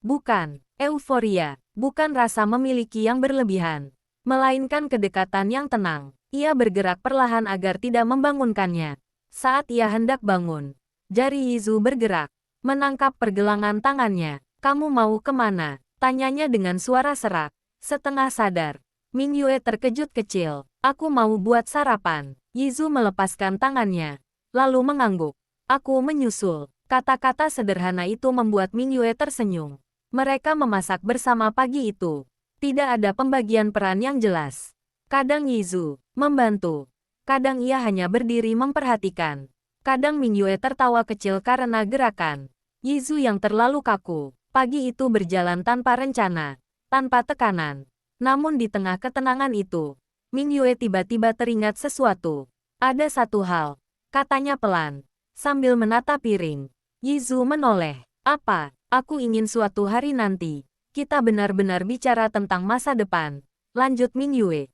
Bukan euforia, bukan rasa memiliki yang berlebihan, melainkan kedekatan yang tenang. Ia bergerak perlahan agar tidak membangunkannya. Saat ia hendak bangun, jari Yizu bergerak, menangkap pergelangan tangannya. "Kamu mau kemana?" tanyanya dengan suara serak. Setengah sadar, Mingyue terkejut kecil. "Aku mau buat sarapan." Yizu melepaskan tangannya, lalu mengangguk. "Aku menyusul." Kata-kata sederhana itu membuat Mingyue tersenyum. Mereka memasak bersama pagi itu. Tidak ada pembagian peran yang jelas. Kadang Yizu membantu. Kadang ia hanya berdiri memperhatikan. Kadang Mingyue tertawa kecil karena gerakan Yizu yang terlalu kaku. Pagi itu berjalan tanpa rencana, tanpa tekanan. Namun di tengah ketenangan itu, Mingyue tiba-tiba teringat sesuatu. "Ada satu hal," katanya pelan, sambil menata piring. Yizu menoleh. "Apa?" "Aku ingin suatu hari nanti kita benar-benar bicara tentang masa depan," lanjut Mingyue.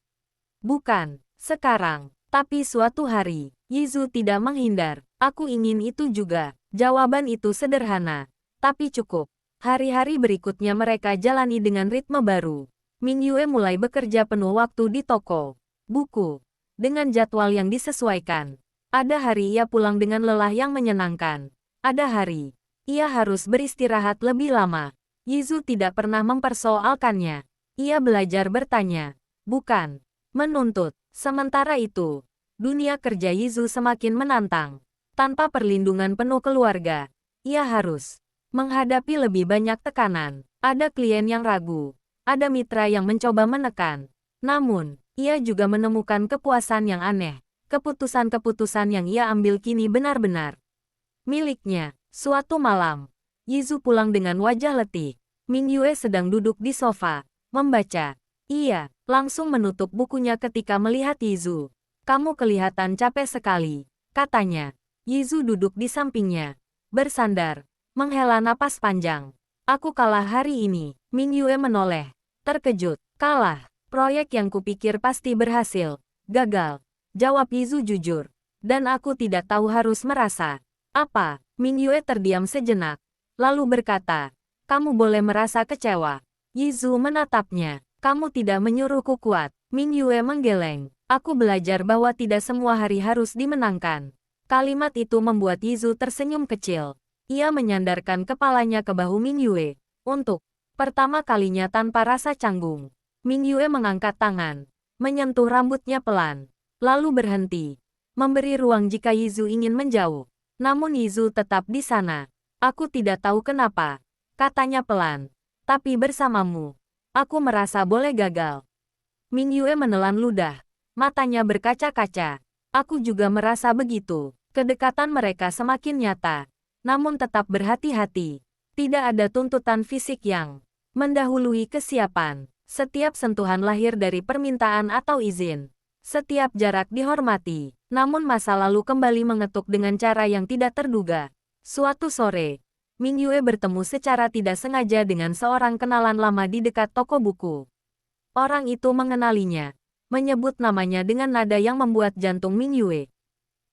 "Bukan sekarang, tapi suatu hari." Yizu tidak menghindar. "Aku ingin itu juga." Jawaban itu sederhana, tapi cukup. Hari-hari berikutnya mereka jalani dengan ritme baru. Mingyue mulai bekerja penuh waktu di toko buku, dengan jadwal yang disesuaikan. Ada hari ia pulang dengan lelah yang menyenangkan. Ada hari, ia harus beristirahat lebih lama. Yizu tidak pernah mempersoalkannya. Ia belajar bertanya, bukan menuntut. Sementara itu, dunia kerja Yizu semakin menantang. Tanpa perlindungan penuh keluarga, ia harus menghadapi lebih banyak tekanan. Ada klien yang ragu, ada mitra yang mencoba menekan. Namun, ia juga menemukan kepuasan yang aneh. Keputusan-keputusan yang ia ambil kini benar-benar miliknya. Suatu malam, Yizu pulang dengan wajah letih. Mingyue sedang duduk di sofa, membaca. Ia langsung menutup bukunya ketika melihat Yizu. "Kamu kelihatan capek sekali," katanya. Yizu duduk di sampingnya, bersandar, menghela napas panjang. "Aku kalah hari ini." Mingyue menoleh, terkejut. "Kalah? Proyek yang kupikir pasti berhasil, gagal," jawab Yizu jujur. "Dan aku tidak tahu harus merasa apa." Mingyue terdiam sejenak, lalu berkata, "Kamu boleh merasa kecewa." Yizu menatapnya. "Kamu tidak menyuruhku kuat." Mingyue menggeleng. "Aku belajar bahwa tidak semua hari harus dimenangkan." Kalimat itu membuat Yizu tersenyum kecil. Ia menyandarkan kepalanya ke bahu Mingyue. Untuk pertama kalinya tanpa rasa canggung, Mingyue mengangkat tangan, menyentuh rambutnya pelan, lalu berhenti, memberi ruang jika Yizu ingin menjauh. Namun Yizu tetap di sana. "Aku tidak tahu kenapa," katanya pelan. "Tapi bersamamu, aku merasa boleh gagal." Mingyue menelan ludah. Matanya berkaca-kaca. "Aku juga merasa begitu." Kedekatan mereka semakin nyata. Namun tetap berhati-hati. Tidak ada tuntutan fisik yang mendahului kesiapan. Setiap sentuhan lahir dari permintaan atau izin. Setiap jarak dihormati. Namun masa lalu kembali mengetuk dengan cara yang tidak terduga. Suatu sore, Mingyue bertemu secara tidak sengaja dengan seorang kenalan lama di dekat toko buku. Orang itu mengenalinya, menyebut namanya dengan nada yang membuat jantung Mingyue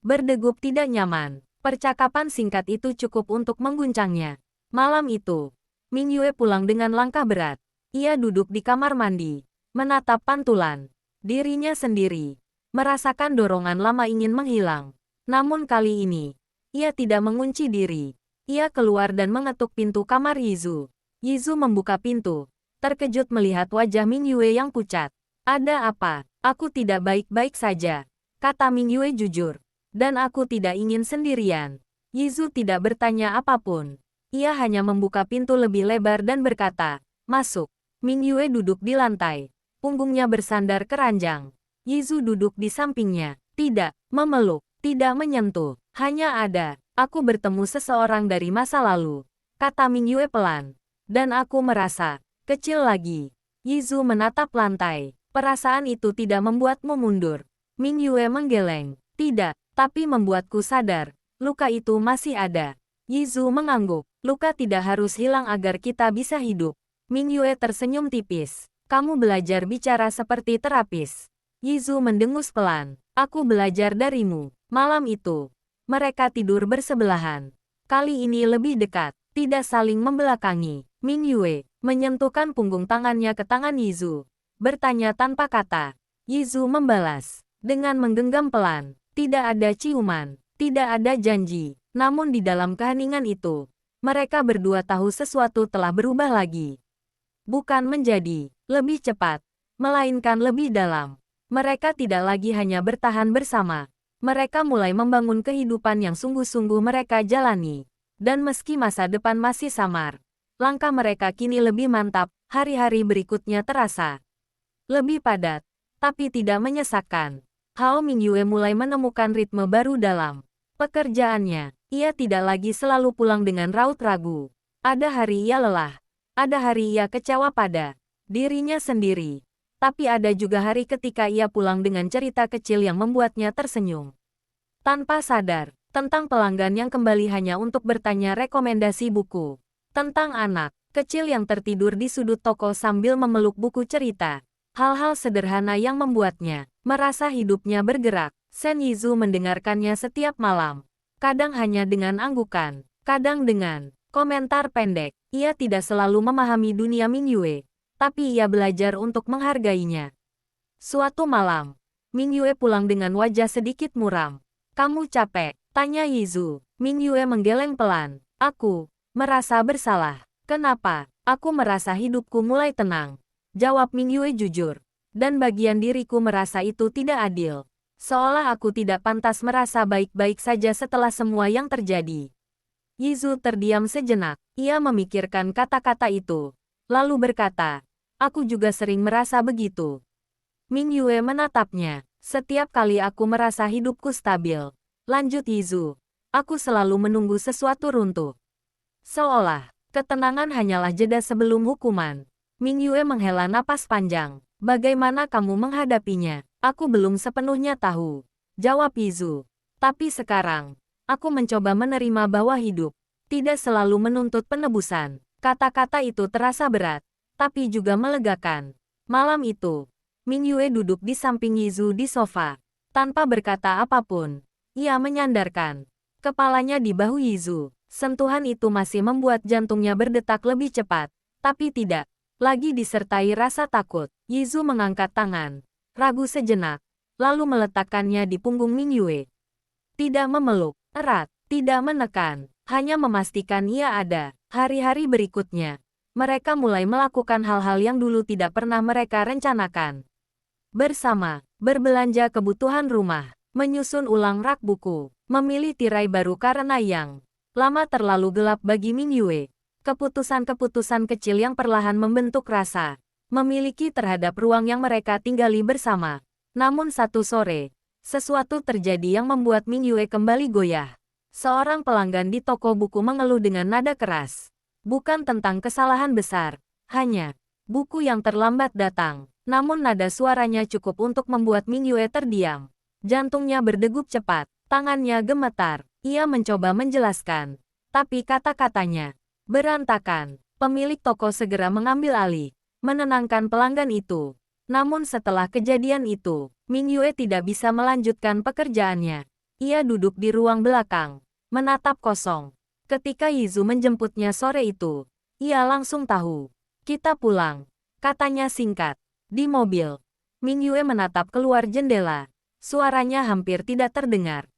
berdegup tidak nyaman. Percakapan singkat itu cukup untuk mengguncangnya. Malam itu, Mingyue pulang dengan langkah berat. Ia duduk di kamar mandi, menatap pantulan dirinya sendiri, merasakan dorongan lama ingin menghilang. Namun kali ini, ia tidak mengunci diri. Ia keluar dan mengetuk pintu kamar Yizu. Yizu membuka pintu, terkejut melihat wajah Mingyue yang pucat. "Ada apa?" "Aku tidak baik-baik saja," kata Mingyue jujur. "Dan aku tidak ingin sendirian." Yizu tidak bertanya apapun. Ia hanya membuka pintu lebih lebar dan berkata, "Masuk." Mingyue duduk di lantai. Punggungnya bersandar ke ranjang. Yizu duduk di sampingnya. Tidak memeluk, tidak menyentuh. Hanya ada. Aku bertemu seseorang dari masa lalu, kata Ming Yue pelan. Dan aku merasa kecil lagi. Yizu menatap lantai. Perasaan itu tidak membuatmu mundur. Ming Yue menggeleng. Tidak, tapi membuatku sadar. Luka itu masih ada. Yizu mengangguk. Luka tidak harus hilang agar kita bisa hidup. Ming Yue tersenyum tipis. Kamu belajar bicara seperti terapis. Yizu mendengus pelan. Aku belajar darimu. Malam itu, mereka tidur bersebelahan. Kali ini lebih dekat, tidak saling membelakangi. Ming Yue menyentuhkan punggung tangannya ke tangan Yizu. Bertanya tanpa kata. Yizu membalas dengan menggenggam pelan. Tidak ada ciuman, tidak ada janji. Namun di dalam keheningan itu, mereka berdua tahu sesuatu telah berubah lagi. Bukan menjadi lebih cepat, melainkan lebih dalam. Mereka tidak lagi hanya bertahan bersama. Mereka mulai membangun kehidupan yang sungguh-sungguh mereka jalani. Dan meski masa depan masih samar, langkah mereka kini lebih mantap. Hari-hari berikutnya terasa lebih padat, tapi tidak menyesakkan. Hao Mingyue mulai menemukan ritme baru dalam pekerjaannya. Ia tidak lagi selalu pulang dengan raut ragu. Ada hari ia lelah, ada hari ia kecewa pada dirinya sendiri. Tapi ada juga hari ketika ia pulang dengan cerita kecil yang membuatnya tersenyum. Tanpa sadar, tentang pelanggan yang kembali hanya untuk bertanya rekomendasi buku. Tentang anak kecil yang tertidur di sudut toko sambil memeluk buku cerita. Hal-hal sederhana yang membuatnya merasa hidupnya bergerak. Shen Yizu mendengarkannya setiap malam. Kadang hanya dengan anggukan, kadang dengan komentar pendek. Ia tidak selalu memahami dunia Ming Yue, tapi ia belajar untuk menghargainya. Suatu malam, Ming Yue pulang dengan wajah sedikit muram. Kamu capek? Tanya Yizu. Ming Yue menggeleng pelan. Aku merasa bersalah. Kenapa? Aku merasa hidupku mulai tenang. Jawab Ming Yue jujur. Dan bagian diriku merasa itu tidak adil. Seolah aku tidak pantas merasa baik-baik saja setelah semua yang terjadi. Yizu terdiam sejenak. Ia memikirkan kata-kata itu. Lalu berkata, aku juga sering merasa begitu. Ming Yue menatapnya. Setiap kali aku merasa hidupku stabil. Lanjut Yizu. Aku selalu menunggu sesuatu runtuh. Seolah ketenangan hanyalah jeda sebelum hukuman. Ming Yue menghela napas panjang. Bagaimana kamu menghadapinya? Aku belum sepenuhnya tahu. Jawab Yizu. Tapi sekarang, aku mencoba menerima bahwa hidup tidak selalu menuntut penebusan. Kata-kata itu terasa berat, tapi juga melegakan. Malam itu, Ming Yue duduk di samping Yizu di sofa. Tanpa berkata apapun, ia menyandarkan kepalanya di bahu Yizu. Sentuhan itu masih membuat jantungnya berdetak lebih cepat, tapi tidak lagi disertai rasa takut. Yizu mengangkat tangan, ragu sejenak, lalu meletakkannya di punggung Ming Yue. Tidak memeluk erat, tidak menekan, hanya memastikan ia ada. Hari-hari berikutnya, mereka mulai melakukan hal-hal yang dulu tidak pernah mereka rencanakan. Bersama, berbelanja kebutuhan rumah, menyusun ulang rak buku, memilih tirai baru karena yang lama terlalu gelap bagi Ming Yue. Keputusan-keputusan kecil yang perlahan membentuk rasa memiliki terhadap ruang yang mereka tinggali bersama. Namun satu sore, sesuatu terjadi yang membuat Ming Yue kembali goyah. Seorang pelanggan di toko buku mengeluh dengan nada keras. Bukan tentang kesalahan besar, hanya buku yang terlambat datang. Namun nada suaranya cukup untuk membuat Ming Yue terdiam. Jantungnya berdegup cepat, tangannya gemetar. Ia mencoba menjelaskan, tapi kata-katanya berantakan. Pemilik toko segera mengambil alih, menenangkan pelanggan itu. Namun setelah kejadian itu, Ming Yue tidak bisa melanjutkan pekerjaannya. Ia duduk di ruang belakang, menatap kosong. Ketika Yizu menjemputnya sore itu, ia langsung tahu. Kita pulang, katanya singkat. Di mobil, Ming Yue menatap keluar jendela. Suaranya hampir tidak terdengar.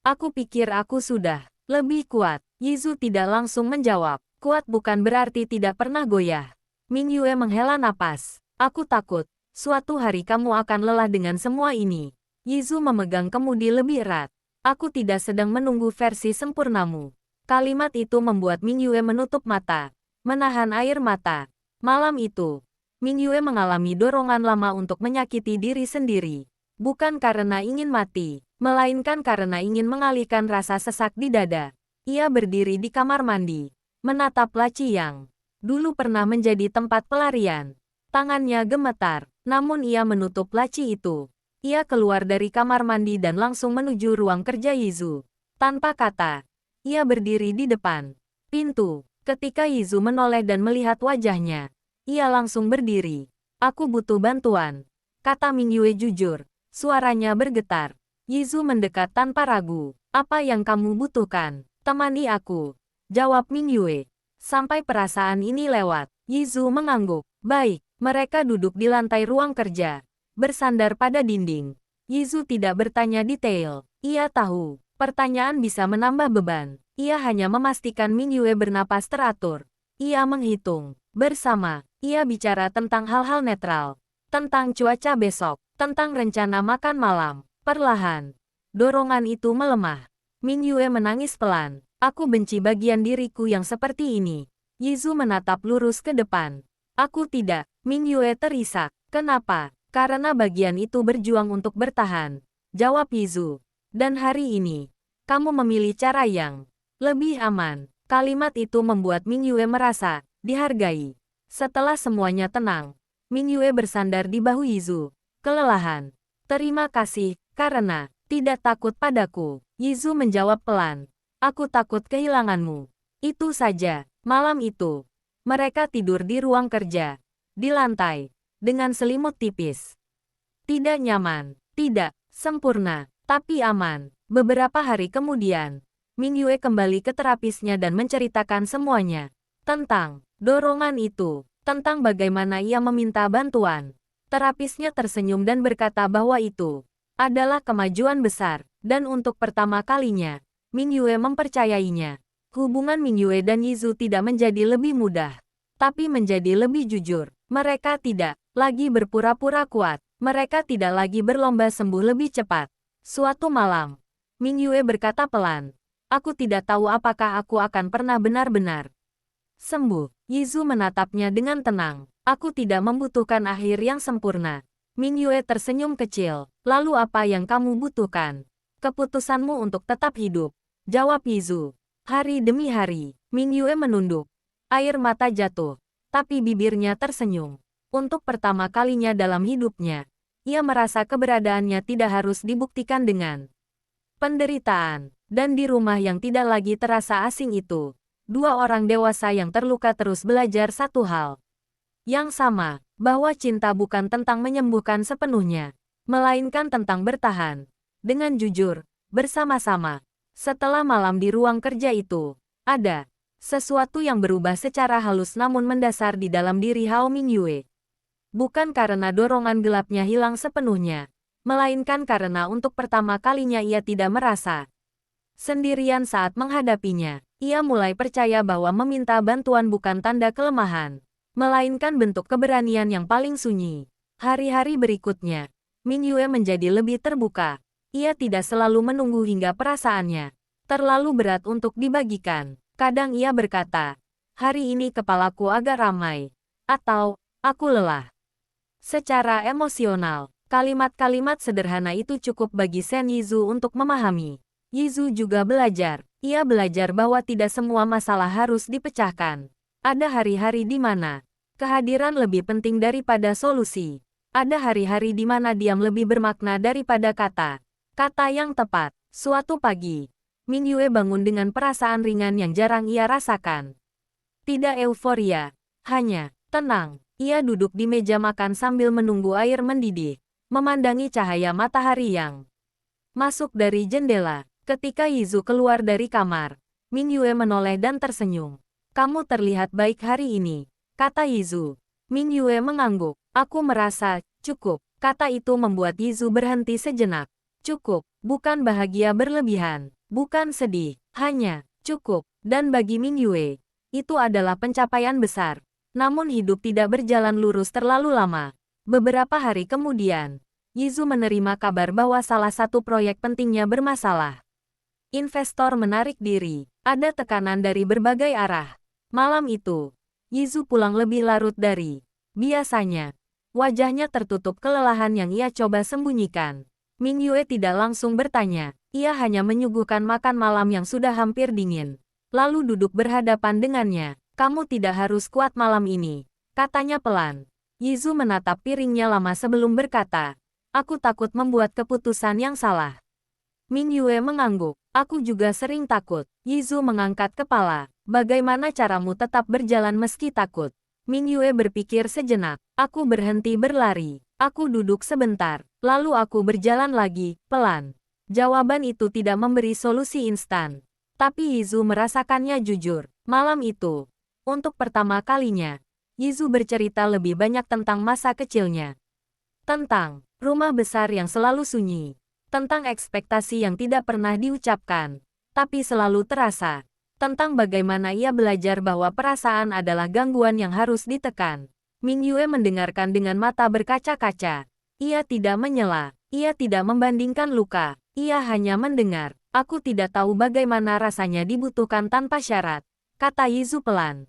Aku pikir aku sudah lebih kuat. Yizu tidak langsung menjawab. Kuat bukan berarti tidak pernah goyah. Ming Yue menghela napas. Aku takut, suatu hari kamu akan lelah dengan semua ini. Yizu memegang kemudi lebih erat. Aku tidak sedang menunggu versi sempurnamu. Kalimat itu membuat Ming Yue menutup mata, menahan air mata. Malam itu, Ming Yue mengalami dorongan lama untuk menyakiti diri sendiri. Bukan karena ingin mati, melainkan karena ingin mengalihkan rasa sesak di dada. Ia berdiri di kamar mandi, menatap laci yang dulu pernah menjadi tempat pelarian. Tangannya gemetar, namun ia menutup laci itu. Ia keluar dari kamar mandi dan langsung menuju ruang kerja Yizu. Tanpa kata, ia berdiri di depan pintu. Ketika Yizu menoleh dan melihat wajahnya, ia langsung berdiri. Aku butuh bantuan, kata Mingyue jujur. Suaranya bergetar. Yizu mendekat tanpa ragu. Apa yang kamu butuhkan? Temani aku, jawab Mingyue. Sampai perasaan ini lewat, Yizu mengangguk. Baik, mereka duduk di lantai ruang kerja, bersandar pada dinding. Yizu tidak bertanya detail. Ia tahu, pertanyaan bisa menambah beban. Ia hanya memastikan Mingyue bernapas teratur. Ia menghitung. Bersama, ia bicara tentang hal-hal netral. Tentang cuaca besok, tentang rencana makan malam. Perlahan, dorongan itu melemah. Mingyue menangis pelan. Aku benci bagian diriku yang seperti ini. Yizu menatap lurus ke depan. Aku tidak. Mingyue terisak. Kenapa? Karena bagian itu berjuang untuk bertahan, jawab Yizu. Dan hari ini, kamu memilih cara yang lebih aman. Kalimat itu membuat Mingyue merasa dihargai. Setelah semuanya tenang, Mingyue bersandar di bahu Yizu. Kelelahan. Terima kasih, karena tidak takut padaku. Yizu menjawab pelan. Aku takut kehilanganmu. Itu saja. Malam itu, mereka tidur di ruang kerja, di lantai, dengan selimut tipis. Tidak nyaman, tidak sempurna, tapi aman. Beberapa hari kemudian, Mingyue kembali ke terapisnya dan menceritakan semuanya. Tentang dorongan itu, tentang bagaimana ia meminta bantuan. Terapisnya tersenyum dan berkata bahwa itu adalah kemajuan besar, dan untuk pertama kalinya, Mingyue mempercayainya. Hubungan Mingyue dan Yizu tidak menjadi lebih mudah, tapi menjadi lebih jujur. Mereka tidak lagi berpura-pura kuat. Mereka tidak lagi berlomba sembuh lebih cepat. Suatu malam, Mingyue berkata pelan, aku tidak tahu apakah aku akan pernah benar-benar sembuh. Yizu menatapnya dengan tenang. Aku tidak membutuhkan akhir yang sempurna. Mingyue tersenyum kecil. Lalu apa yang kamu butuhkan? Keputusanmu untuk tetap hidup, jawab Yizu. Hari demi hari, Mingyue menunduk. Air mata jatuh, tapi bibirnya tersenyum. Untuk pertama kalinya dalam hidupnya, ia merasa keberadaannya tidak harus dibuktikan dengan penderitaan. Dan di rumah yang tidak lagi terasa asing itu, dua orang dewasa yang terluka terus belajar satu hal yang sama, bahwa cinta bukan tentang menyembuhkan sepenuhnya, melainkan tentang bertahan dengan jujur, bersama-sama. Setelah malam di ruang kerja itu, ada sesuatu yang berubah secara halus namun mendasar di dalam diri Hao Mingyue. Bukan karena dorongan gelapnya hilang sepenuhnya, melainkan karena untuk pertama kalinya ia tidak merasa sendirian saat menghadapinya. Ia mulai percaya bahwa meminta bantuan bukan tanda kelemahan, melainkan bentuk keberanian yang paling sunyi. Hari-hari berikutnya, Mingyue menjadi lebih terbuka. Ia tidak selalu menunggu hingga perasaannya terlalu berat untuk dibagikan. Kadang ia berkata, hari ini kepalaku agak ramai, atau aku lelah. Secara emosional, kalimat-kalimat sederhana itu cukup bagi Shen Yizu untuk memahami. Yizu juga belajar. Ia belajar bahwa tidak semua masalah harus dipecahkan. Ada hari-hari di mana kehadiran lebih penting daripada solusi. Ada hari-hari di mana diam lebih bermakna daripada kata yang tepat. Suatu pagi, Mingyue bangun dengan perasaan ringan yang jarang ia rasakan. Tidak euforia, hanya tenang. Ia duduk di meja makan sambil menunggu air mendidih, memandangi cahaya matahari yang masuk dari jendela. Ketika Yizu keluar dari kamar, Mingyue menoleh dan tersenyum. Kamu terlihat baik hari ini, kata Yizu. Mingyue mengangguk. Aku merasa cukup. Kata itu membuat Yizu berhenti sejenak. Cukup, bukan bahagia berlebihan, bukan sedih, hanya cukup. Dan bagi Mingyue, itu adalah pencapaian besar. Namun hidup tidak berjalan lurus terlalu lama. Beberapa hari kemudian, Yizu menerima kabar bahwa salah satu proyek pentingnya bermasalah. Investor menarik diri. Ada tekanan dari berbagai arah. Malam itu, Yizu pulang lebih larut dari biasanya. Wajahnya tertutup kelelahan yang ia coba sembunyikan. Mingyue tidak langsung bertanya, Ia hanya menyuguhkan makan malam yang sudah hampir dingin. Lalu duduk berhadapan dengannya. Kamu tidak harus kuat malam ini, katanya pelan. Yizu menatap piringnya lama sebelum berkata, aku takut membuat keputusan yang salah. Ming Yue mengangguk. Aku juga sering takut. Yizu mengangkat kepala. Bagaimana caramu tetap berjalan meski takut? Ming Yue berpikir sejenak. Aku berhenti berlari. Aku duduk sebentar. Lalu aku berjalan lagi, pelan. Jawaban itu tidak memberi solusi instan. Tapi Yizu merasakannya jujur. Malam itu, untuk pertama kalinya, Yizu bercerita lebih banyak tentang masa kecilnya. Tentang rumah besar yang selalu sunyi. Tentang ekspektasi yang tidak pernah diucapkan, tapi selalu terasa. Tentang bagaimana ia belajar bahwa perasaan adalah gangguan yang harus ditekan. Ming Yue mendengarkan dengan mata berkaca-kaca. Ia tidak menyela. Ia tidak membandingkan luka. Ia hanya mendengar. Aku tidak tahu bagaimana rasanya dibutuhkan tanpa syarat, kata Yizu pelan.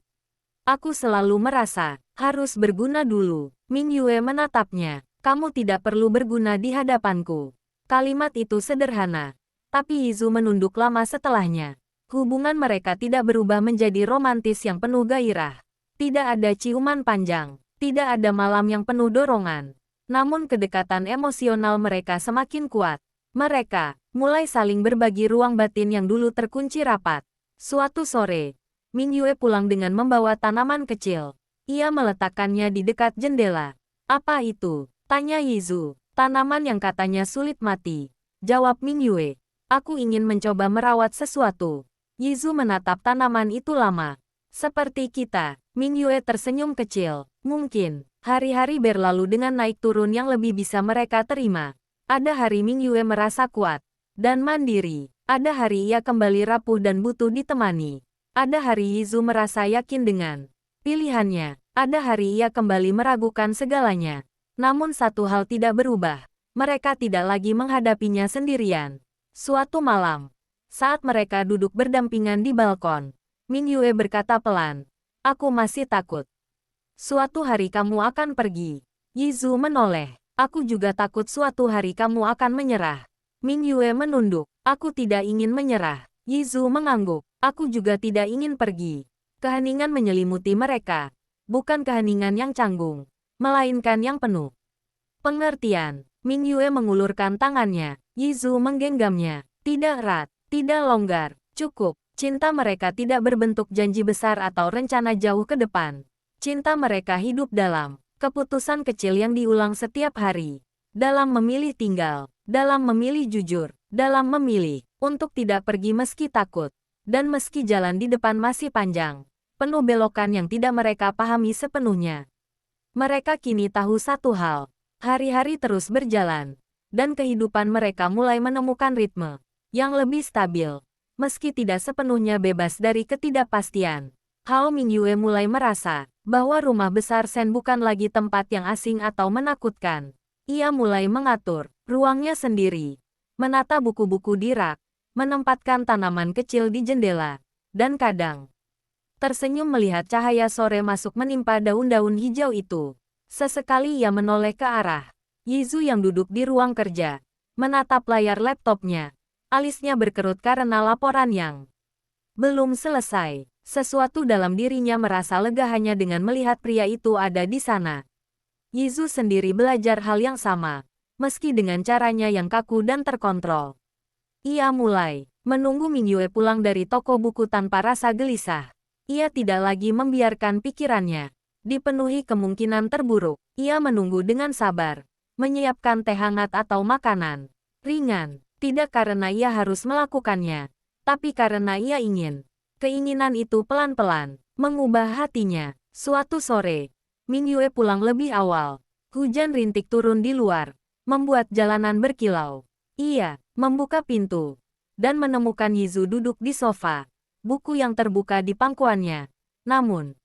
Aku selalu merasa harus berguna dulu. Ming Yue menatapnya. Kamu tidak perlu berguna di hadapanku. Kalimat itu sederhana, tapi Yizu menunduk lama setelahnya. Hubungan mereka tidak berubah menjadi romantis yang penuh gairah. Tidak ada ciuman panjang, tidak ada malam yang penuh dorongan. Namun kedekatan emosional mereka semakin kuat. Mereka mulai saling berbagi ruang batin yang dulu terkunci rapat. Suatu sore, Ming Yue pulang dengan membawa tanaman kecil. Ia meletakkannya di dekat jendela. Apa itu? Tanya Yizu. Tanaman yang katanya sulit mati. Jawab Ming Yue. Aku ingin mencoba merawat sesuatu. Yizu menatap tanaman itu lama. Seperti kita, Ming Yue tersenyum kecil. Mungkin, hari-hari berlalu dengan naik turun yang lebih bisa mereka terima. Ada hari Ming Yue merasa kuat dan mandiri. Ada hari ia kembali rapuh dan butuh ditemani. Ada hari Yizu merasa yakin dengan pilihannya. Ada hari ia kembali meragukan segalanya. Namun satu hal tidak berubah. Mereka tidak lagi menghadapinya sendirian. Suatu malam, saat mereka duduk berdampingan di balkon, Ming Yue berkata pelan, aku masih takut. Suatu hari kamu akan pergi. Yizu menoleh. Aku juga takut suatu hari kamu akan menyerah. Ming Yue menunduk. Aku tidak ingin menyerah. Yizu mengangguk. Aku juga tidak ingin pergi. Keheningan menyelimuti mereka. Bukan keheningan yang canggung, melainkan yang penuh pengertian. Ming Yue mengulurkan tangannya. Yizu menggenggamnya. Tidak erat, tidak longgar, cukup. Cinta mereka tidak berbentuk janji besar atau rencana jauh ke depan. Cinta mereka hidup dalam keputusan kecil yang diulang setiap hari. Dalam memilih tinggal, dalam memilih jujur, dalam memilih untuk tidak pergi meski takut. Dan meski jalan di depan masih panjang, penuh belokan yang tidak mereka pahami sepenuhnya. Mereka kini tahu satu hal. Hari-hari terus berjalan, dan kehidupan mereka mulai menemukan ritme yang lebih stabil, meski tidak sepenuhnya bebas dari ketidakpastian. Hao Mingyue mulai merasa bahwa rumah besar Shen bukan lagi tempat yang asing atau menakutkan. Ia mulai mengatur ruangnya sendiri, menata buku-buku di rak, menempatkan tanaman kecil di jendela, dan kadang tersenyum melihat cahaya sore masuk menimpa daun-daun hijau itu. Sesekali ia menoleh ke arah Yizu yang duduk di ruang kerja, menatap layar laptopnya. Alisnya berkerut karena laporan yang belum selesai. Sesuatu dalam dirinya merasa lega hanya dengan melihat pria itu ada di sana. Yizu sendiri belajar hal yang sama, meski dengan caranya yang kaku dan terkontrol. Ia mulai menunggu Mingyue pulang dari toko buku tanpa rasa gelisah. Ia tidak lagi membiarkan pikirannya dipenuhi kemungkinan terburuk. Ia menunggu dengan sabar, menyiapkan teh hangat atau makanan ringan, tidak karena ia harus melakukannya, tapi karena ia ingin. Keinginan itu pelan-pelan mengubah hatinya. Suatu sore, Mingyue pulang lebih awal. Hujan rintik turun di luar, membuat jalanan berkilau. Ia membuka pintu dan menemukan Yizu duduk di sofa, buku yang terbuka di pangkuannya. Namun,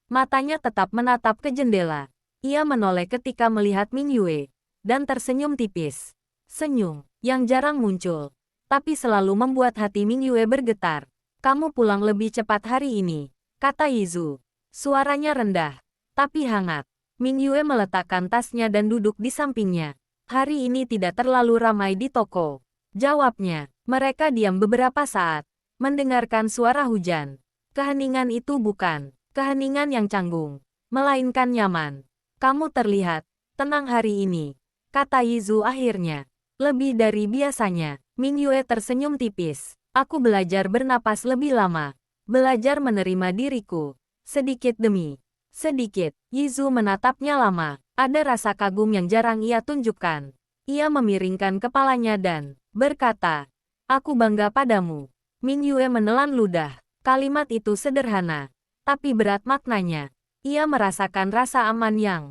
matanya tetap menatap ke jendela. Ia menoleh ketika melihat Mingyue dan tersenyum tipis. Senyum yang jarang muncul, tapi selalu membuat hati Mingyue bergetar. Kamu pulang lebih cepat hari ini, kata Yizu. Suaranya rendah, tapi hangat. Mingyue meletakkan tasnya dan duduk di sampingnya. Hari ini tidak terlalu ramai di toko, jawabnya. Mereka diam beberapa saat, mendengarkan suara hujan. Keheningan itu bukan keheningan yang canggung, melainkan nyaman. Kamu terlihat tenang hari ini, kata Yizu akhirnya. Lebih dari biasanya, Mingyue tersenyum tipis. Aku belajar bernapas lebih lama, belajar menerima diriku, sedikit demi sedikit. Yizu menatapnya lama, ada rasa kagum yang jarang ia tunjukkan. Ia memiringkan kepalanya dan berkata, aku bangga padamu. Mingyue menelan ludah. Kalimat itu sederhana, tapi berat maknanya. Ia merasakan rasa aman yang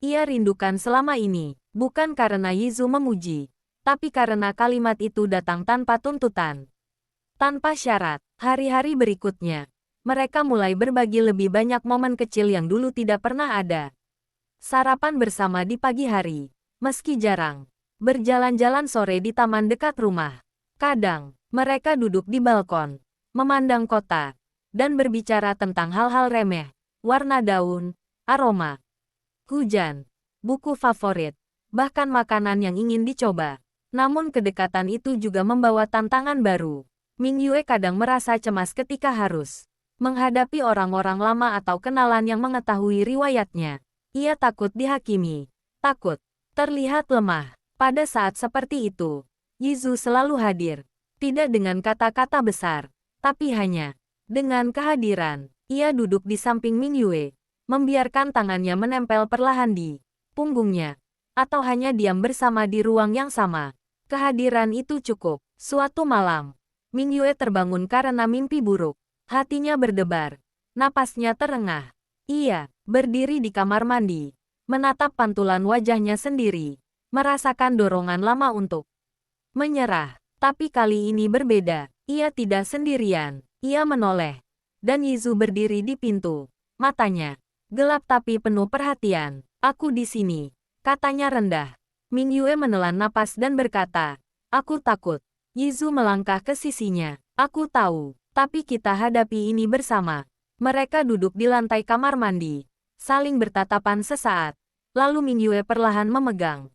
ia rindukan selama ini, bukan karena Yizu memuji, tapi karena kalimat itu datang tanpa tuntutan. Tanpa syarat, hari-hari berikutnya, mereka mulai berbagi lebih banyak momen kecil yang dulu tidak pernah ada. Sarapan bersama di pagi hari, meski jarang. Berjalan-jalan sore di taman dekat rumah. Kadang, mereka duduk di balkon, memandang kota, dan berbicara tentang hal-hal remeh, warna daun, aroma, hujan, buku favorit, bahkan makanan yang ingin dicoba. Namun kedekatan itu juga membawa tantangan baru. Mingyue kadang merasa cemas ketika harus menghadapi orang-orang lama atau kenalan yang mengetahui riwayatnya. Ia takut dihakimi, takut terlihat lemah. Pada saat seperti itu, Yizu selalu hadir, tidak dengan kata-kata besar, tapi hanya dengan kehadiran. Ia duduk di samping Mingyue, membiarkan tangannya menempel perlahan di punggungnya, atau hanya diam bersama di ruang yang sama. Kehadiran itu cukup. Suatu malam, Mingyue terbangun karena mimpi buruk. Hatinya berdebar, napasnya terengah. Ia berdiri di kamar mandi, menatap pantulan wajahnya sendiri, merasakan dorongan lama untuk menyerah. Tapi kali ini berbeda. Ia tidak sendirian. Ia menoleh, dan Yizu berdiri di pintu. Matanya gelap tapi penuh perhatian. Aku di sini, katanya rendah. Mingyue menelan napas dan berkata, aku takut. Yizu melangkah ke sisinya. Aku tahu, tapi kita hadapi ini bersama. Mereka duduk di lantai kamar mandi, saling bertatapan sesaat. Lalu Mingyue perlahan memegang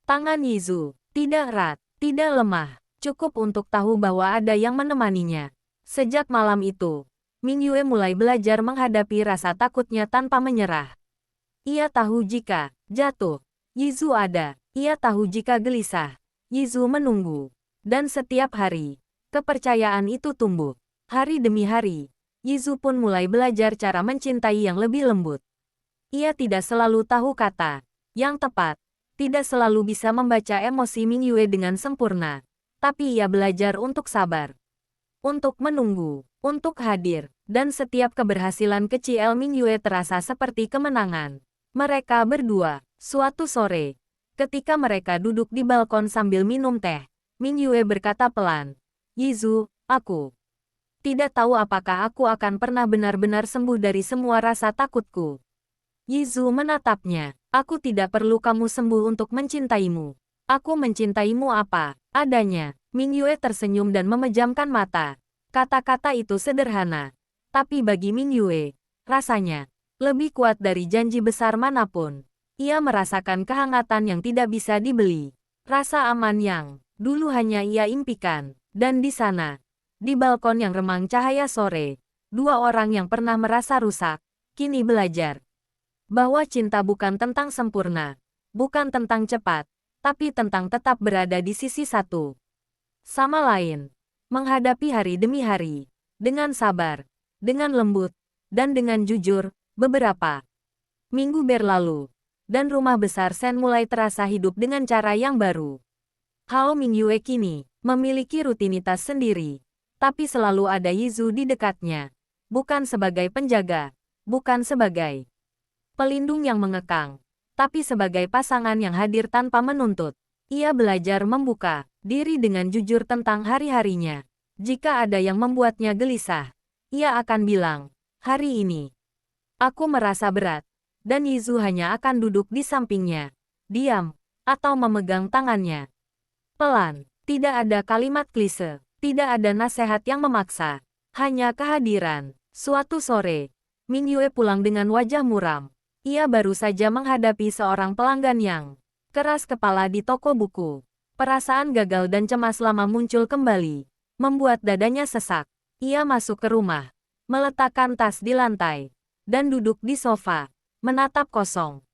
tangan Yizu. Tidak erat, tidak lemah, cukup untuk tahu bahwa ada yang menemaninya. Sejak malam itu, Mingyue mulai belajar menghadapi rasa takutnya tanpa menyerah. Ia tahu jika jatuh, Yizu ada. Ia tahu jika gelisah, Yizu menunggu. Dan setiap hari, kepercayaan itu tumbuh. Hari demi hari, Yizu pun mulai belajar cara mencintai yang lebih lembut. Ia tidak selalu tahu kata yang tepat, tidak selalu bisa membaca emosi Mingyue dengan sempurna. Tapi ia belajar untuk sabar, untuk menunggu, untuk hadir, dan setiap keberhasilan kecil Mingyue terasa seperti kemenangan. Mereka berdua, suatu sore, ketika mereka duduk di balkon sambil minum teh, Mingyue berkata pelan, Yizu, aku tidak tahu apakah aku akan pernah benar-benar sembuh dari semua rasa takutku. Yizu menatapnya, aku tidak perlu kamu sembuh untuk mencintaimu. Aku mencintaimu apa adanya. Mingyue tersenyum dan memejamkan mata. Kata-kata itu sederhana, tapi bagi Mingyue, rasanya lebih kuat dari janji besar manapun. Ia merasakan kehangatan yang tidak bisa dibeli. Rasa aman yang dulu hanya ia impikan. Dan di sana, di balkon yang remang cahaya sore, dua orang yang pernah merasa rusak, kini belajar bahwa cinta bukan tentang sempurna, bukan tentang cepat, tapi tentang tetap berada di sisi satu sama lain, menghadapi hari demi hari, dengan sabar, dengan lembut, dan dengan jujur. Beberapa minggu berlalu, dan rumah besar Sen mulai terasa hidup dengan cara yang baru. Hao Mingyue kini memiliki rutinitas sendiri, tapi selalu ada Yizu di dekatnya, bukan sebagai penjaga, bukan sebagai pelindung yang mengekang, tapi sebagai pasangan yang hadir tanpa menuntut. Ia belajar membuka diri dengan jujur tentang hari-harinya. Jika ada yang membuatnya gelisah, ia akan bilang, hari ini aku merasa berat, dan Yizu hanya akan duduk di sampingnya, diam, atau memegang tangannya. Pelan, tidak ada kalimat klise, tidak ada nasihat yang memaksa, hanya kehadiran. Suatu sore, Mingyue pulang dengan wajah muram. Ia baru saja menghadapi seorang pelanggan yang keras kepala di toko buku. Perasaan gagal dan cemas lama muncul kembali, membuat dadanya sesak. Ia masuk ke rumah, meletakkan tas di lantai, dan duduk di sofa, menatap kosong.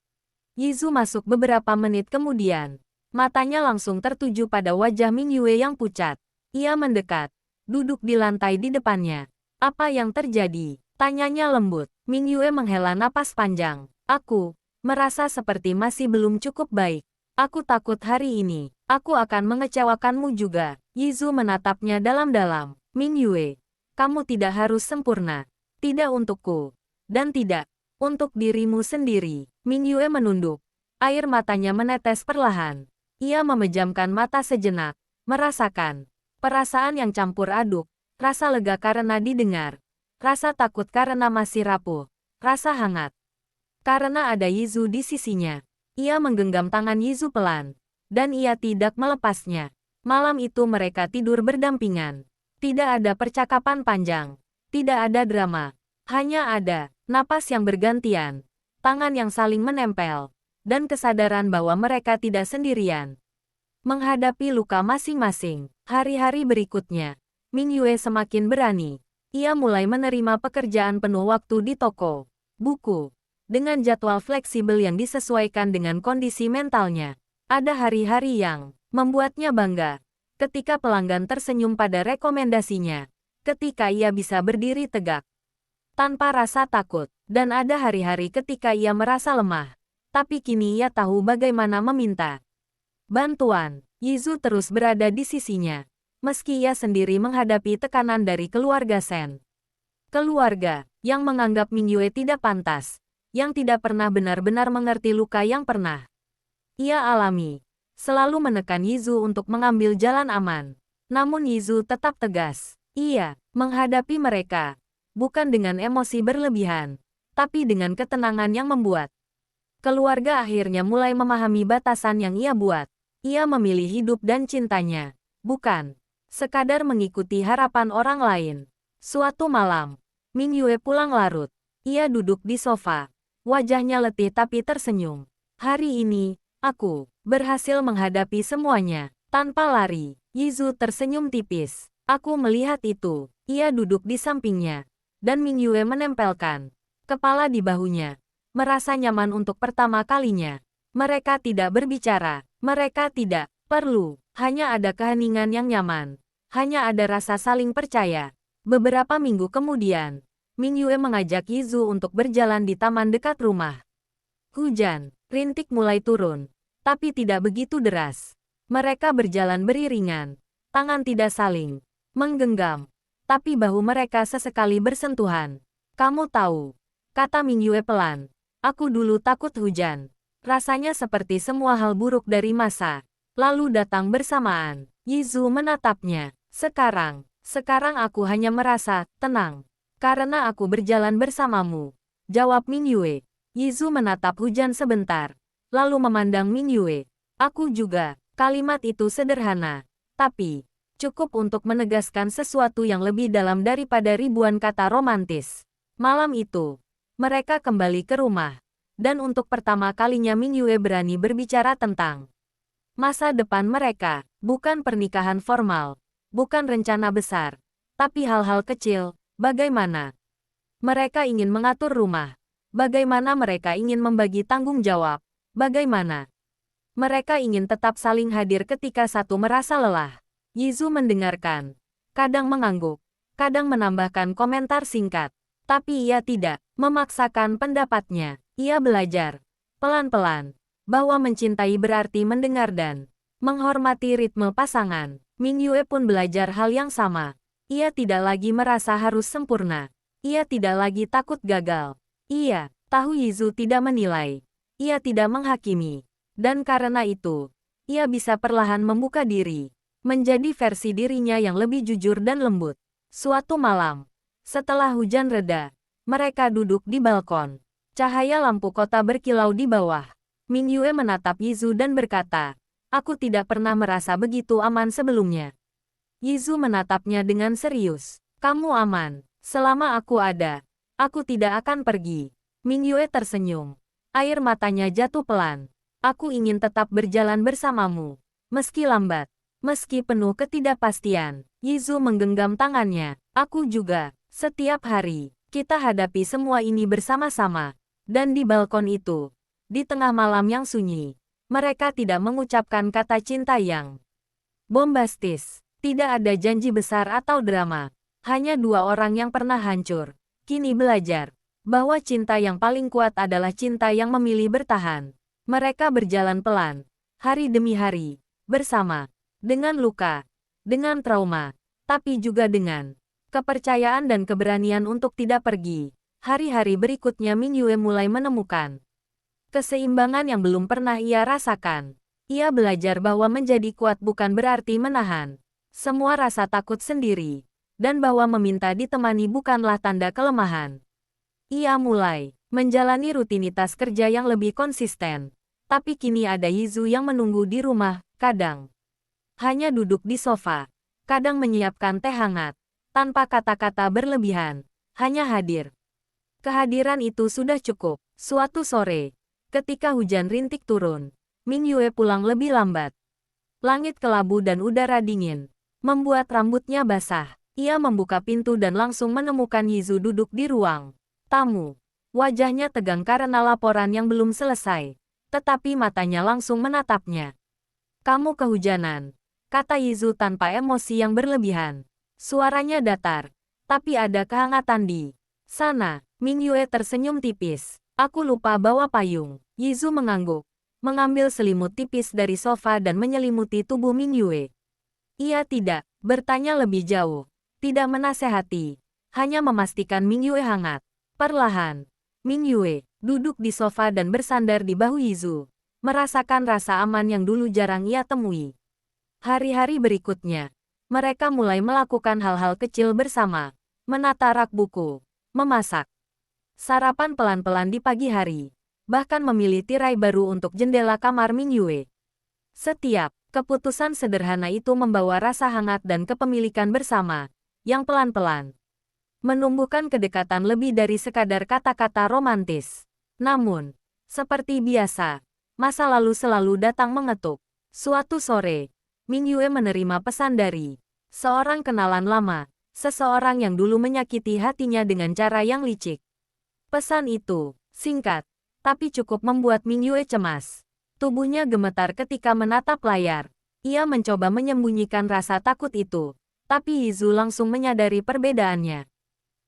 Yizu masuk beberapa menit kemudian. Matanya langsung tertuju pada wajah Ming Yue yang pucat. Ia mendekat, duduk di lantai di depannya. Apa yang terjadi? Tanyanya lembut. Ming Yue menghela napas panjang. Aku merasa seperti masih belum cukup baik. Aku takut hari ini aku akan mengecewakanmu juga. Yizu menatapnya dalam-dalam. Ming Yue, kamu tidak harus sempurna. Tidak untukku. Dan tidak untuk dirimu sendiri. Ming Yue menunduk. Air matanya menetes perlahan. Ia memejamkan mata sejenak, merasakan perasaan yang campur aduk. Rasa lega karena didengar. Rasa takut karena masih rapuh. Rasa hangat karena ada Yizu di sisinya. Ia menggenggam tangan Yizu pelan, dan ia tidak melepasnya. Malam itu mereka tidur berdampingan. Tidak ada percakapan panjang. Tidak ada drama. Hanya ada napas yang bergantian, tangan yang saling menempel, dan kesadaran bahwa mereka tidak sendirian. Menghadapi luka masing-masing, hari-hari berikutnya, Ming Yue semakin berani. Ia mulai menerima pekerjaan penuh waktu di toko buku, dengan jadwal fleksibel yang disesuaikan dengan kondisi mentalnya. Ada hari-hari yang membuatnya bangga, ketika pelanggan tersenyum pada rekomendasinya, ketika ia bisa berdiri tegak tanpa rasa takut, dan ada hari-hari ketika ia merasa lemah, tapi kini ia tahu bagaimana meminta bantuan. Yizu terus berada di sisinya, meski ia sendiri menghadapi tekanan dari keluarga Shen. Keluarga yang menganggap Ming Yue tidak pantas, yang tidak pernah benar-benar mengerti luka yang pernah ia alami, selalu menekan Yizu untuk mengambil jalan aman. Namun Yizu tetap tegas. Ia menghadapi mereka, bukan dengan emosi berlebihan, tapi dengan ketenangan yang membuat keluarga akhirnya mulai memahami batasan yang ia buat. Ia memilih hidup dan cintanya, bukan sekadar mengikuti harapan orang lain. Suatu malam, Ming Yue pulang larut. Ia duduk di sofa. Wajahnya letih tapi tersenyum. Hari ini, aku berhasil menghadapi semuanya tanpa lari. Yizu tersenyum tipis. Aku melihat itu. Ia duduk di sampingnya, dan Ming Yue menempelkan kepala di bahunya. Merasa nyaman untuk pertama kalinya. Mereka tidak berbicara. Mereka tidak perlu. Hanya ada keheningan yang nyaman. Hanya ada rasa saling percaya. Beberapa minggu kemudian, Ming Yue mengajak Yizu untuk berjalan di taman dekat rumah. Hujan, rintik mulai turun, tapi tidak begitu deras. Mereka berjalan beriringan, tangan tidak saling menggenggam, tapi bahu mereka sesekali bersentuhan. Kamu tahu, kata Ming Yue pelan, aku dulu takut hujan. Rasanya seperti semua hal buruk dari masa lalu datang bersamaan. Yizu menatapnya. Sekarang aku hanya merasa tenang. Karena aku berjalan bersamamu, jawab Ming Yue. Yizu menatap hujan sebentar, lalu memandang Ming Yue. Aku juga. Kalimat itu sederhana, tapi cukup untuk menegaskan sesuatu yang lebih dalam daripada ribuan kata romantis. Malam itu, mereka kembali ke rumah, dan untuk pertama kalinya Ming Yue berani berbicara tentang masa depan mereka, bukan pernikahan formal, bukan rencana besar, tapi hal-hal kecil. Bagaimana mereka ingin mengatur rumah? Bagaimana mereka ingin membagi tanggung jawab? Bagaimana mereka ingin tetap saling hadir ketika satu merasa lelah? Yizu mendengarkan, kadang mengangguk, kadang menambahkan komentar singkat, tapi ia tidak memaksakan pendapatnya. Ia belajar pelan-pelan bahwa mencintai berarti mendengar dan menghormati ritme pasangan. Ming Yue pun belajar hal yang sama. Ia tidak lagi merasa harus sempurna. Ia tidak lagi takut gagal. Ia tahu Yizu tidak menilai. Ia tidak menghakimi. Dan karena itu, ia bisa perlahan membuka diri, menjadi versi dirinya yang lebih jujur dan lembut. Suatu malam, setelah hujan reda, mereka duduk di balkon. Cahaya lampu kota berkilau di bawah. Ming Yue menatap Yizu dan berkata, aku tidak pernah merasa begitu aman sebelumnya. Yizu menatapnya dengan serius. Kamu aman. Selama aku ada, aku tidak akan pergi. Ming Yue tersenyum. Air matanya jatuh pelan. Aku ingin tetap berjalan bersamamu. Meski lambat, meski penuh ketidakpastian, Yizu menggenggam tangannya. Aku juga. Setiap hari, kita hadapi semua ini bersama-sama. Dan di balkon itu, di tengah malam yang sunyi, mereka tidak mengucapkan kata cinta yang bombastis. Tidak ada janji besar atau drama. Hanya dua orang yang pernah hancur. Kini belajar bahwa cinta yang paling kuat adalah cinta yang memilih bertahan. Mereka berjalan pelan, hari demi hari, bersama, dengan luka, dengan trauma, tapi juga dengan kepercayaan dan keberanian untuk tidak pergi. Hari-hari berikutnya Ming Yue mulai menemukan keseimbangan yang belum pernah ia rasakan. Ia belajar bahwa menjadi kuat bukan berarti menahan semua rasa takut sendiri, dan bahwa meminta ditemani bukanlah tanda kelemahan. Ia mulai menjalani rutinitas kerja yang lebih konsisten, tapi kini ada Yizu yang menunggu di rumah, kadang hanya duduk di sofa, kadang menyiapkan teh hangat, tanpa kata-kata berlebihan, hanya hadir. Kehadiran itu sudah cukup. Suatu sore, ketika hujan rintik turun, Ming Yue pulang lebih lambat. Langit kelabu dan udara dingin membuat rambutnya basah. Ia membuka pintu dan langsung menemukan Yizu duduk di ruang tamu. Wajahnya tegang karena laporan yang belum selesai, tetapi matanya langsung menatapnya. Kamu kehujanan, kata Yizu tanpa emosi yang berlebihan. Suaranya datar, tapi ada kehangatan di sana. Ming Yue tersenyum tipis. Aku lupa bawa payung. Yizu mengangguk, mengambil selimut tipis dari sofa dan menyelimuti tubuh Ming Yue. Ia tidak bertanya lebih jauh, tidak menasehati, hanya memastikan Ming Yue hangat. Perlahan, Ming Yue duduk di sofa dan bersandar di bahu Yizu, merasakan rasa aman yang dulu jarang ia temui. Hari-hari berikutnya, mereka mulai melakukan hal-hal kecil bersama, menata rak buku, memasak, sarapan pelan-pelan di pagi hari, bahkan memilih tirai baru untuk jendela kamar Ming Yue. Setiap keputusan sederhana itu membawa rasa hangat dan kepemilikan bersama, yang pelan-pelan menumbuhkan kedekatan lebih dari sekadar kata-kata romantis. Namun, seperti biasa, masa lalu selalu datang mengetuk. Suatu sore, Ming Yue menerima pesan dari seorang kenalan lama, seseorang yang dulu menyakiti hatinya dengan cara yang licik. Pesan itu singkat, tapi cukup membuat Ming Yue cemas. Tubuhnya gemetar ketika menatap layar. Ia mencoba menyembunyikan rasa takut itu, tapi Yizu langsung menyadari perbedaannya.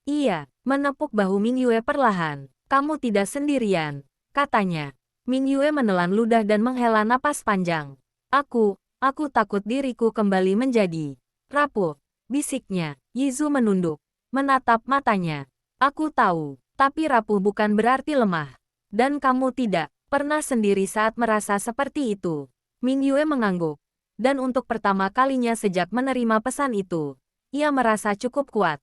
Ia menepuk bahu Ming Yue perlahan. Kamu tidak sendirian, katanya. Ming Yue menelan ludah dan menghela napas panjang. Aku takut diriku kembali menjadi rapuh, bisiknya. Yizu menunduk, menatap matanya. Aku tahu, tapi rapuh bukan berarti lemah. Dan kamu tidak pernah sendiri saat merasa seperti itu. Ming Yue mengangguk. Dan untuk pertama kalinya sejak menerima pesan itu, ia merasa cukup kuat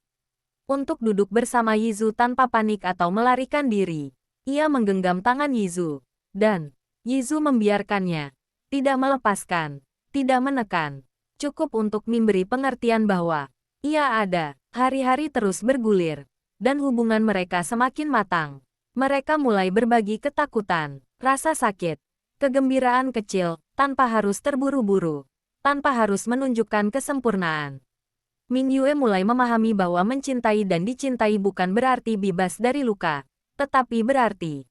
untuk duduk bersama Yizu tanpa panik atau melarikan diri. Ia menggenggam tangan Yizu, dan Yizu membiarkannya, tidak melepaskan, tidak menekan, cukup untuk memberi pengertian bahwa ia ada. Hari-hari terus bergulir, dan hubungan mereka semakin matang. Mereka mulai berbagi ketakutan, rasa sakit, kegembiraan kecil, tanpa harus terburu-buru, tanpa harus menunjukkan kesempurnaan. Ming Yue mulai memahami bahwa mencintai dan dicintai bukan berarti bebas dari luka, tetapi berarti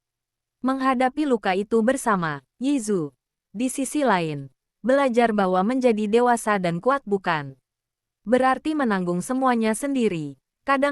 menghadapi luka itu bersama. Yizu, di sisi lain, belajar bahwa menjadi dewasa dan kuat bukan berarti menanggung semuanya sendiri. Kadang